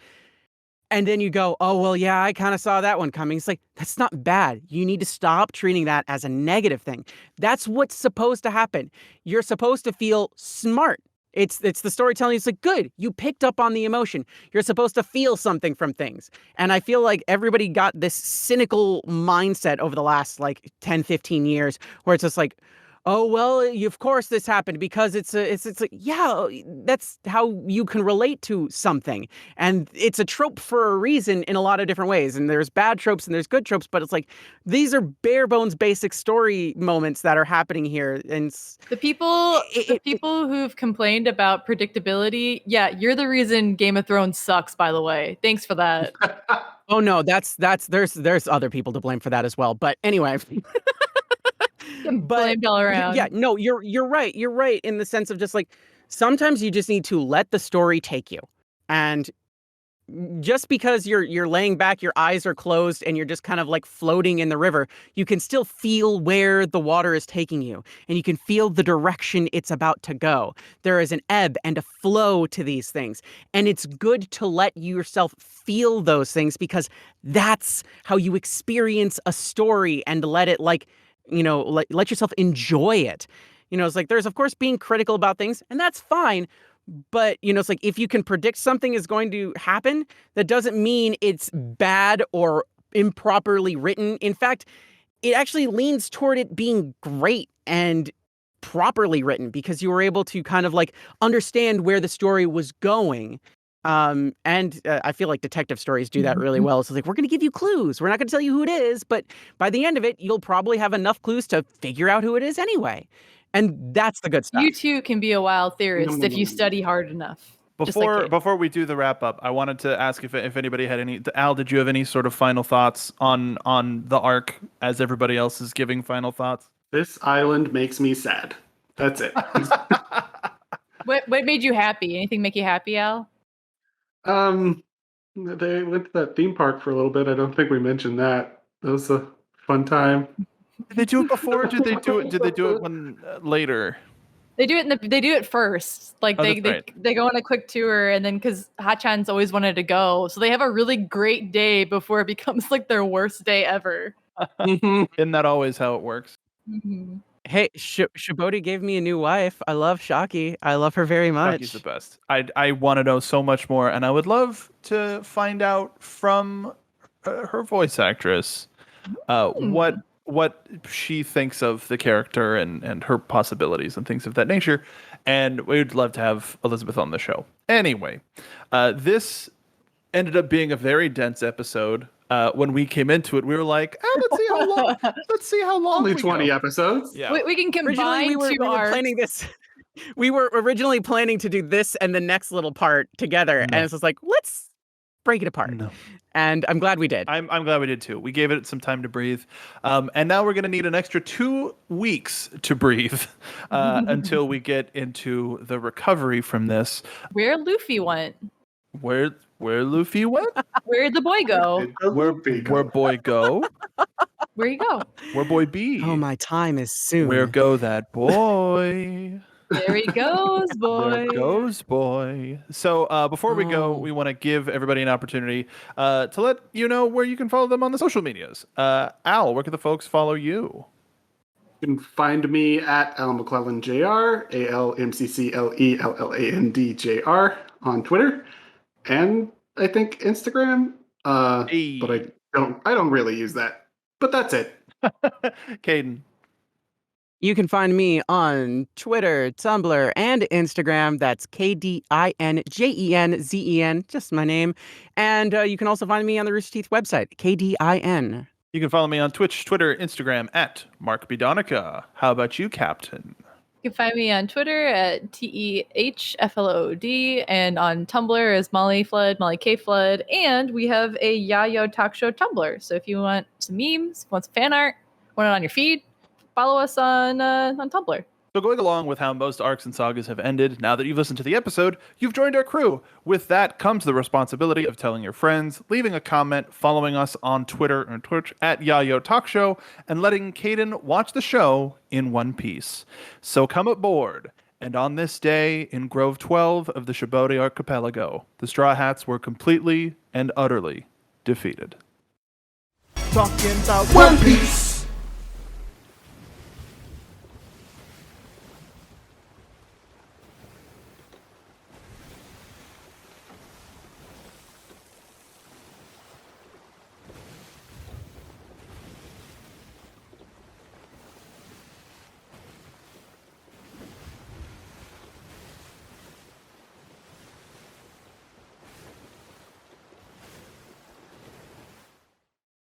and then you go, oh, well, yeah, I kind of saw that one coming. It's like, that's not bad. You need to stop treating that as a negative thing. That's what's supposed to happen. You're supposed to feel smart. It's the story telling you, it's like, good, you picked up on the emotion. You're supposed to feel something from things. And I feel like everybody got this cynical mindset over the last like 10, 15 years where it's just like, oh, well, of course this happened because it's like, yeah, that's how you can relate to something. And it's a trope for a reason in a lot of different ways. And there's bad tropes and there's good tropes, but it's like, these are bare bones basic story moments that are happening here. And the people who've complained about predictability, yeah, you're the reason Game of Thrones sucks, by the way. Thanks for that. Oh no, there's other people to blame for that as well. But anyway. Blamed all around. Yeah, no, you're right. You're right in the sense of just like sometimes you just need to let the story take you. And just because you're laying back, your eyes are closed, and you're just kind of like floating in the river, you can still feel where the water is taking you, and you can feel the direction it's about to go. There is an ebb and a flow to these things, and it's good to let yourself feel those things because that's how you experience a story and let it like, let yourself enjoy it. It's like there's of course being critical about things, and that's fine. But, it's like if you can predict something is going to happen, that doesn't mean it's bad or improperly written. In fact, it actually leans toward it being great and properly written because you were able to kind of like understand where the story was going. I feel like detective stories do that really well. So like, we're going to give you clues. We're not going to tell you who it is, but by the end of it, you'll probably have enough clues to figure out who it is anyway. And that's the good stuff. You too can be a wild theorist if you study hard enough. Before we do the wrap up, I wanted to ask if anybody had any. Al, did you have any sort of final thoughts on the arc as everybody else is giving final thoughts? This island makes me sad. That's it. What made you happy? Anything make you happy, Al? They went to that theme park for a little bit. I don't think we mentioned that. That was a fun time. Did they do it before? Or did they do it when later? They do it they do it first. Like Oh, they go on a quick tour, and then because Hachan's always wanted to go, so they have a really great day before it becomes like their worst day ever. Isn't that always how it works? Mm-hmm. Hey, Sabaody gave me a new wife. I love Shaki. I love her very much. Shaki's the best. I want to know so much more, and I would love to find out from her voice actress what she thinks of the character and her possibilities and things of that nature. And we'd love to have Elizabeth on the show. Anyway, this ended up being a very dense episode. When we came into it, we were like, let's see how long. Let's see how long. Only we 20 go. episodes. Yeah. We can Originally, combine we were two arcs. planning this. We were originally planning to do this and the next little part together, No. and it's just like, let's break it apart. No. And I'm glad we did. I'm glad we did too. We gave it some time to breathe, and now we're going to need an extra 2 weeks to breathe until we get into the recovery from this. Where Luffy went? Where Luffy went? Where'd the boy go? Where boy go? Where you go? Where boy be? Oh, my time is soon. Where go that boy? There he goes, boy. There goes boy. So before we go, we want to give everybody an opportunity to let you know where you can follow them on the social medias. Al, where can the folks follow you? You can find me at Al McClellan Jr. ALMCCLELLANDJR on Twitter, and I think Instagram. Hey. But I don't really use that. But that's it. Caden. You can find me on Twitter, Tumblr, and Instagram. That's KDINJENZEN, just my name. And you can also find me on the Rooster Teeth website, KDIN. You can follow me on Twitch, Twitter, Instagram at Mark Bidonica. How about you, Captain? You can find me on Twitter at TEHFLOD and on Tumblr as Molly Flood, Molly K Flood. And we have a Yayo Talk Show Tumblr. So if you want some memes, want some fan art, want it on your feed, follow us on Tumblr. So going along with how most arcs and sagas have ended, now that you've listened to the episode, you've joined our crew. With that comes the responsibility of telling your friends, leaving a comment, following us on Twitter and Twitch at Yayo Talk Show, and letting Caden watch the show in one piece. So come aboard. And on this day, in Grove 12 of the Sabaody Archipelago, the Straw Hats were completely and utterly defeated. Talking about One Piece.